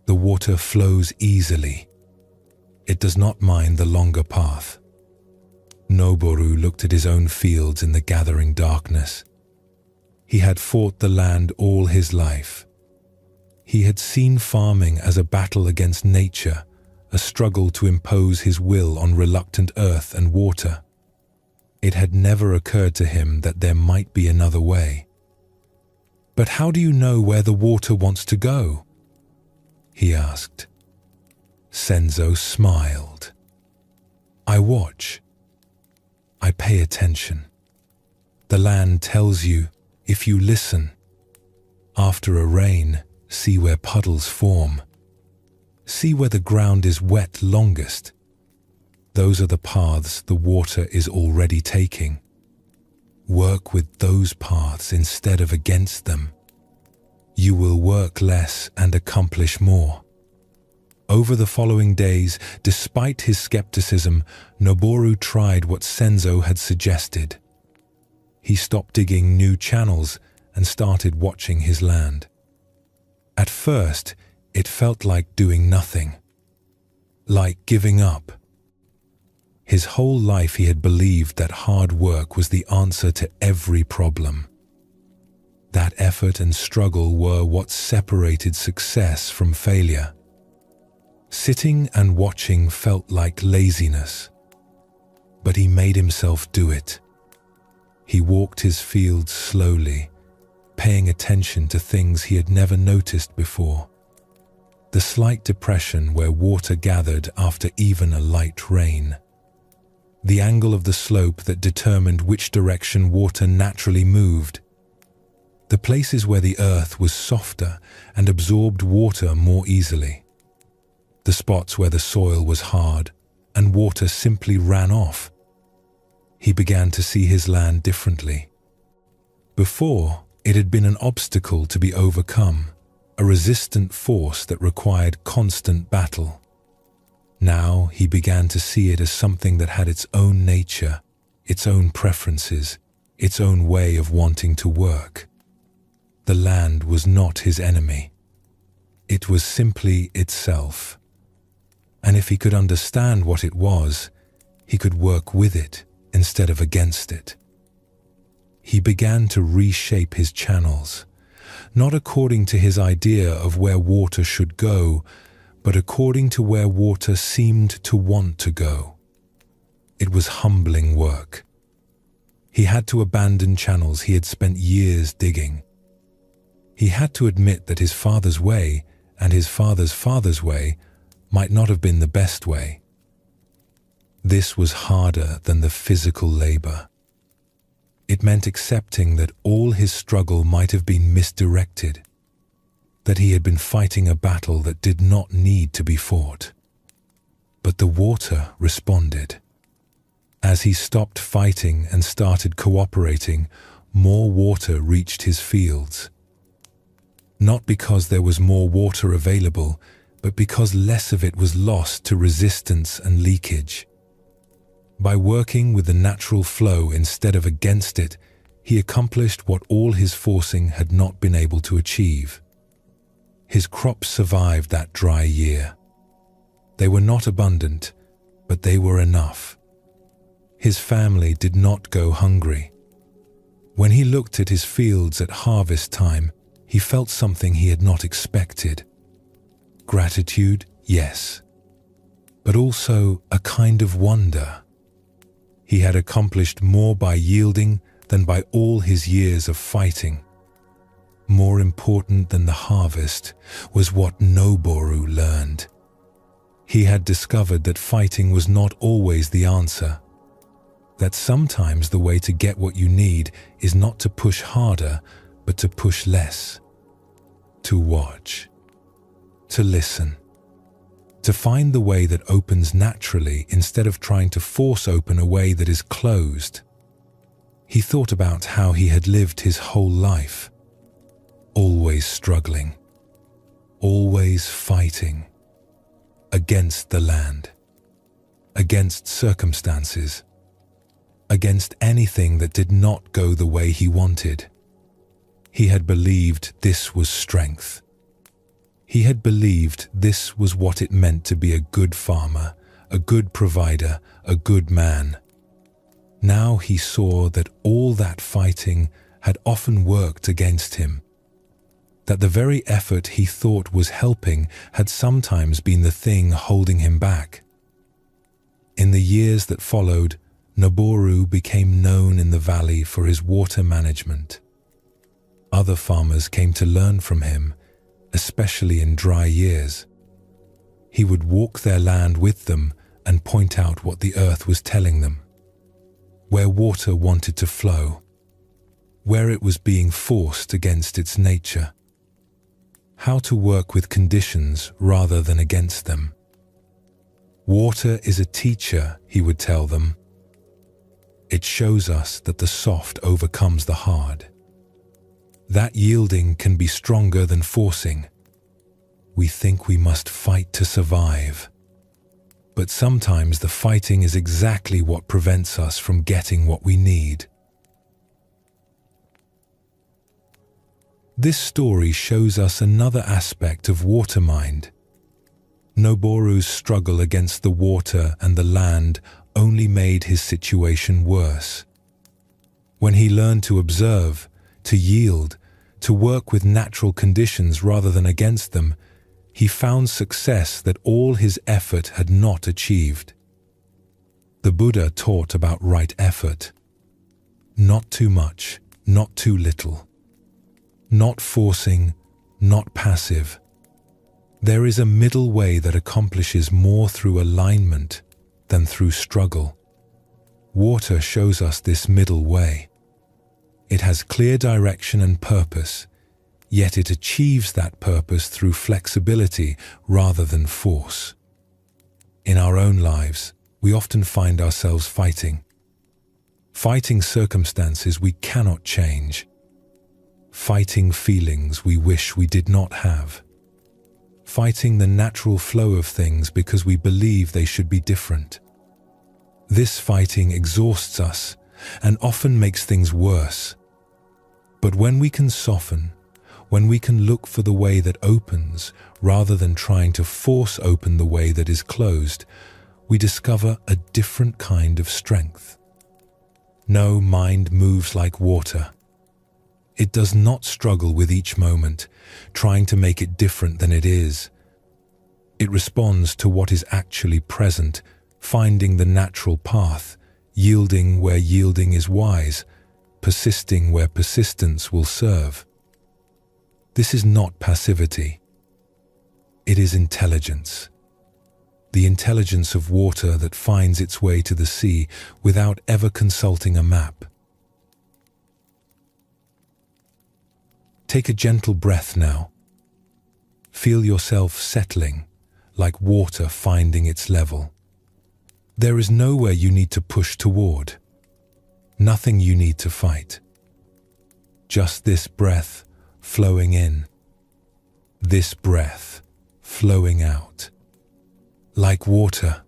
The water flows easily. It does not mind the longer path. Noboru looked at his own fields in the gathering darkness. He had fought the land all his life. He had seen farming as a battle against nature, a struggle to impose his will on reluctant earth and water. It had never occurred to him that there might be another way. But how do you know where the water wants to go? He asked. Senzo smiled. I watch. I pay attention. The land tells you if you listen. After a rain, see where puddles form. See where the ground is wet longest. Those are the paths the water is already taking. Work with those paths instead of against them. You will work less and accomplish more. Over the following days, despite his skepticism, Noboru tried what Senzo had suggested. He stopped digging new channels and started watching his land. At first, it felt like doing nothing, like giving up. His whole life he had believed that hard work was the answer to every problem. That effort and struggle were what separated success from failure. Sitting and watching felt like laziness, but he made himself do it. He walked his fields slowly, paying attention to things he had never noticed before. The slight depression where water gathered after even a light rain. The angle of the slope that determined which direction water naturally moved. The places where the earth was softer and absorbed water more easily. The spots where the soil was hard and water simply ran off. He began to see his land differently. Before, it had been an obstacle to be overcome, a resistant force that required constant battle. Now he began to see it as something that had its own nature, its own preferences, its own way of wanting to work. The land was not his enemy. It was simply itself. And if he could understand what it was, he could work with it instead of against it. He began to reshape his channels, not according to his idea of where water should go, but according to where water seemed to want to go. It was humbling work. He had to abandon channels he had spent years digging. He had to admit that his father's way and his father's father's way might not have been the best way. This was harder than the physical labor. It meant accepting that all his struggle might have been misdirected, that he had been fighting a battle that did not need to be fought. But the water responded. As he stopped fighting and started cooperating, more water reached his fields. Not because there was more water available, but because less of it was lost to resistance and leakage. By working with the natural flow instead of against it, he accomplished what all his forcing had not been able to achieve. His crops survived that dry year. They were not abundant, but they were enough. His family did not go hungry. When he looked at his fields at harvest time, he felt something he had not expected. Gratitude, yes, but also a kind of wonder. He had accomplished more by yielding than by all his years of fighting. More important than the harvest was what Noboru learned. He had discovered that fighting was not always the answer, that sometimes the way to get what you need is not to push harder, but to push less, to watch, to listen, to find the way that opens naturally instead of trying to force open a way that is closed. He thought about how he had lived his whole life, always struggling, always fighting, against the land, against circumstances, against anything that did not go the way he wanted. He had believed this was strength. He had believed this was what it meant to be a good farmer, a good provider, a good man. Now he saw that all that fighting had often worked against him, that the very effort he thought was helping had sometimes been the thing holding him back. In the years that followed, Noboru became known in the valley for his water management. Other farmers came to learn from him, especially in dry years. He would walk their land with them and point out what the earth was telling them, where water wanted to flow, where it was being forced against its nature, how to work with conditions rather than against them. Water is a teacher, he would tell them. It shows us that the soft overcomes the hard. That yielding can be stronger than forcing. We think we must fight to survive. But sometimes the fighting is exactly what prevents us from getting what we need. This story shows us another aspect of water mind. Noboru's struggle against the water and the land only made his situation worse. When he learned to observe, to yield, to work with natural conditions rather than against them, he found success that all his effort had not achieved. The Buddha taught about right effort. Not too much, not too little. Not forcing, not passive. There is a middle way that accomplishes more through alignment than through struggle. Water shows us this middle way. It has clear direction and purpose, yet it achieves that purpose through flexibility rather than force. In our own lives, we often find ourselves fighting circumstances we cannot change, fighting feelings we wish we did not have, fighting the natural flow of things because we believe they should be different. This fighting exhausts us and often makes things worse. But when we can soften, when we can look for the way that opens rather than trying to force open the way that is closed, we discover a different kind of strength. No mind moves like water. It does not struggle with each moment, trying to make it different than it is. It responds to what is actually present, finding the natural path, yielding where yielding is wise, persisting where persistence will serve. This is not passivity. It is intelligence. The intelligence of water that finds its way to the sea without ever consulting a map. Take a gentle breath now. Feel yourself settling, like water finding its level. There is nowhere you need to push toward, nothing you need to fight. Just this breath flowing in, this breath flowing out. Like water,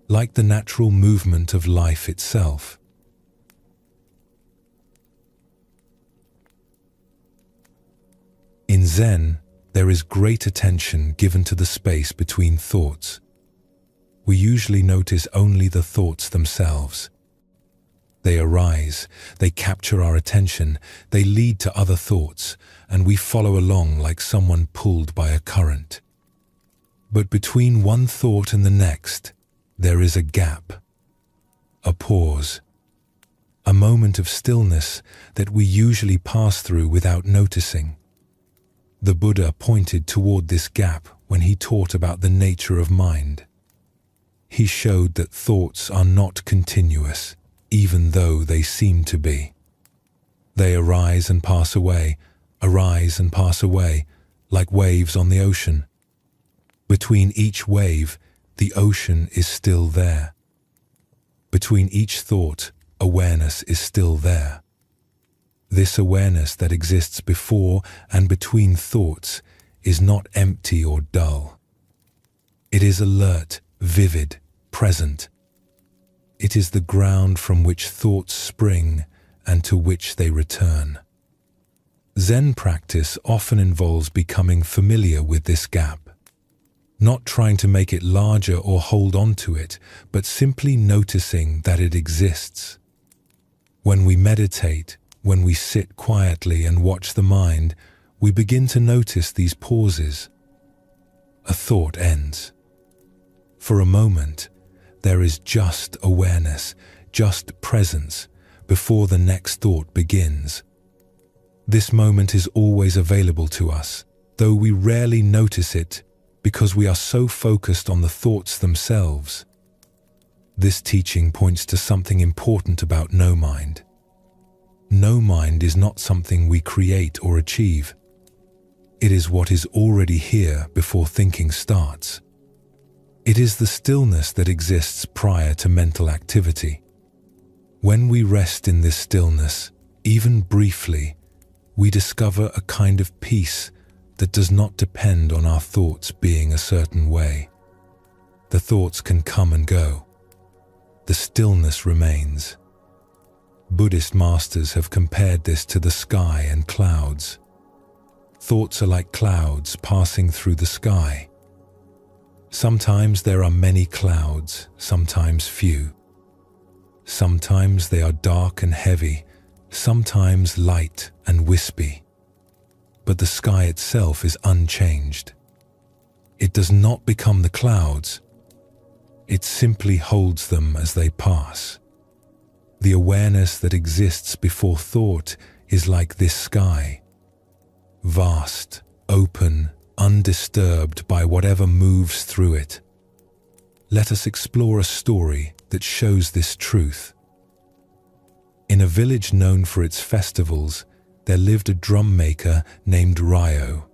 like the natural movement of life itself. In Zen, there is great attention given to the space between thoughts. We usually notice only the thoughts themselves. They arise, they capture our attention, they lead to other thoughts, and we follow along like someone pulled by a current. But between one thought and the next, there is a gap, a pause, a moment of stillness that we usually pass through without noticing. The Buddha pointed toward this gap when he taught about the nature of mind. He showed that thoughts are not continuous, even though they seem to be. They arise and pass away, like waves on the ocean. Between each wave, the ocean is still there. Between each thought, awareness is still there. This awareness that exists before and between thoughts is not empty or dull. It is alert, vivid, present. It is the ground from which thoughts spring and to which they return. Zen practice often involves becoming familiar with this gap, not trying to make it larger or hold on to it, but simply noticing that it exists. When we meditate, when we sit quietly and watch the mind, we begin to notice these pauses. A thought ends. For a moment, there is just awareness, just presence, before the next thought begins. This moment is always available to us, though we rarely notice it because we are so focused on the thoughts themselves. This teaching points to something important about no mind. No mind is not something we create or achieve. It is what is already here before thinking starts. It is the stillness that exists prior to mental activity. When we rest in this stillness, even briefly, we discover a kind of peace that does not depend on our thoughts being a certain way. The thoughts can come and go. The stillness remains. Buddhist masters have compared this to the sky and clouds. Thoughts are like clouds passing through the sky. Sometimes there are many clouds, sometimes few. Sometimes they are dark and heavy, sometimes light and wispy. But the sky itself is unchanged. It does not become the clouds. It simply holds them as they pass. The awareness that exists before thought is like this sky. Vast, open, undisturbed by whatever moves through it. Let us explore a story that shows this truth. In a village known for its festivals, there lived a drum maker named Ryo.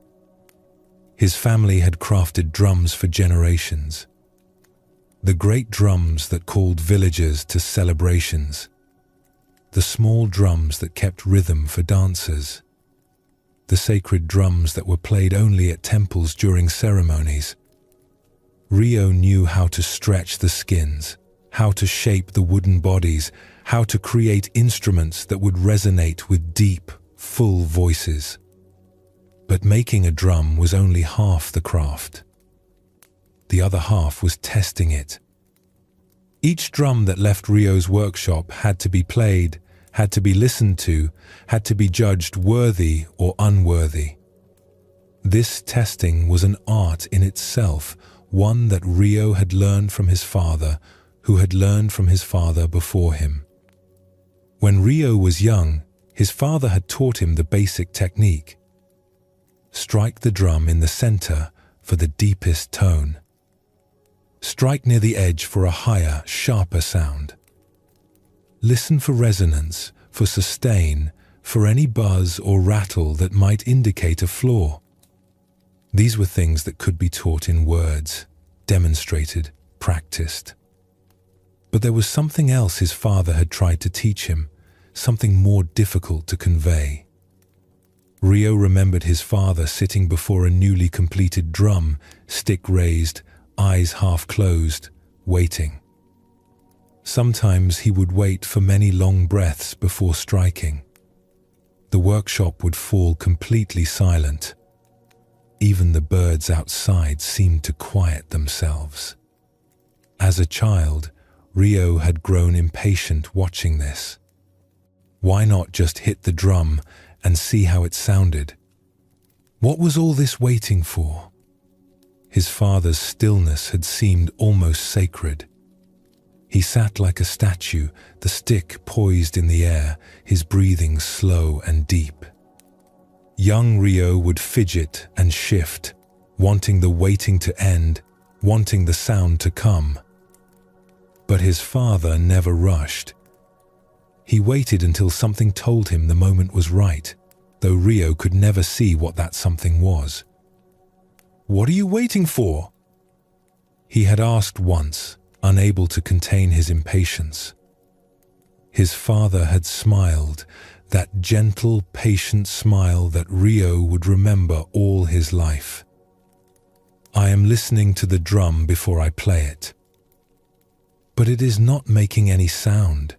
His family had crafted drums for generations. The great drums that called villagers to celebrations. The small drums that kept rhythm for dancers. The sacred drums that were played only at temples during ceremonies. Ryo knew how to stretch the skins, how to shape the wooden bodies, how to create instruments that would resonate with deep, full voices. But making a drum was only half the craft. The other half was testing it. Each drum that left Ryo's workshop had to be played, had to be listened to, had to be judged worthy or unworthy. This testing was an art in itself, one that Rio had learned from his father, who had learned from his father before him. When Rio was young, his father had taught him the basic technique. Strike the drum in the center for the deepest tone. Strike near the edge for a higher, sharper sound. Listen for resonance, for sustain, for any buzz or rattle that might indicate a flaw. These were things that could be taught in words, demonstrated, practiced. But there was something else his father had tried to teach him, something more difficult to convey. Rio remembered his father sitting before a newly completed drum, stick raised, eyes half closed, waiting. Sometimes he would wait for many long breaths before striking. The workshop would fall completely silent. Even the birds outside seemed to quiet themselves. As a child, Rio had grown impatient watching this. Why not just hit the drum and see how it sounded? What was all this waiting for? His father's stillness had seemed almost sacred. He sat like a statue, the stick poised in the air, his breathing slow and deep. Young Rio would fidget and shift, wanting the waiting to end, wanting the sound to come. But his father never rushed. He waited until something told him the moment was right, though Rio could never see what that something was. "What are you waiting for?" he had asked once, unable to contain his impatience. His father had smiled, that gentle, patient smile that Rio would remember all his life. "I am listening to the drum before I play it." "But it is not making any sound."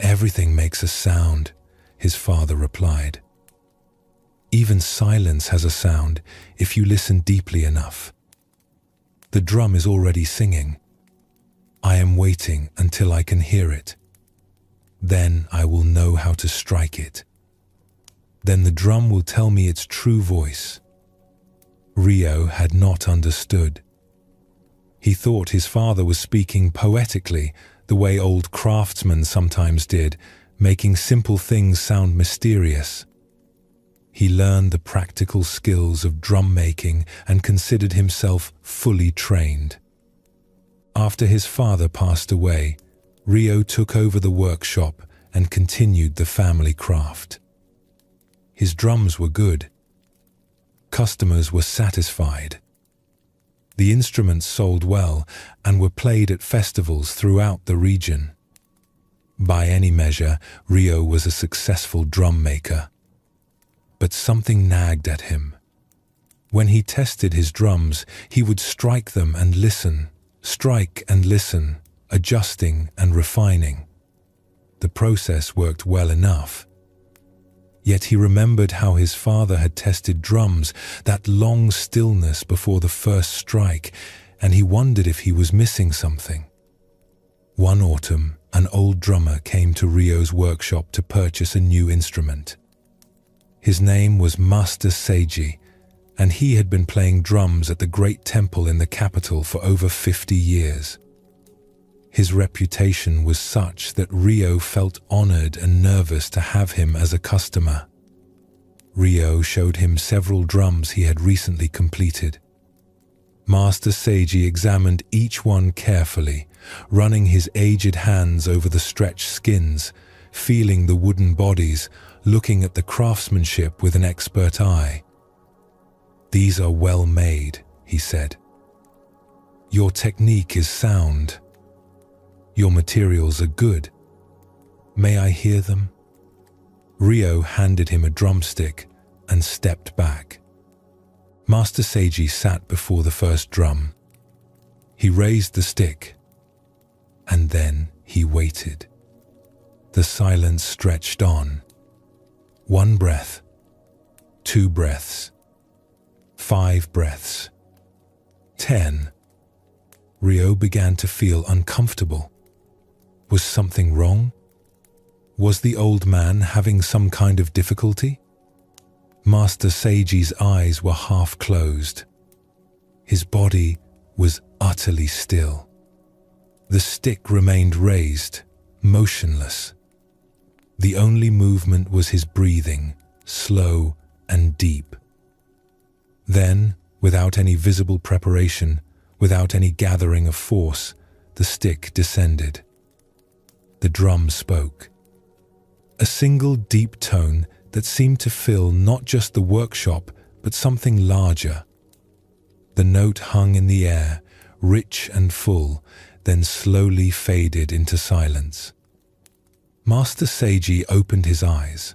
"Everything makes a sound," his father replied. "Even silence has a sound if you listen deeply enough. The drum is already singing. I am waiting until I can hear it. Then I will know how to strike it. Then the drum will tell me its true voice." Rio had not understood. He thought his father was speaking poetically, the way old craftsmen sometimes did, making simple things sound mysterious. He learned the practical skills of drum making and considered himself fully trained. After his father passed away, Rio took over the workshop and continued the family craft. His drums were good. Customers were satisfied. The instruments sold well and were played at festivals throughout the region. By any measure, Rio was a successful drum maker. But something nagged at him. When he tested his drums, he would strike them and listen, strike and listen, adjusting and refining. The process worked well enough. Yet he remembered how his father had tested drums, that long stillness before the first strike, and he wondered if he was missing something. One autumn, an old drummer came to Rio's workshop to purchase a new instrument. His name was Master Seiji, and he had been playing drums at the great temple in the capital for over 50 years. His reputation was such that Rio felt honored and nervous to have him as a customer. Rio showed him several drums he had recently completed. Master Seiji examined each one carefully, running his aged hands over the stretched skins, feeling the wooden bodies, looking at the craftsmanship with an expert eye. "These are well made," he said. "Your technique is sound. Your materials are good. May I hear them?" Rio handed him a drumstick and stepped back. Master Seiji sat before the first drum. He raised the stick, and then he waited. The silence stretched on. 1 breath, 2 breaths, 5 breaths, 10. Rio began to feel uncomfortable. Was something wrong? Was the old man having some kind of difficulty? Master Seiji's eyes were half closed. His body was utterly still. The stick remained raised, motionless. The only movement was his breathing, slow and deep. Then, without any visible preparation, without any gathering of force, the stick descended. The drum spoke. A single deep tone that seemed to fill not just the workshop, but something larger. The note hung in the air, rich and full, then slowly faded into silence. Master Seiji opened his eyes.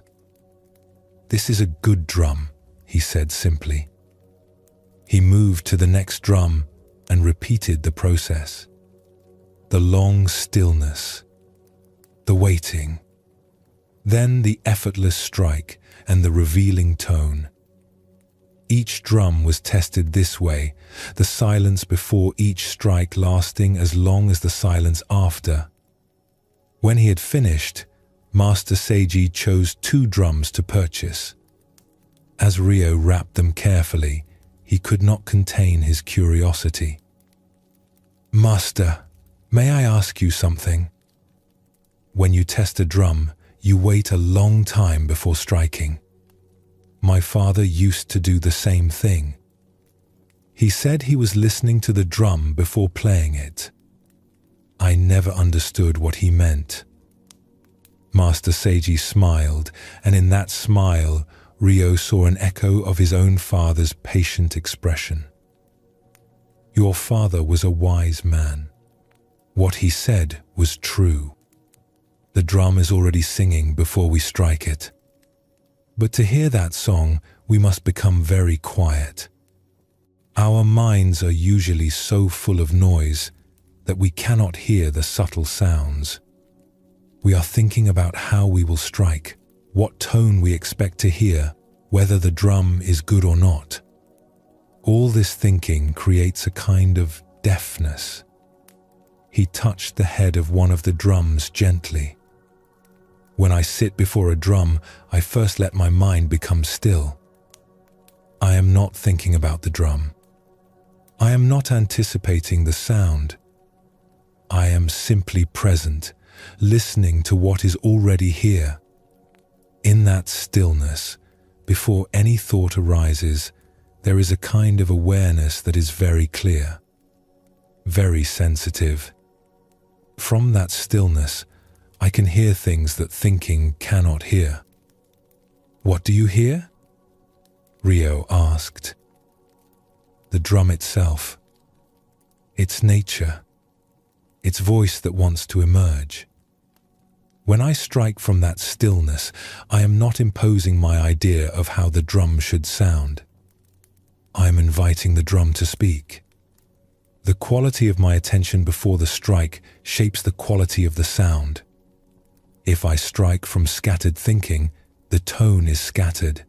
"This is a good drum," he said simply. He moved to the next drum and repeated the process. The long stillness, the waiting, then the effortless strike and the revealing tone. Each drum was tested this way, the silence before each strike lasting as long as the silence after. When he had finished, Master Seiji chose 2 drums to purchase. As Ryo wrapped them carefully, he could not contain his curiosity. "Master, may I ask you something? When you test a drum, you wait a long time before striking. My father used to do the same thing. He said he was listening to the drum before playing it. I never understood what he meant." Master Seiji smiled, and in that smile, Ryo saw an echo of his own father's patient expression. "Your father was a wise man. What he said was true. The drum is already singing before we strike it. But to hear that song, we must become very quiet. Our minds are usually so full of noise that we cannot hear the subtle sounds. We are thinking about how we will strike, what tone we expect to hear, whether the drum is good or not. All this thinking creates a kind of deafness." He touched the head of one of the drums gently. "When I sit before a drum, I first let my mind become still. I am not thinking about the drum. I am not anticipating the sound. I am simply present, listening to what is already here. In that stillness, before any thought arises, there is a kind of awareness that is very clear, very sensitive. From that stillness, I can hear things that thinking cannot hear." "What do you hear?" Ryo asked. "The drum itself. Its nature. Its voice that wants to emerge. When I strike from that stillness, I am not imposing my idea of how the drum should sound. I am inviting the drum to speak. The quality of my attention before the strike shapes the quality of the sound. If I strike from scattered thinking, the tone is scattered.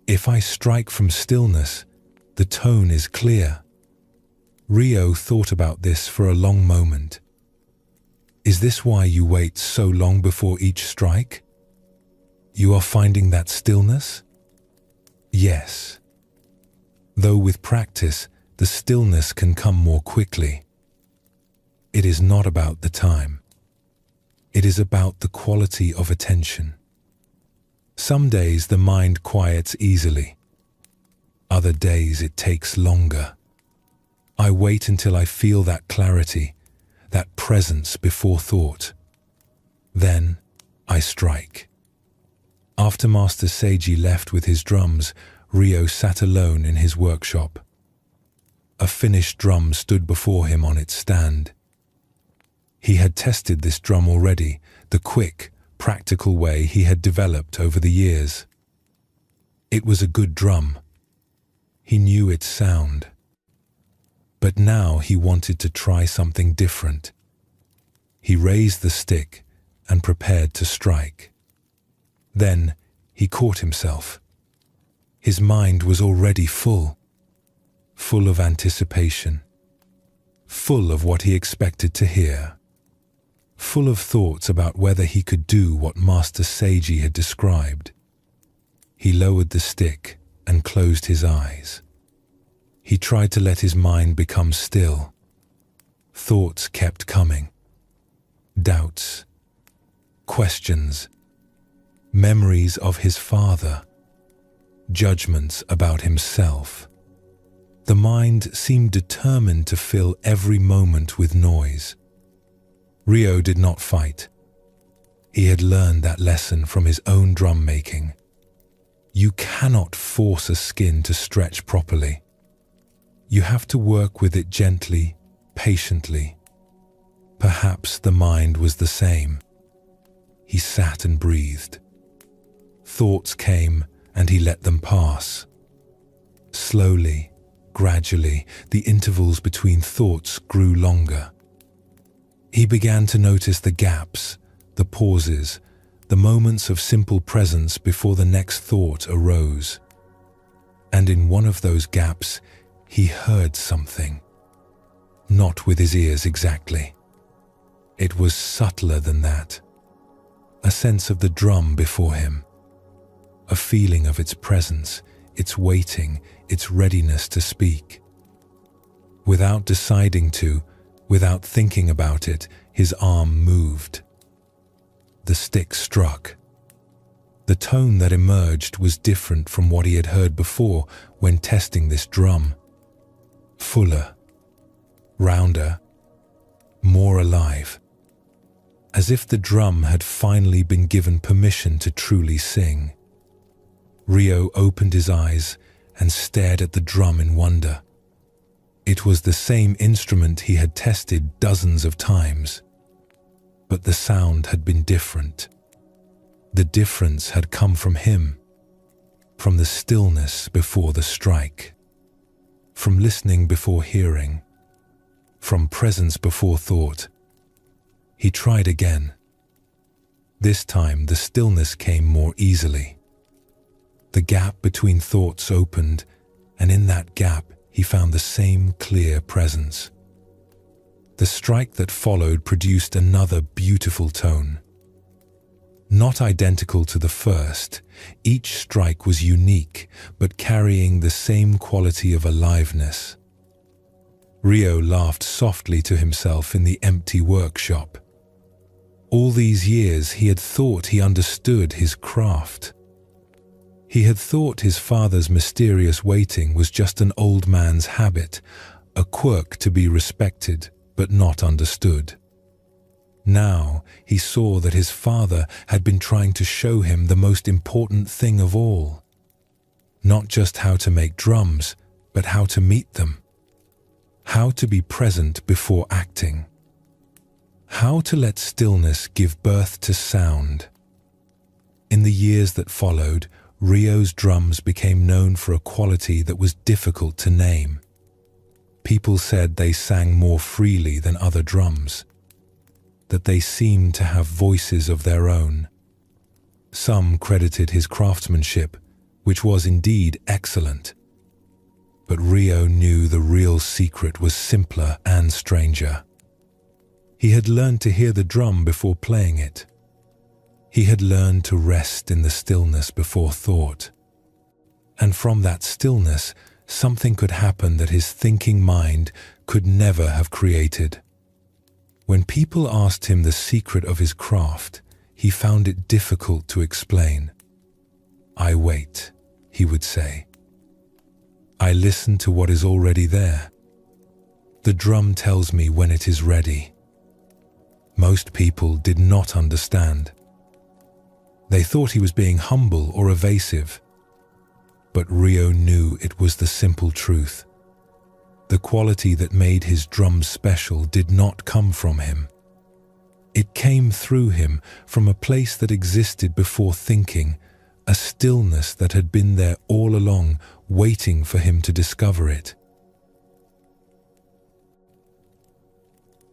If I strike from stillness, the tone is clear." Ryo thought about this for a long moment. "Is this why you wait so long before each strike? You are finding that stillness?" "Yes. Though with practice, the stillness can come more quickly. It is not about the time. It is about the quality of attention. Some days the mind quiets easily. Other days it takes longer. I wait until I feel that clarity, that presence before thought. Then I strike." After Master Seiji left with his drums, Ryo sat alone in his workshop. A finished drum stood before him on its stand. He had tested this drum already, the quick, practical way he had developed over the years. It was a good drum. He knew its sound. But now he wanted to try something different. He raised the stick and prepared to strike. Then he caught himself. His mind was already full of anticipation, full of what he expected to hear, full of thoughts about whether he could do what Master Seiji had described. He lowered the stick and closed his eyes. He tried to let his mind become still. Thoughts kept coming. Doubts, questions, memories of his father, judgments about himself. The mind seemed determined to fill every moment with noise. Rio did not fight. He had learned that lesson from his own drum making. You cannot force a skin to stretch properly. You have to work with it gently, patiently. Perhaps the mind was the same. He sat and breathed. Thoughts came and he let them pass. Slowly, gradually, the intervals between thoughts grew longer. He began to notice the gaps, the pauses, the moments of simple presence before the next thought arose. And in one of those gaps, he heard something. Not with his ears exactly. It was subtler than that. A sense of the drum before him. A feeling of its presence, its waiting, its readiness to speak. Without deciding to, without thinking about it, his arm moved. The stick struck. The tone that emerged was different from what he had heard before when testing this drum. Fuller, rounder, more alive. As if the drum had finally been given permission to truly sing. Rio opened his eyes and stared at the drum in wonder. It was the same instrument he had tested dozens of times. But the sound had been different. The difference had come from him, from the stillness before the strike, from listening before hearing, from presence before thought. He tried again. This time the stillness came more easily. The gap between thoughts opened, and in that gap he found the same clear presence. The strike that followed produced another beautiful tone. Not identical to the first, each strike was unique, but carrying the same quality of aliveness. Rio laughed softly to himself in the empty workshop. All these years he had thought he understood his craft. He had thought his father's mysterious waiting was just an old man's habit, a quirk to be respected but not understood. Now he saw that his father had been trying to show him the most important thing of all. Not just how to make drums, but how to meet them. How to be present before acting. How to let stillness give birth to sound. In the years that followed, Rio's drums became known for a quality that was difficult to name. People said they sang more freely than other drums, that they seemed to have voices of their own. Some credited his craftsmanship, which was indeed excellent. But Rio knew the real secret was simpler and stranger. He had learned to hear the drum before playing it. He had learned to rest in the stillness before thought. And from that stillness, something could happen that his thinking mind could never have created. When people asked him the secret of his craft, he found it difficult to explain. "I wait," he would say. "I listen to what is already there. The drum tells me when it is ready." Most people did not understand. They thought he was being humble or evasive. But Rio knew it was the simple truth. The quality that made his drums special did not come from him. It came through him from a place that existed before thinking, a stillness that had been there all along, waiting for him to discover it.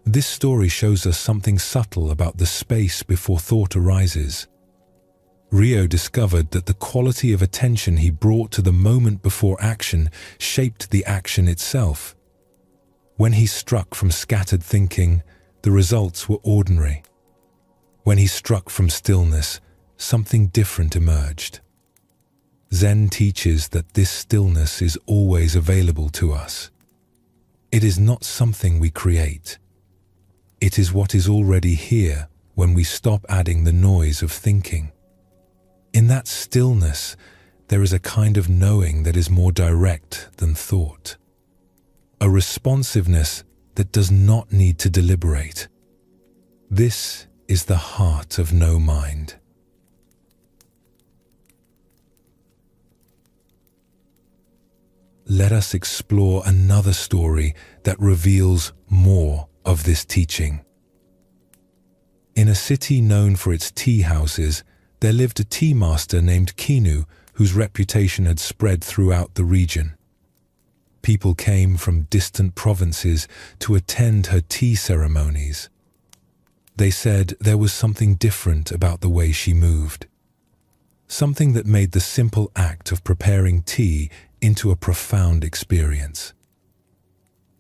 This story shows us something subtle about the space before thought arises. Rio discovered that the quality of attention he brought to the moment before action shaped the action itself. When he struck from scattered thinking, the results were ordinary. When he struck from stillness, something different emerged. Zen teaches that this stillness is always available to us. It is not something we create. It is what is already here when we stop adding the noise of thinking. In that stillness, there is a kind of knowing that is more direct than thought. A responsiveness that does not need to deliberate. This is the heart of no mind. Let us explore another story that reveals more of this teaching. In a city known for its tea houses, there lived a tea master named Kinu, whose reputation had spread throughout the region. People came from distant provinces to attend her tea ceremonies. They said there was something different about the way she moved. Something that made the simple act of preparing tea into a profound experience.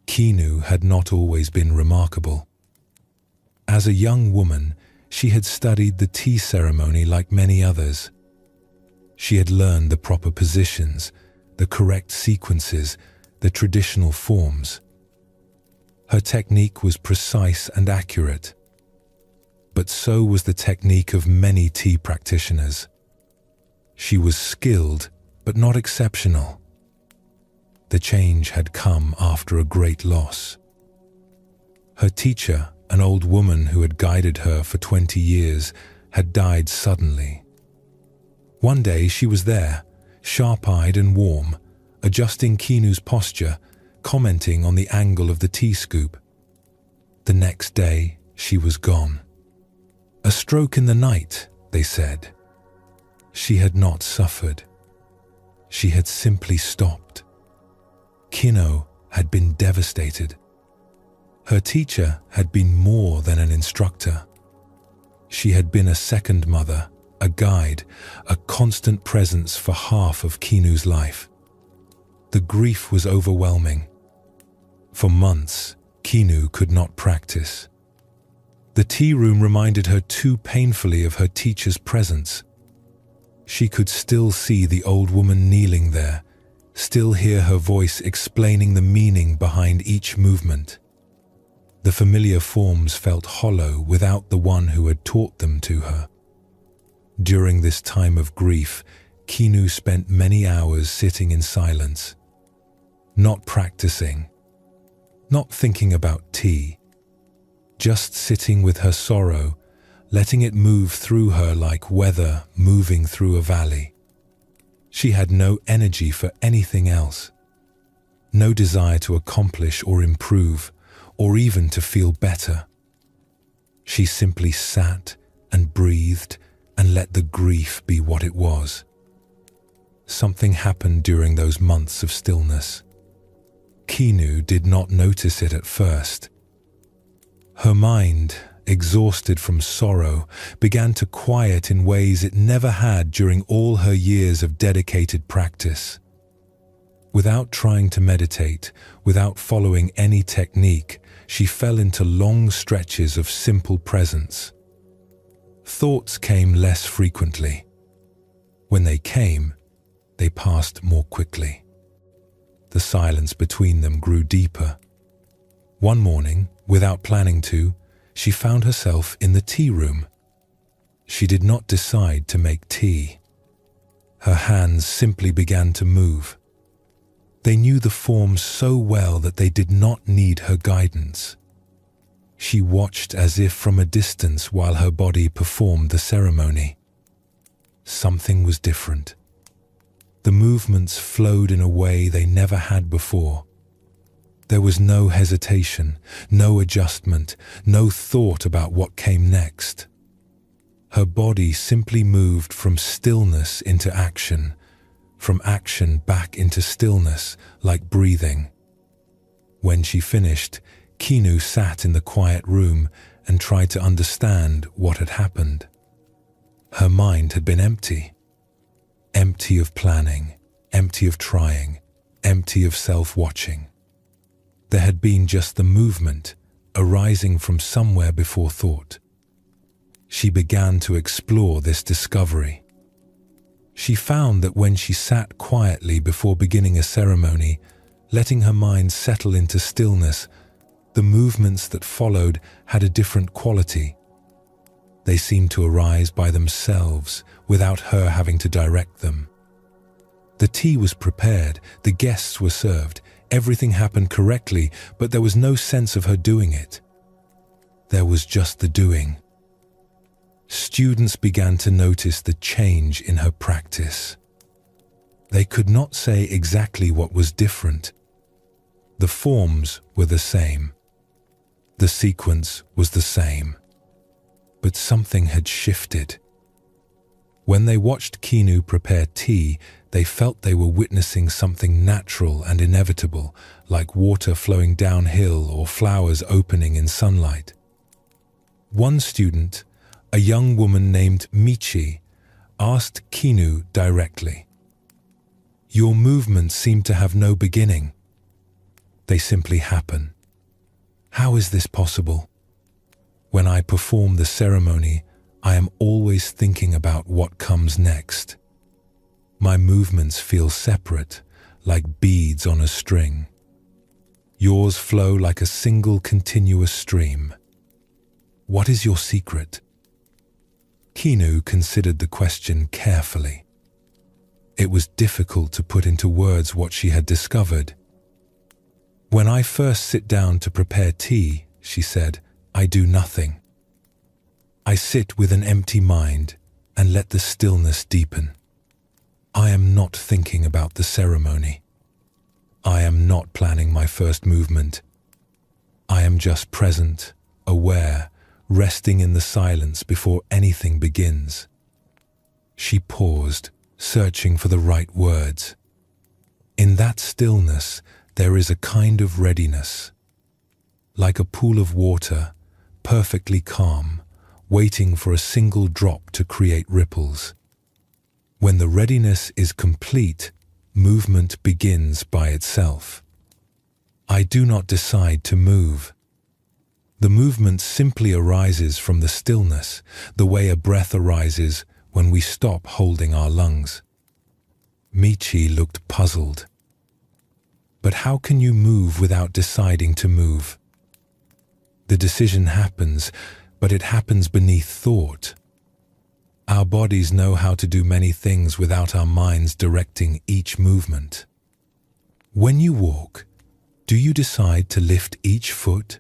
Kinu had not always been remarkable. As a young woman, she had studied the tea ceremony like many others. She had learned the proper positions, the correct sequences, the traditional forms. Her technique was precise and accurate. But so was the technique of many tea practitioners. She was skilled, but not exceptional. The change had come after a great loss. Her teacher, an old woman who had guided her for 20 years, had died suddenly. One day she was there, sharp-eyed and warm, adjusting Kinu's posture, commenting on the angle of the tea scoop. The next day, she was gone. A stroke in the night, they said. She had not suffered. She had simply stopped. Kino had been devastated. Her teacher had been more than an instructor. She had been a second mother, a guide, a constant presence for half of Kinu's life. The grief was overwhelming. For months, Kinu could not practice. The tea room reminded her too painfully of her teacher's presence. She could still see the old woman kneeling there, still hear her voice explaining the meaning behind each movement. The familiar forms felt hollow without the one who had taught them to her. During this time of grief, Kinu spent many hours sitting in silence, not practicing, not thinking about tea, just sitting with her sorrow, letting it move through her like weather moving through a valley. She had no energy for anything else, no desire to accomplish or improve, or even to feel better. She simply sat and breathed and let the grief be what it was. Something happened during those months of stillness. Kinu did not notice it at first. Her mind, exhausted from sorrow, began to quiet in ways it never had during all her years of dedicated practice. Without trying to meditate, without following any technique, she fell into long stretches of simple presence. Thoughts came less frequently. When they came, they passed more quickly. The silence between them grew deeper. One morning, without planning to, she found herself in the tea room. She did not decide to make tea. Her hands simply began to move. They knew the form so well that they did not need her guidance. She watched as if from a distance while her body performed the ceremony. Something was different. The movements flowed in a way they never had before. There was no hesitation, no adjustment, no thought about what came next. Her body simply moved from stillness into action, from action back into stillness, like breathing. When she finished, Kinu sat in the quiet room and tried to understand what had happened. Her mind had been empty. Empty of planning, empty of trying, empty of self-watching. There had been just the movement, arising from somewhere before thought. She began to explore this discovery. She found that when she sat quietly before beginning a ceremony, letting her mind settle into stillness, the movements that followed had a different quality. They seemed to arise by themselves without her having to direct them. The tea was prepared, the guests were served, everything happened correctly, but there was no sense of her doing it. There was just the doing. Students began to notice the change in her practice. They could not say exactly what was different. The forms were the same. The sequence was the same. But something had shifted. When they watched Kinu prepare tea, they felt they were witnessing something natural and inevitable, like water flowing downhill or flowers opening in sunlight. One student, a young woman named Michi, asked Kinu directly, "Your movements seem to have no beginning. They simply happen. How is this possible? When I perform the ceremony, I am always thinking about what comes next. My movements feel separate, like beads on a string. Yours flow like a single continuous stream. What is your secret?" Kinu considered the question carefully. It was difficult to put into words what she had discovered. "When I first sit down to prepare tea," she said, "I do nothing. I sit with an empty mind and let the stillness deepen. I am not thinking about the ceremony. I am not planning my first movement. I am just present, aware, resting in the silence before anything begins." She paused, searching for the right words. In that stillness, there is a kind of readiness. Like a pool of water, perfectly calm, waiting for a single drop to create ripples. When the readiness is complete, movement begins by itself. I do not decide to move. The movement simply arises from the stillness, the way a breath arises when we stop holding our lungs. Michi looked puzzled. "But how can you move without deciding to move?" "The decision happens, but it happens beneath thought. Our bodies know how to do many things without our minds directing each movement. When you walk, do you decide to lift each foot?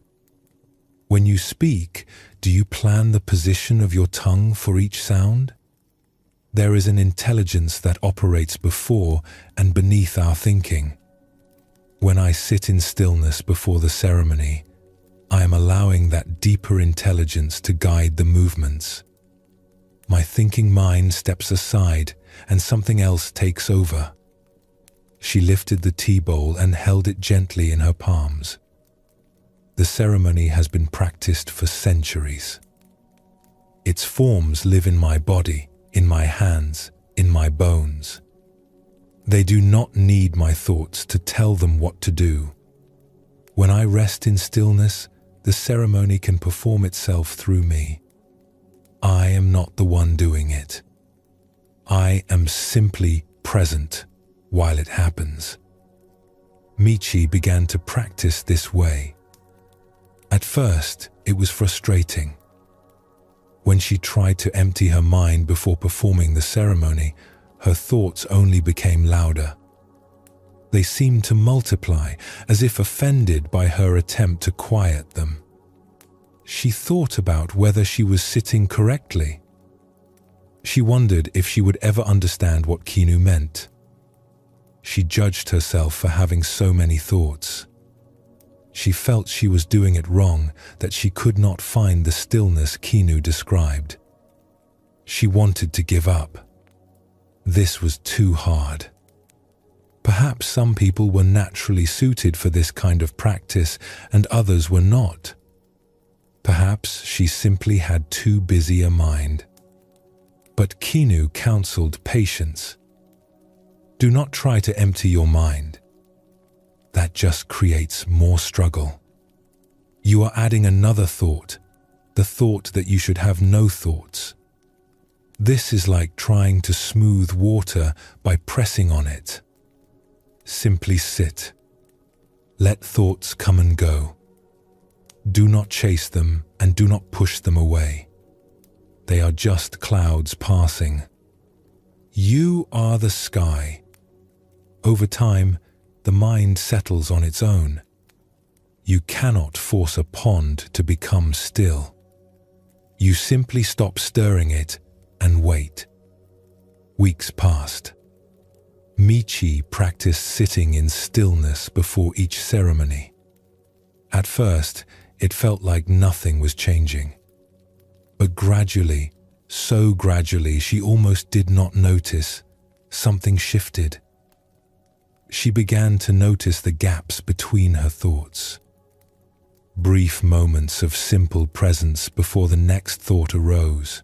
When you speak, do you plan the position of your tongue for each sound? There is an intelligence that operates before and beneath our thinking. When I sit in stillness before the ceremony, I am allowing that deeper intelligence to guide the movements. My thinking mind steps aside and something else takes over." She lifted the tea bowl and held it gently in her palms. The ceremony has been practiced for centuries. Its forms live in my body, in my hands, in my bones. They do not need my thoughts to tell them what to do. When I rest in stillness, the ceremony can perform itself through me. I am not the one doing it. I am simply present while it happens. Michi began to practice this way. At first, it was frustrating. When she tried to empty her mind before performing the ceremony, her thoughts only became louder. They seemed to multiply, as if offended by her attempt to quiet them. She thought about whether she was sitting correctly. She wondered if she would ever understand what Kinu meant. She judged herself for having so many thoughts. She felt she was doing it wrong, that she could not find the stillness Kinu described. She wanted to give up. This was too hard. Perhaps some people were naturally suited for this kind of practice and others were not. Perhaps she simply had too busy a mind. But Kinu counseled patience. Do not try to empty your mind. That just creates more struggle. You are adding another thought, the thought that you should have no thoughts. This is like trying to smooth water by pressing on it. Simply sit. Let thoughts come and go. Do not chase them and do not push them away. They are just clouds passing. You are the sky. Over time, the mind settles on its own. You cannot force a pond to become still. You simply stop stirring it and wait. Weeks passed. Michi practiced sitting in stillness before each ceremony. At first, it felt like nothing was changing. But gradually, so gradually, she almost did not notice, something shifted. She began to notice the gaps between her thoughts. Brief moments of simple presence before the next thought arose.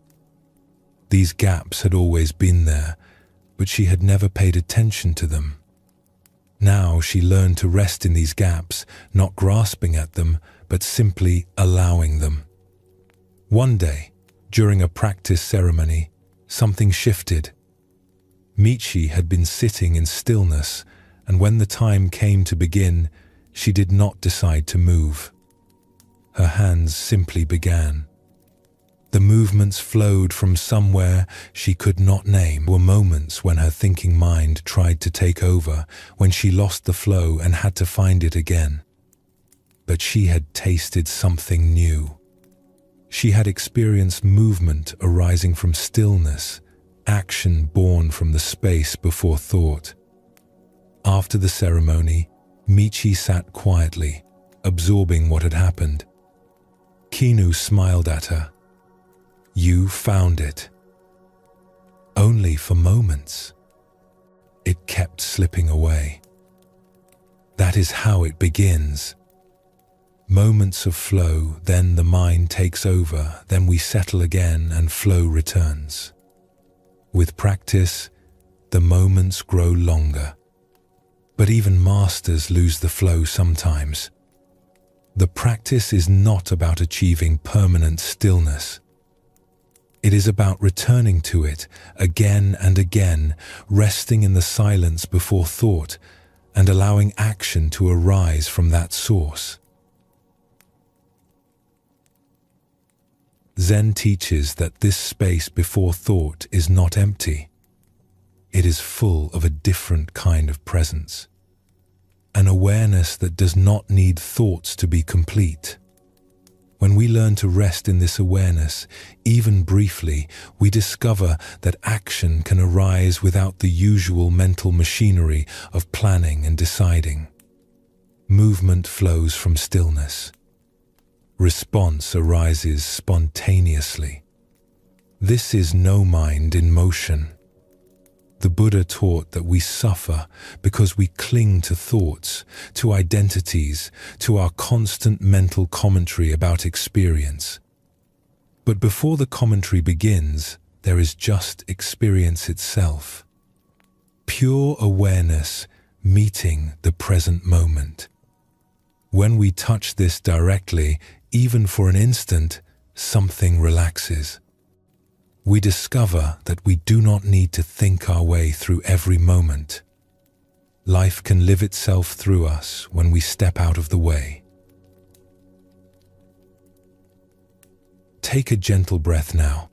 These gaps had always been there, but she had never paid attention to them. Now she learned to rest in these gaps, not grasping at them, but simply allowing them. One day, during a practice ceremony, something shifted. Michi had been sitting in stillness, and when the time came to begin, she did not decide to move. Her hands simply began. The movements flowed from somewhere she could not name. There were moments when her thinking mind tried to take over, when she lost the flow and had to find it again. But she had tasted something new. She had experienced movement arising from stillness, action born from the space before thought. After the ceremony, Michi sat quietly, absorbing what had happened. Kinu smiled at her. You found it. Only for moments. It kept slipping away. That is how it begins. Moments of flow, then the mind takes over, then we settle again and flow returns. With practice, the moments grow longer. But even masters lose the flow sometimes. The practice is not about achieving permanent stillness. It is about returning to it again and again, resting in the silence before thought, and allowing action to arise from that source. Zen teaches that this space before thought is not empty. It is full of a different kind of presence. An awareness that does not need thoughts to be complete. When we learn to rest in this awareness, even briefly, we discover that action can arise without the usual mental machinery of planning and deciding. Movement flows from stillness. Response arises spontaneously. This is no mind in motion. The Buddha taught that we suffer because we cling to thoughts, to identities, to our constant mental commentary about experience. But before the commentary begins, there is just experience itself. Pure awareness meeting the present moment. When we touch this directly, even for an instant, something relaxes. We discover that we do not need to think our way through every moment. Life can live itself through us when we step out of the way. Take a gentle breath now.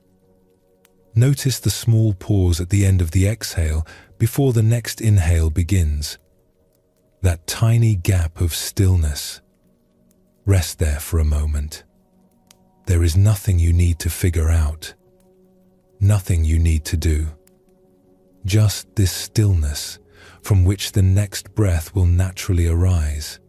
Notice the small pause at the end of the exhale before the next inhale begins. That tiny gap of stillness. Rest there for a moment. There is nothing you need to figure out. Nothing you need to do. Just this stillness from which the next breath will naturally arise.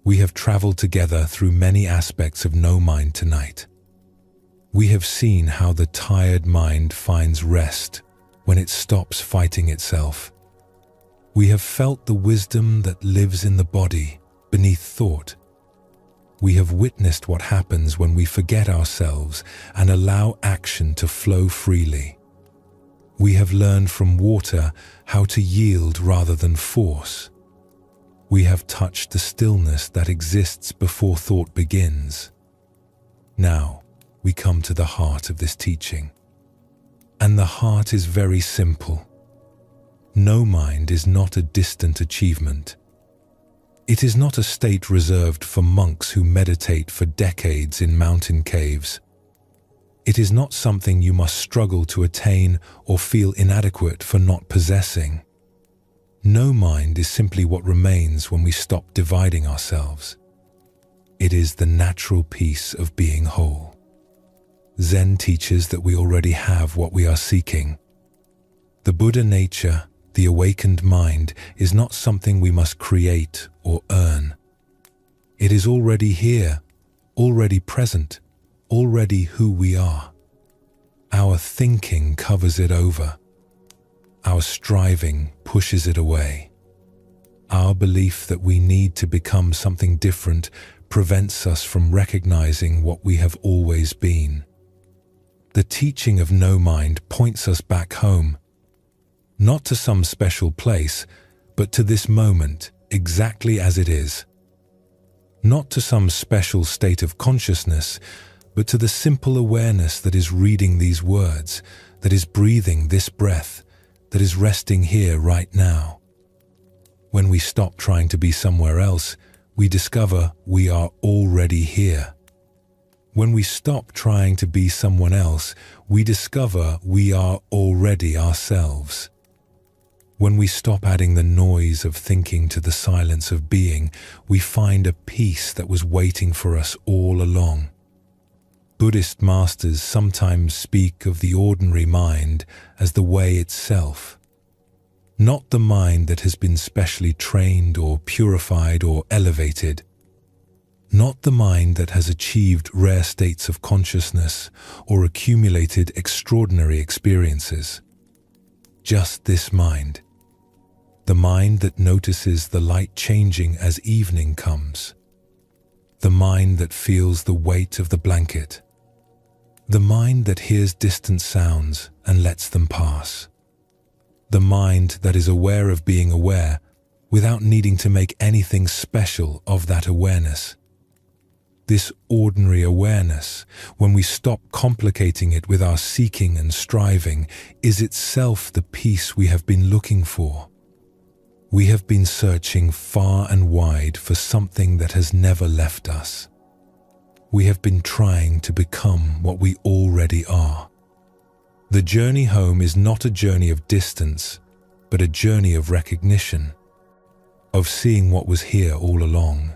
We have traveled together through many aspects of no mind tonight. We have seen how the tired mind finds rest when it stops fighting itself. We have felt the wisdom that lives in the body, beneath thought. We have witnessed what happens when we forget ourselves and allow action to flow freely. We have learned from water how to yield rather than force. we have touched the stillness that exists before thought begins. Now, we come to the heart of this teaching. And the heart is very simple. No mind is not a distant achievement. It is not a state reserved for monks who meditate for decades in mountain caves. It is not something you must struggle to attain or feel inadequate for not possessing. No mind is simply what remains when we stop dividing ourselves. It is the natural peace of being whole. Zen teaches that we already have what we are seeking. The Buddha nature, the awakened mind, is not something we must create or earn. It is already here, already present, already who we are. Our thinking covers it over. Our striving pushes it away. Our belief that we need to become something different prevents us from recognizing what we have always been. The teaching of no mind points us back home, not to some special place, but to this moment, exactly as it is. Not to some special state of consciousness, but to the simple awareness that is reading these words, that is breathing this breath, that is resting here right now. When we stop trying to be somewhere else, we discover we are already here. When we stop trying to be someone else, we discover we are already ourselves. When we stop adding the noise of thinking to the silence of being, we find a peace that was waiting for us all along. Buddhist masters sometimes speak of the ordinary mind as the way itself. Not the mind that has been specially trained or purified or elevated. Not the mind that has achieved rare states of consciousness or accumulated extraordinary experiences. Just this mind. The mind that notices the light changing as evening comes. The mind that feels the weight of the blanket. The mind that hears distant sounds and lets them pass. The mind that is aware of being aware without needing to make anything special of that awareness. This ordinary awareness, when we stop complicating it with our seeking and striving, is itself the peace we have been looking for. We have been searching far and wide for something that has never left us. We have been trying to become what we already are. The journey home is not a journey of distance, but a journey of recognition, of seeing what was here all along.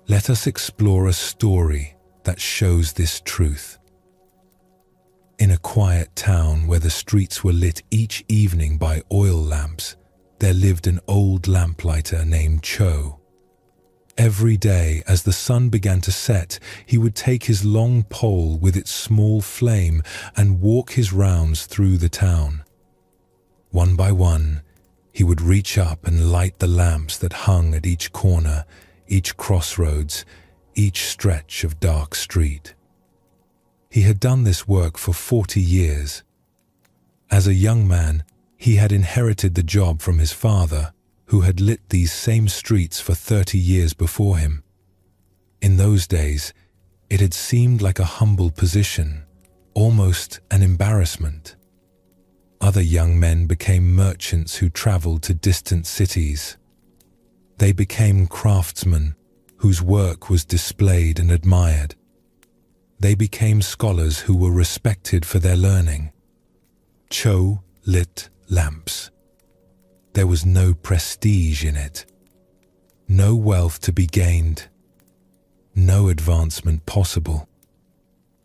Let us explore a story that shows this truth. In a quiet town where the streets were lit each evening by oil lamps, there lived an old lamplighter named Cho. Every day, as the sun began to set, he would take his long pole with its small flame and walk his rounds through the town. One by one, he would reach up and light the lamps that hung at each corner, each crossroads, each stretch of dark street. He had done this work for 40 years. As a young man, he had inherited the job from his father, who had lit these same streets for 30 years before him. In those days, it had seemed like a humble position, almost an embarrassment. Other young men became merchants who traveled to distant cities. They became craftsmen whose work was displayed and admired. They became scholars who were respected for their learning. Cho lit lamps. There was no prestige in it, no wealth to be gained, no advancement possible.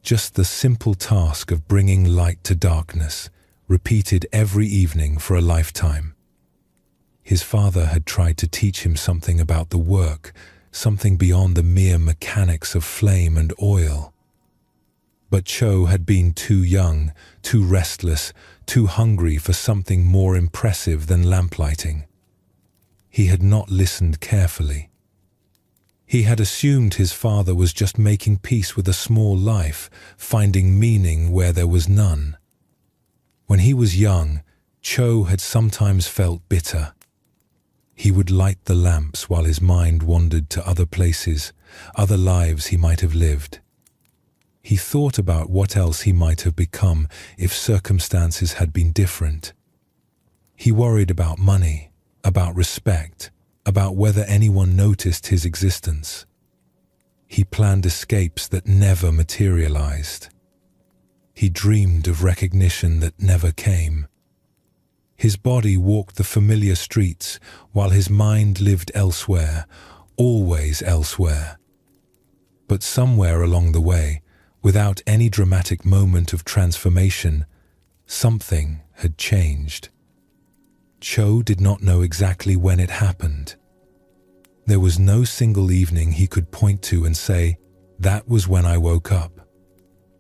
Just the simple task of bringing light to darkness, repeated every evening for a lifetime. His father had tried to teach him something about the work, something beyond the mere mechanics of flame and oil. But Cho had been too young, too restless, too hungry for something more impressive than lamplighting. He had not listened carefully. He had assumed his father was just making peace with a small life, finding meaning where there was none. When he was young, Cho had sometimes felt bitter. He would light the lamps while his mind wandered to other places, other lives he might have lived. He thought about what else he might have become if circumstances had been different. He worried about money, about respect, about whether anyone noticed his existence. He planned escapes that never materialized. He dreamed of recognition that never came. His body walked the familiar streets while his mind lived elsewhere, always elsewhere. But somewhere along the way, without any dramatic moment of transformation, something had changed. Cho did not know exactly when it happened. There was no single evening he could point to and say, "That was when I woke up."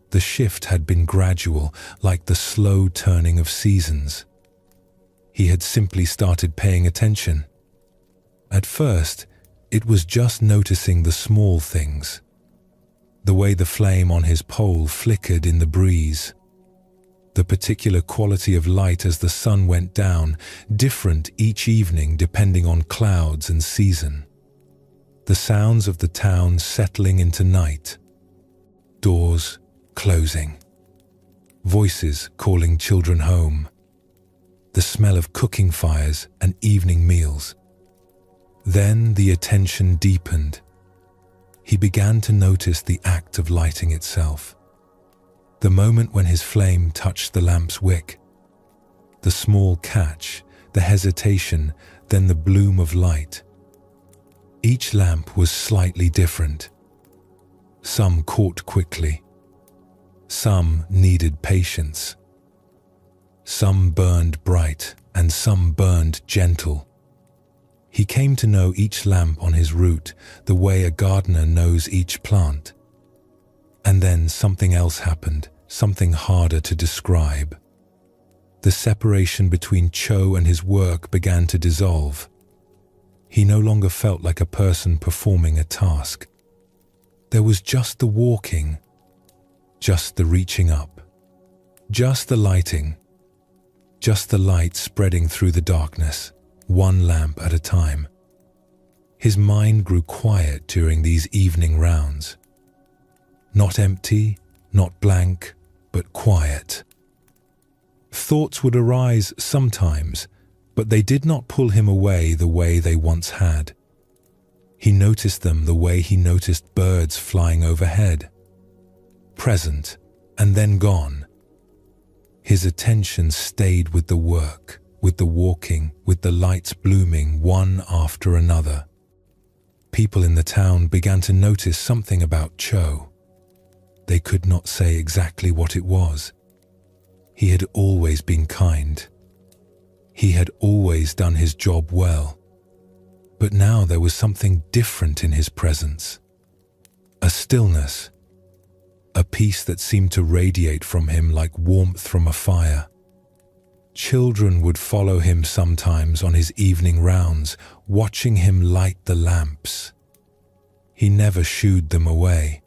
The shift had been gradual, like the slow turning of seasons. He had simply started paying attention. At first, it was just noticing the small things. The way the flame on his pole flickered in the breeze. The particular quality of light as the sun went down, different each evening depending on clouds and season. The sounds of the town settling into night. Doors closing. Voices calling children home. The smell of cooking fires and evening meals. Then the attention deepened. He began to notice the act of lighting itself. The moment when his flame touched the lamp's wick. The small catch, the hesitation, then the bloom of light. Each lamp was slightly different. Some caught quickly. Some needed patience. Some burned bright and some burned gentle. He came to know each lamp on his route the way a gardener knows each plant. And then something else happened, something harder to describe. The separation between Cho and his work began to dissolve. He no longer felt like a person performing a task. There was just the walking, just the reaching up, just the lighting, just the light spreading through the darkness, one lamp at a time. His mind grew quiet during these evening rounds. Not empty, not blank, but quiet. Thoughts would arise sometimes, but they did not pull him away the way they once had. He noticed them the way he noticed birds flying overhead. Present, and then gone. His attention stayed with the work, with the walking, with the lights blooming one after another. People in the town began to notice something about Cho. They could not say exactly what it was. He had always been kind. He had always done his job well. But now there was something different in his presence. A stillness. A peace that seemed to radiate from him like warmth from a fire. Children would follow him sometimes on his evening rounds, watching him light the lamps. He never shooed them away.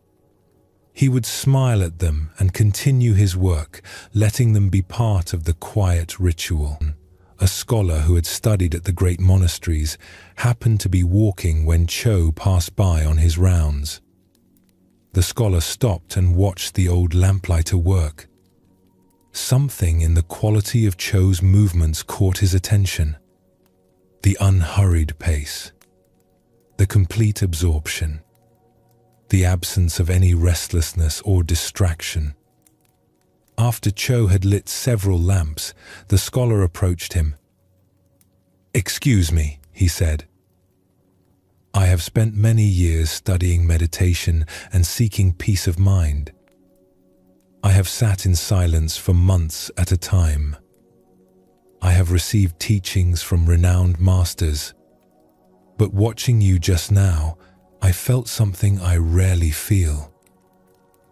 He would smile at them and continue his work, letting them be part of the quiet ritual. A scholar who had studied at the great monasteries happened to be walking when Cho passed by on his rounds. The scholar stopped and watched the old lamplighter work. Something in the quality of Cho's movements caught his attention. The unhurried pace. The complete absorption. The absence of any restlessness or distraction. After Cho had lit several lamps, the scholar approached him. "Excuse me," he said. "I have spent many years studying meditation and seeking peace of mind. I have sat in silence for months at a time. I have received teachings from renowned masters. But watching you just now, I felt something I rarely feel.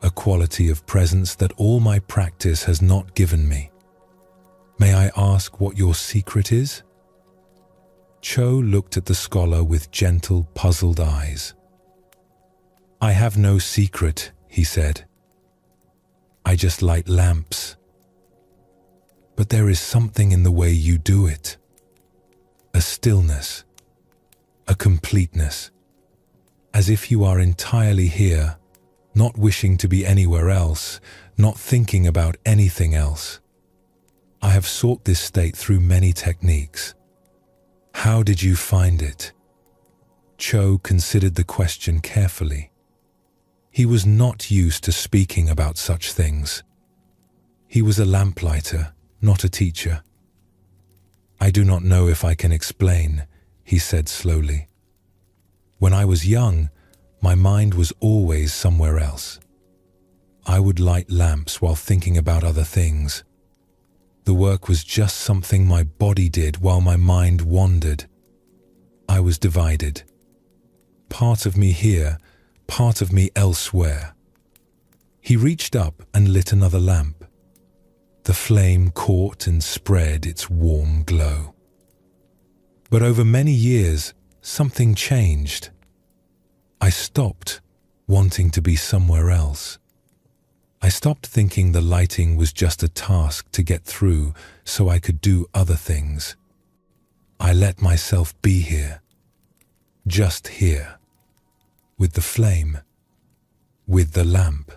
A quality of presence that all my practice has not given me. May I ask what your secret is?" Cho looked at the scholar with gentle, puzzled eyes. "I have no secret," he said. "I just light lamps. But there is something in the way you do it. A stillness, a completeness, as if you are entirely here, not wishing to be anywhere else, not thinking about anything else. I have sought this state through many techniques. How did you find it? Cho considered the question carefully. He was not used to speaking about such things. He was a lamplighter, not a teacher. I do not know if I can explain, he said slowly. When I was young, my mind was always somewhere else. I would light lamps while thinking about other things. The work was just something my body did while my mind wandered. I was divided. Part of me here, part of me elsewhere. He reached up and lit another lamp. The flame caught and spread its warm glow. But over many years, something changed. I stopped wanting to be somewhere else. I stopped thinking the lighting was just a task to get through so I could do other things. I let myself be here, just here, with the flame, with the lamp,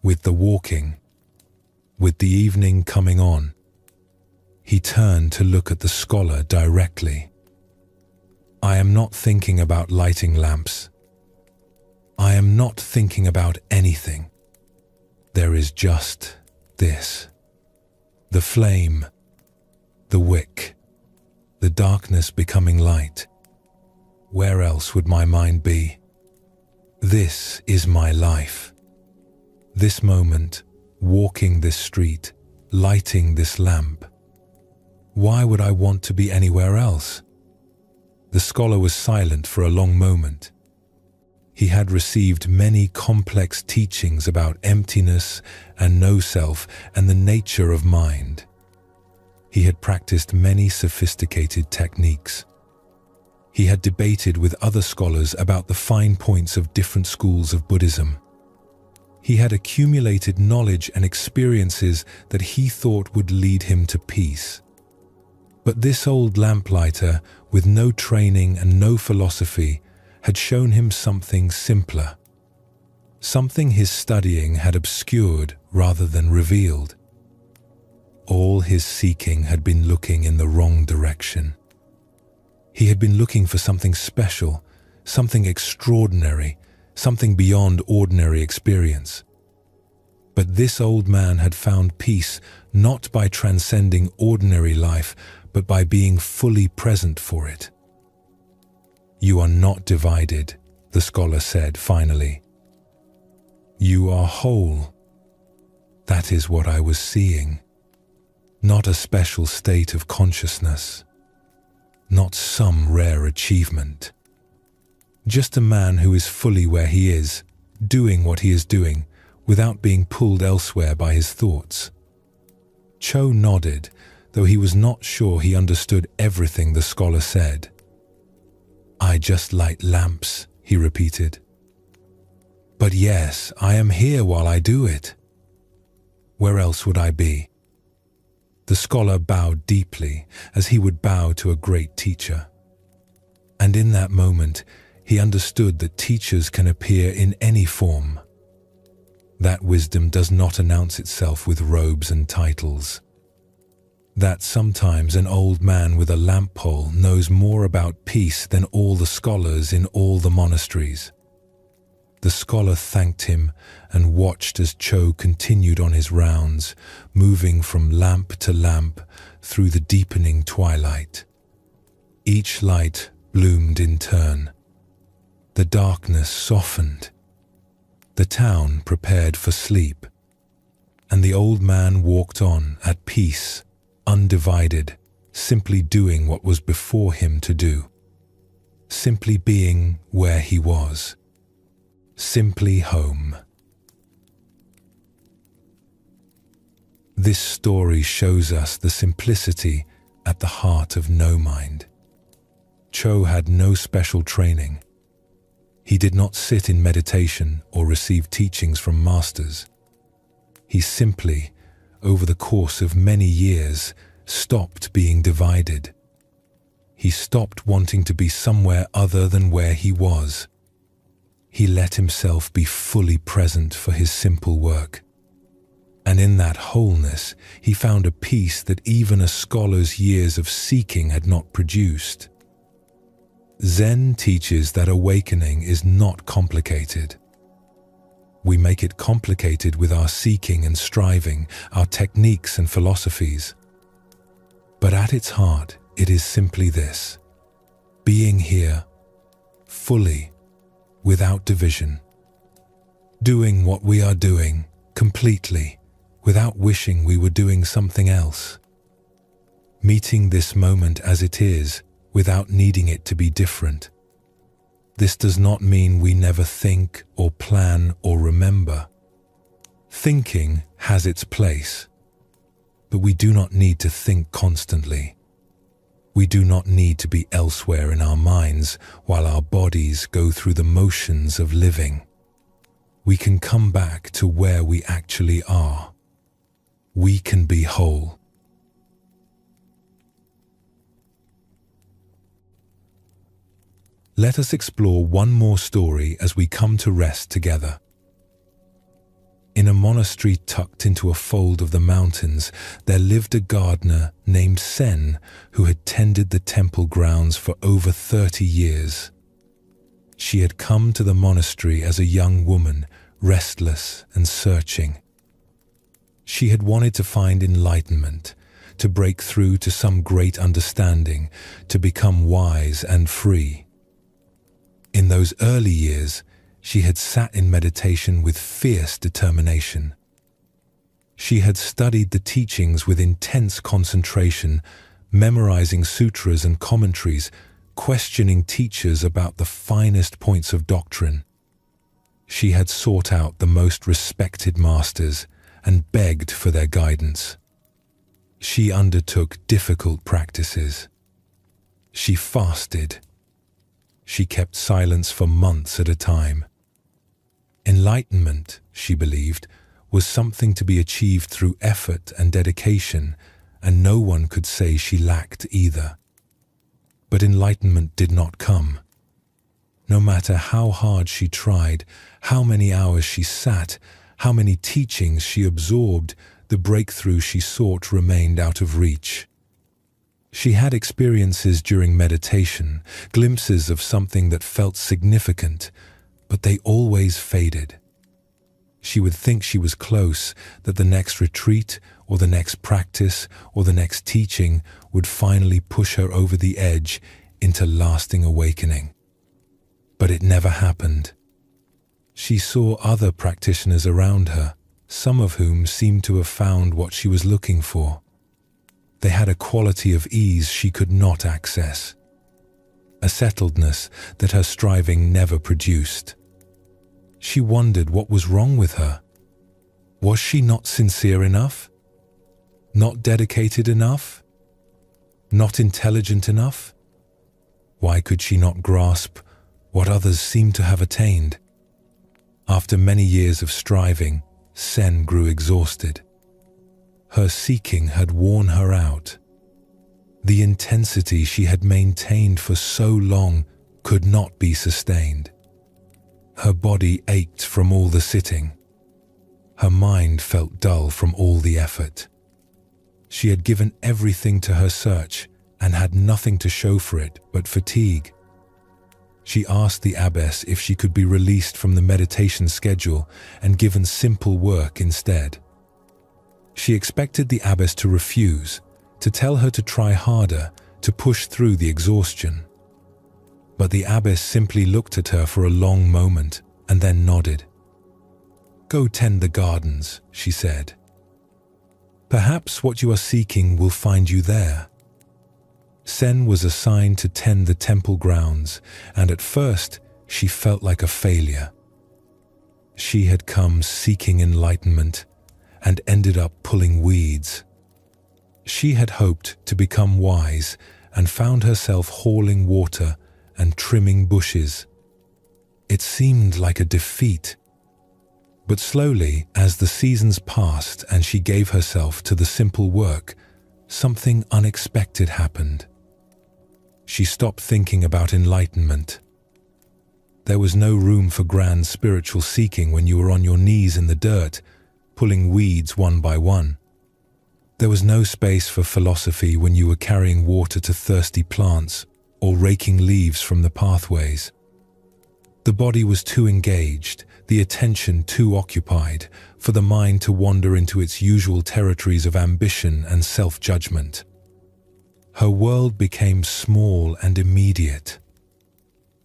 with the walking, with the evening coming on. He turned to look at the scholar directly. I am not thinking about lighting lamps. I am not thinking about anything. There is just this. The flame, the wick, the darkness becoming light. Where else would my mind be? This is my life. This moment, walking this street, lighting this lamp. Why would I want to be anywhere else? The scholar was silent for a long moment. He had received many complex teachings about emptiness and no-self and the nature of mind. He had practiced many sophisticated techniques. He had debated with other scholars about the fine points of different schools of Buddhism. He had accumulated knowledge and experiences that he thought would lead him to peace. But this old lamplighter, with no training and no philosophy, had shown him something simpler, something his studying had obscured rather than revealed. All his seeking had been looking in the wrong direction. He had been looking for something special, something extraordinary, something beyond ordinary experience. But this old man had found peace not by transcending ordinary life, but by being fully present for it. You are not divided, the scholar said finally. You are whole. That is what I was seeing. Not a special state of consciousness. Not some rare achievement. Just a man who is fully where he is, doing what he is doing, without being pulled elsewhere by his thoughts. Cho nodded, though he was not sure he understood everything the scholar said. I just light lamps, he repeated. But yes, I am here while I do it. Where else would I be? The scholar bowed deeply, as he would bow to a great teacher. And in that moment, he understood that teachers can appear in any form. That wisdom does not announce itself with robes and titles. That sometimes an old man with a lamp pole knows more about peace than all the scholars in all the monasteries. The scholar thanked him and watched as Cho continued on his rounds, moving from lamp to lamp through the deepening twilight. Each light bloomed in turn. The darkness softened. The town prepared for sleep. And the old man walked on at peace, undivided, simply doing what was before him to do. Simply being where he was. Simply home. This story shows us the simplicity at the heart of no mind. Cho had no special training. He did not sit in meditation or receive teachings from masters. He simply, over the course of many years, stopped being divided. he stopped wanting to be somewhere other than where he was. He let himself be fully present for his simple work. And in that wholeness, he found a peace that even a scholar's years of seeking had not produced. Zen teaches that awakening is not complicated. We make it complicated with our seeking and striving, our techniques and philosophies. But at its heart, it is simply this: being here, fully, without division. Doing what we are doing, completely, without wishing we were doing something else. Meeting this moment as it is, without needing it to be different. This does not mean we never think or plan or remember. Thinking has its place, but we do not need to think constantly. We do not need to be elsewhere in our minds while our bodies go through the motions of living. We can come back to where we actually are. We can be whole. Let us explore one more story as we come to rest together. In a monastery tucked into a fold of the mountains, there lived a gardener named Sen who had tended the temple grounds for over 30 years. She had come to the monastery as a young woman, restless and searching. She had wanted to find enlightenment, to break through to some great understanding, to become wise and free. In those early years, she had sat in meditation with fierce determination. She had studied the teachings with intense concentration, memorizing sutras and commentaries, questioning teachers about the finest points of doctrine. She had sought out the most respected masters and begged for their guidance. She undertook difficult practices. She fasted. She kept silence for months at a time. Enlightenment, she believed, was something to be achieved through effort and dedication, and no one could say she lacked either. But enlightenment did not come. No matter how hard she tried, how many hours she sat, how many teachings she absorbed, the breakthrough she sought remained out of reach. She had experiences during meditation, glimpses of something that felt significant, but they always faded. She would think she was close, that the next retreat, or the next practice, or the next teaching would finally push her over the edge into lasting awakening. But it never happened. She saw other practitioners around her, some of whom seemed to have found what she was looking for. They had a quality of ease she could not access, a settledness that her striving never produced. She wondered what was wrong with her. Was she not sincere enough? Not dedicated enough? Not intelligent enough? Why could she not grasp what others seemed to have attained? After many years of striving, Sen grew exhausted. Her seeking had worn her out. The intensity she had maintained for so long could not be sustained. Her body ached from all the sitting. Her mind felt dull from all the effort. She had given everything to her search and had nothing to show for it but fatigue. She asked the abbess if she could be released from the meditation schedule and given simple work instead. She expected the abbess to refuse, to tell her to try harder, to push through the exhaustion. But the abbess simply looked at her for a long moment and then nodded. "Go tend the gardens," she said. "Perhaps what you are seeking will find you there." Sen was assigned to tend the temple grounds, and at first she felt like a failure. She had come seeking enlightenment and ended up pulling weeds. She had hoped to become wise and found herself hauling water and trimming bushes. It seemed like a defeat. But slowly, as the seasons passed and she gave herself to the simple work, something unexpected happened. She stopped thinking about enlightenment. There was no room for grand spiritual seeking when you were on your knees in the dirt, pulling weeds one by one. There was no space for philosophy when you were carrying water to thirsty plants or raking leaves from the pathways. The body was too engaged, the attention too occupied, for the mind to wander into its usual territories of ambition and self-judgment. Her world became small and immediate.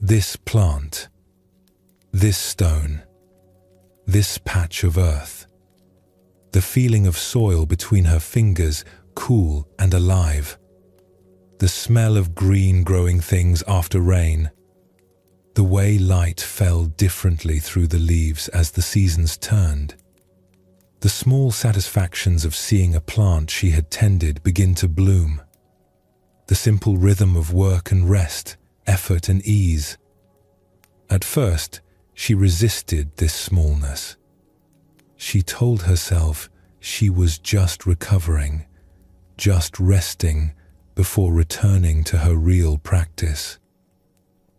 This plant, this stone, this patch of earth. The feeling of soil between her fingers, cool and alive. The smell of green growing things after rain. The way light fell differently through the leaves as the seasons turned. The small satisfactions of seeing a plant she had tended begin to bloom. The simple rhythm of work and rest, effort and ease. At first, she resisted this smallness. She told herself she was just recovering, just resting before returning to her real practice.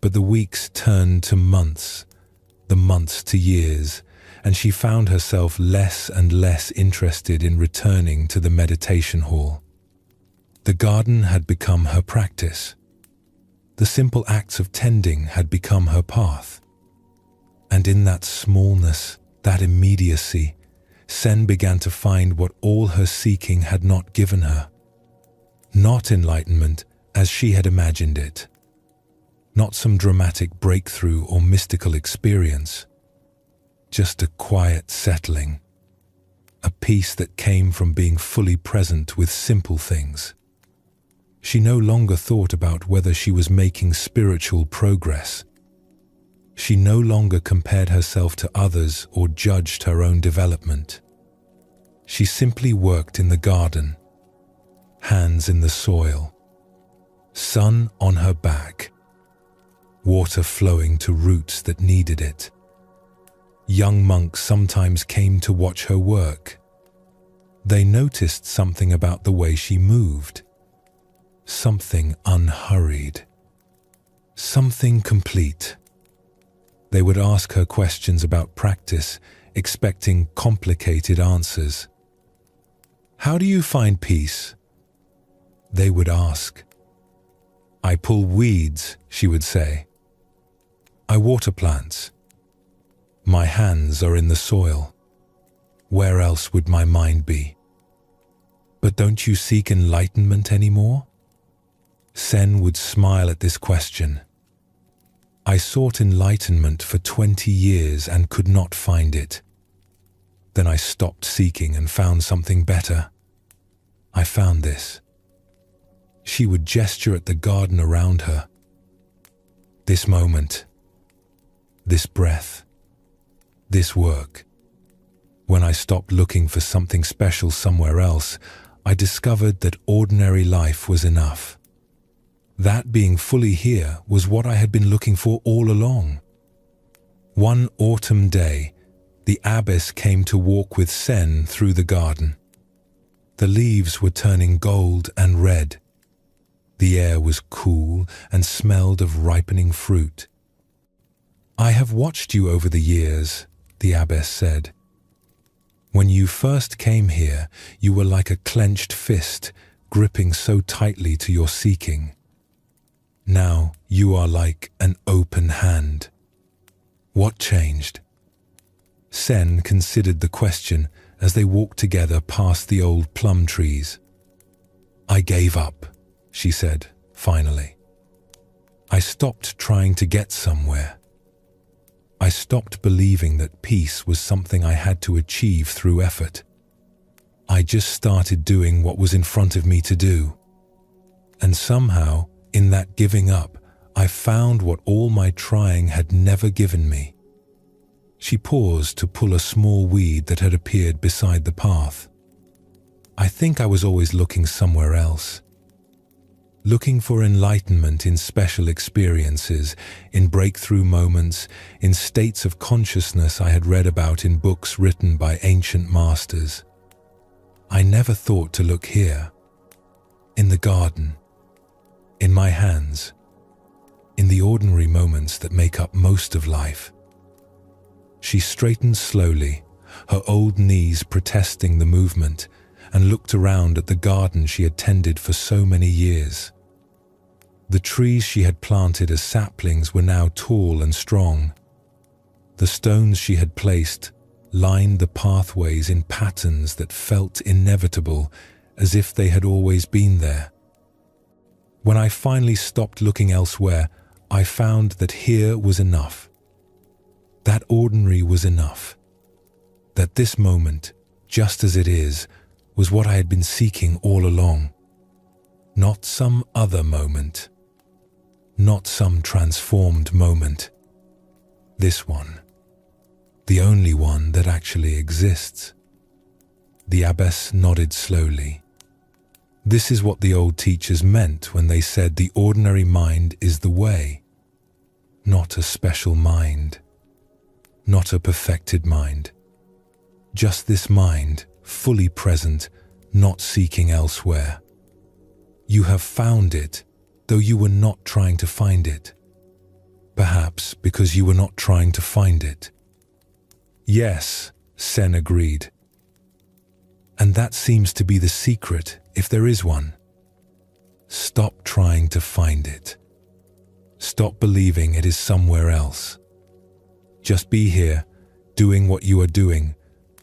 But the weeks turned to months, the months to years, and she found herself less and less interested in returning to the meditation hall. The garden had become her practice. The simple acts of tending had become her path. And in that smallness, that immediacy, Sen began to find what all her seeking had not given her. Not enlightenment as she had imagined it. Not some dramatic breakthrough or mystical experience. Just a quiet settling. A peace that came from being fully present with simple things. She no longer thought about whether she was making spiritual progress. She no longer compared herself to others or judged her own development. She simply worked in the garden, hands in the soil, sun on her back, water flowing to roots that needed it. Young monks sometimes came to watch her work. They noticed something about the way she moved, something unhurried, something complete. They would ask her questions about practice, expecting complicated answers. "How do you find peace?" They would ask. "I pull weeds," she would say. "I water plants. My hands are in the soil. Where else would my mind be?" "But don't you seek enlightenment anymore?" Sen would smile at this question. "I sought enlightenment for 20 years and could not find it. Then I stopped seeking and found something better. I found this." She would gesture at the garden around her. "This moment, this breath, this work. When I stopped looking for something special somewhere else, I discovered that ordinary life was enough. That being fully here was what I had been looking for all along." One autumn day, the abbess came to walk with Sen through the garden. The leaves were turning gold and red. The air was cool and smelled of ripening fruit. "I have watched you over the years," the abbess said. "When you first came here, you were like a clenched fist, gripping so tightly to your seeking. Now you are like an open hand. What changed?" Sen considered the question as they walked together past the old plum trees. "I gave up," she said, finally. "I stopped trying to get somewhere. I stopped believing that peace was something I had to achieve through effort. I just started doing what was in front of me to do. And somehow, in that giving up, I found what all my trying had never given me." She paused to pull a small weed that had appeared beside the path. "I think I was always looking somewhere else. Looking for enlightenment in special experiences, in breakthrough moments, in states of consciousness I had read about in books written by ancient masters. I never thought to look here, in the garden, in my hands, in the ordinary moments that make up most of life. She straightened slowly, her old knees protesting the movement, and looked around at the garden she had tended for so many years. The trees she had planted as saplings were now tall and strong. The stones she had placed lined the pathways in patterns that felt inevitable, as if they had always been there. When I finally stopped looking elsewhere, I found that here was enough. That ordinary was enough. That this moment, just as it is, was what I had been seeking all along. Not some other moment. Not some transformed moment. This one. The only one that actually exists. The abbess nodded slowly. This is what the old teachers meant when they said the ordinary mind is the way. Not a special mind. Not a perfected mind. Just this mind, fully present, not seeking elsewhere. You have found it, though you were not trying to find it. Perhaps because you were not trying to find it. Yes, Sen agreed. And that seems to be the secret, if there is one. Stop trying to find it. Stop believing it is somewhere else. Just be here, doing what you are doing,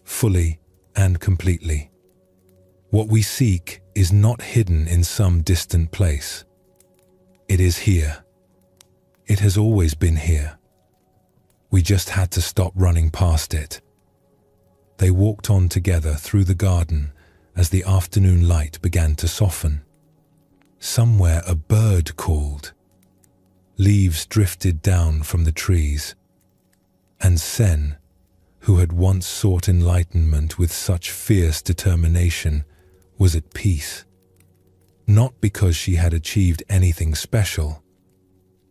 fully and completely. What we seek is not hidden in some distant place. It is here. It has always been here. We just had to stop running past it. They walked on together through the garden as the afternoon light began to soften. Somewhere a bird called. Leaves drifted down from the trees. And Sen, who had once sought enlightenment with such fierce determination, was at peace. Not because she had achieved anything special,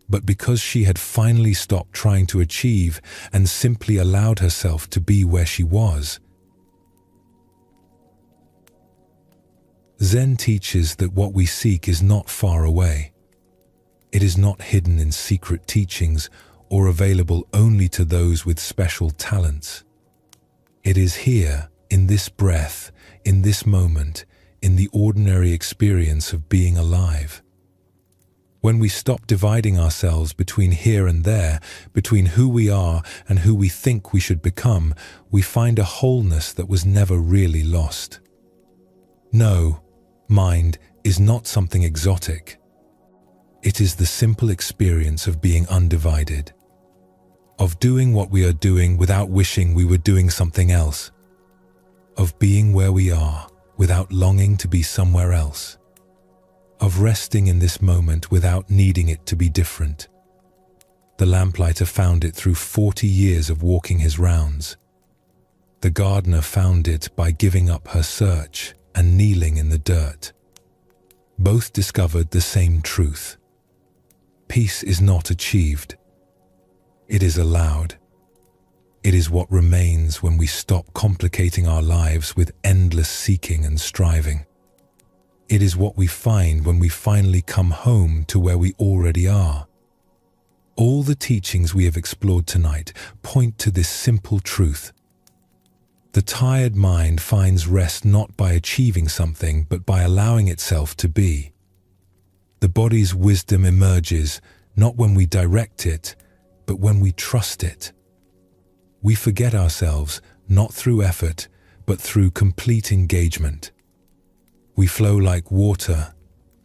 but because she had finally stopped trying to achieve and simply allowed herself to be where she was. Zen teaches that what we seek is not far away. It is not hidden in secret teachings or available only to those with special talents. It is here, in this breath, in this moment, in the ordinary experience of being alive. When we stop dividing ourselves between here and there, between who we are and who we think we should become, we find a wholeness that was never really lost. No, mind is not something exotic. It is the simple experience of being undivided, of doing what we are doing without wishing we were doing something else, of being where we are without longing to be somewhere else, of resting in this moment without needing it to be different. The lamplighter found it through 40 years of walking his rounds. The gardener found it by giving up her search and kneeling in the dirt. Both discovered the same truth. Peace is not achieved. It is allowed. It is what remains when we stop complicating our lives with endless seeking and striving. It is what we find when we finally come home to where we already are. All the teachings we have explored tonight point to this simple truth. The tired mind finds rest not by achieving something, but by allowing itself to be. The body's wisdom emerges not when we direct it, but when we trust it. We forget ourselves not through effort, but through complete engagement. We flow like water,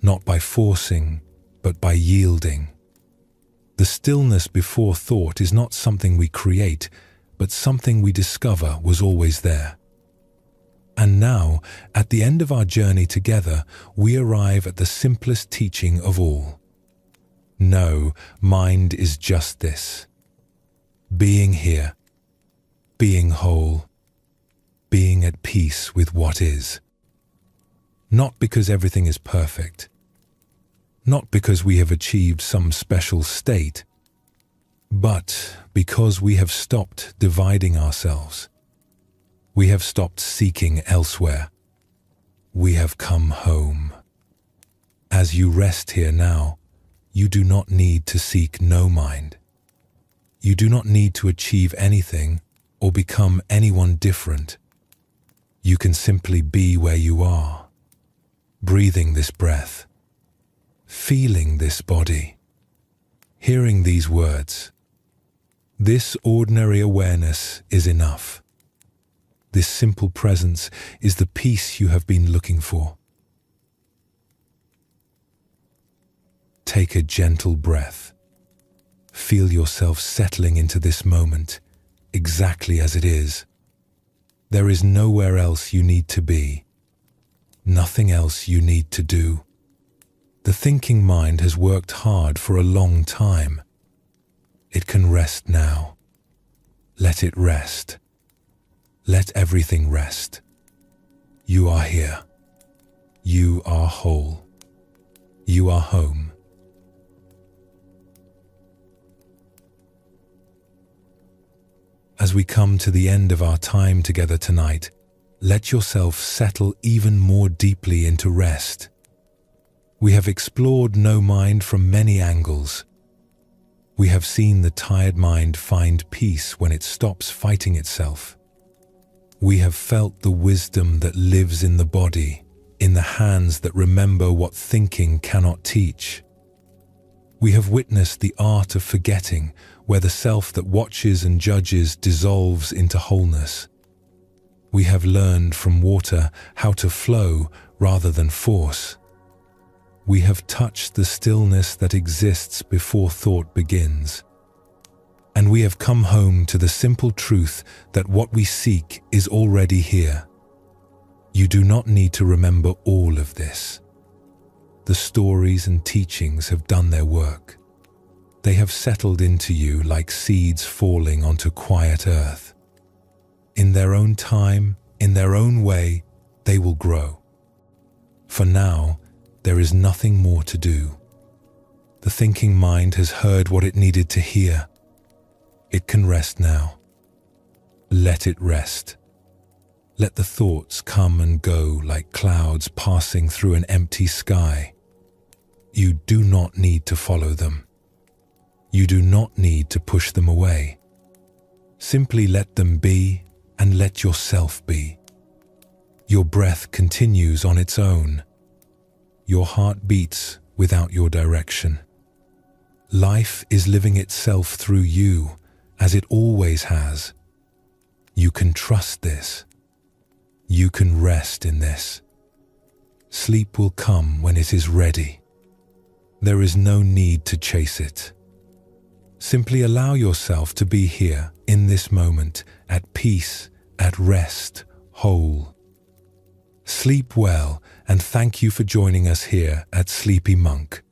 not by forcing, but by yielding. The stillness before thought is not something we create, but something we discover was always there. And now, at the end of our journey together, we arrive at the simplest teaching of all. No, mind is just this. Being here, being whole, being at peace with what is. Not because everything is perfect, not because we have achieved some special state, but because we have stopped dividing ourselves. We have stopped seeking elsewhere. We have come home. As you rest here now, you do not need to seek no mind. You do not need to achieve anything or become anyone different. You can simply be where you are, breathing this breath, feeling this body, hearing these words. This ordinary awareness is enough. This simple presence is the peace you have been looking for. Take a gentle breath. Feel yourself settling into this moment, exactly as it is. There is nowhere else you need to be, nothing else you need to do. The thinking mind has worked hard for a long time. It can rest now. Let it rest. Let everything rest. You are here. You are whole. You are home. As we come to the end of our time together tonight, let yourself settle even more deeply into rest. We have explored no mind from many angles. We have seen the tired mind find peace when it stops fighting itself. We have felt the wisdom that lives in the body, in the hands that remember what thinking cannot teach. We have witnessed the art of forgetting, where the self that watches and judges dissolves into wholeness. We have learned from water how to flow rather than force. We have touched the stillness that exists before thought begins. And we have come home to the simple truth that what we seek is already here. You do not need to remember all of this. The stories and teachings have done their work. They have settled into you like seeds falling onto quiet earth. In their own time, in their own way, they will grow. For now, there is nothing more to do. The thinking mind has heard what it needed to hear. It can rest now. Let it rest. Let the thoughts come and go like clouds passing through an empty sky. You do not need to follow them. You do not need to push them away. Simply let them be and let yourself be. Your breath continues on its own. Your heart beats without your direction. Life is living itself through you, as it always has. You can trust this. You can rest in this. Sleep will come when it is ready. There is no need to chase it. Simply allow yourself to be here, in this moment, at peace, at rest, whole. Sleep well, and thank you for joining us here at Sleepy Monk.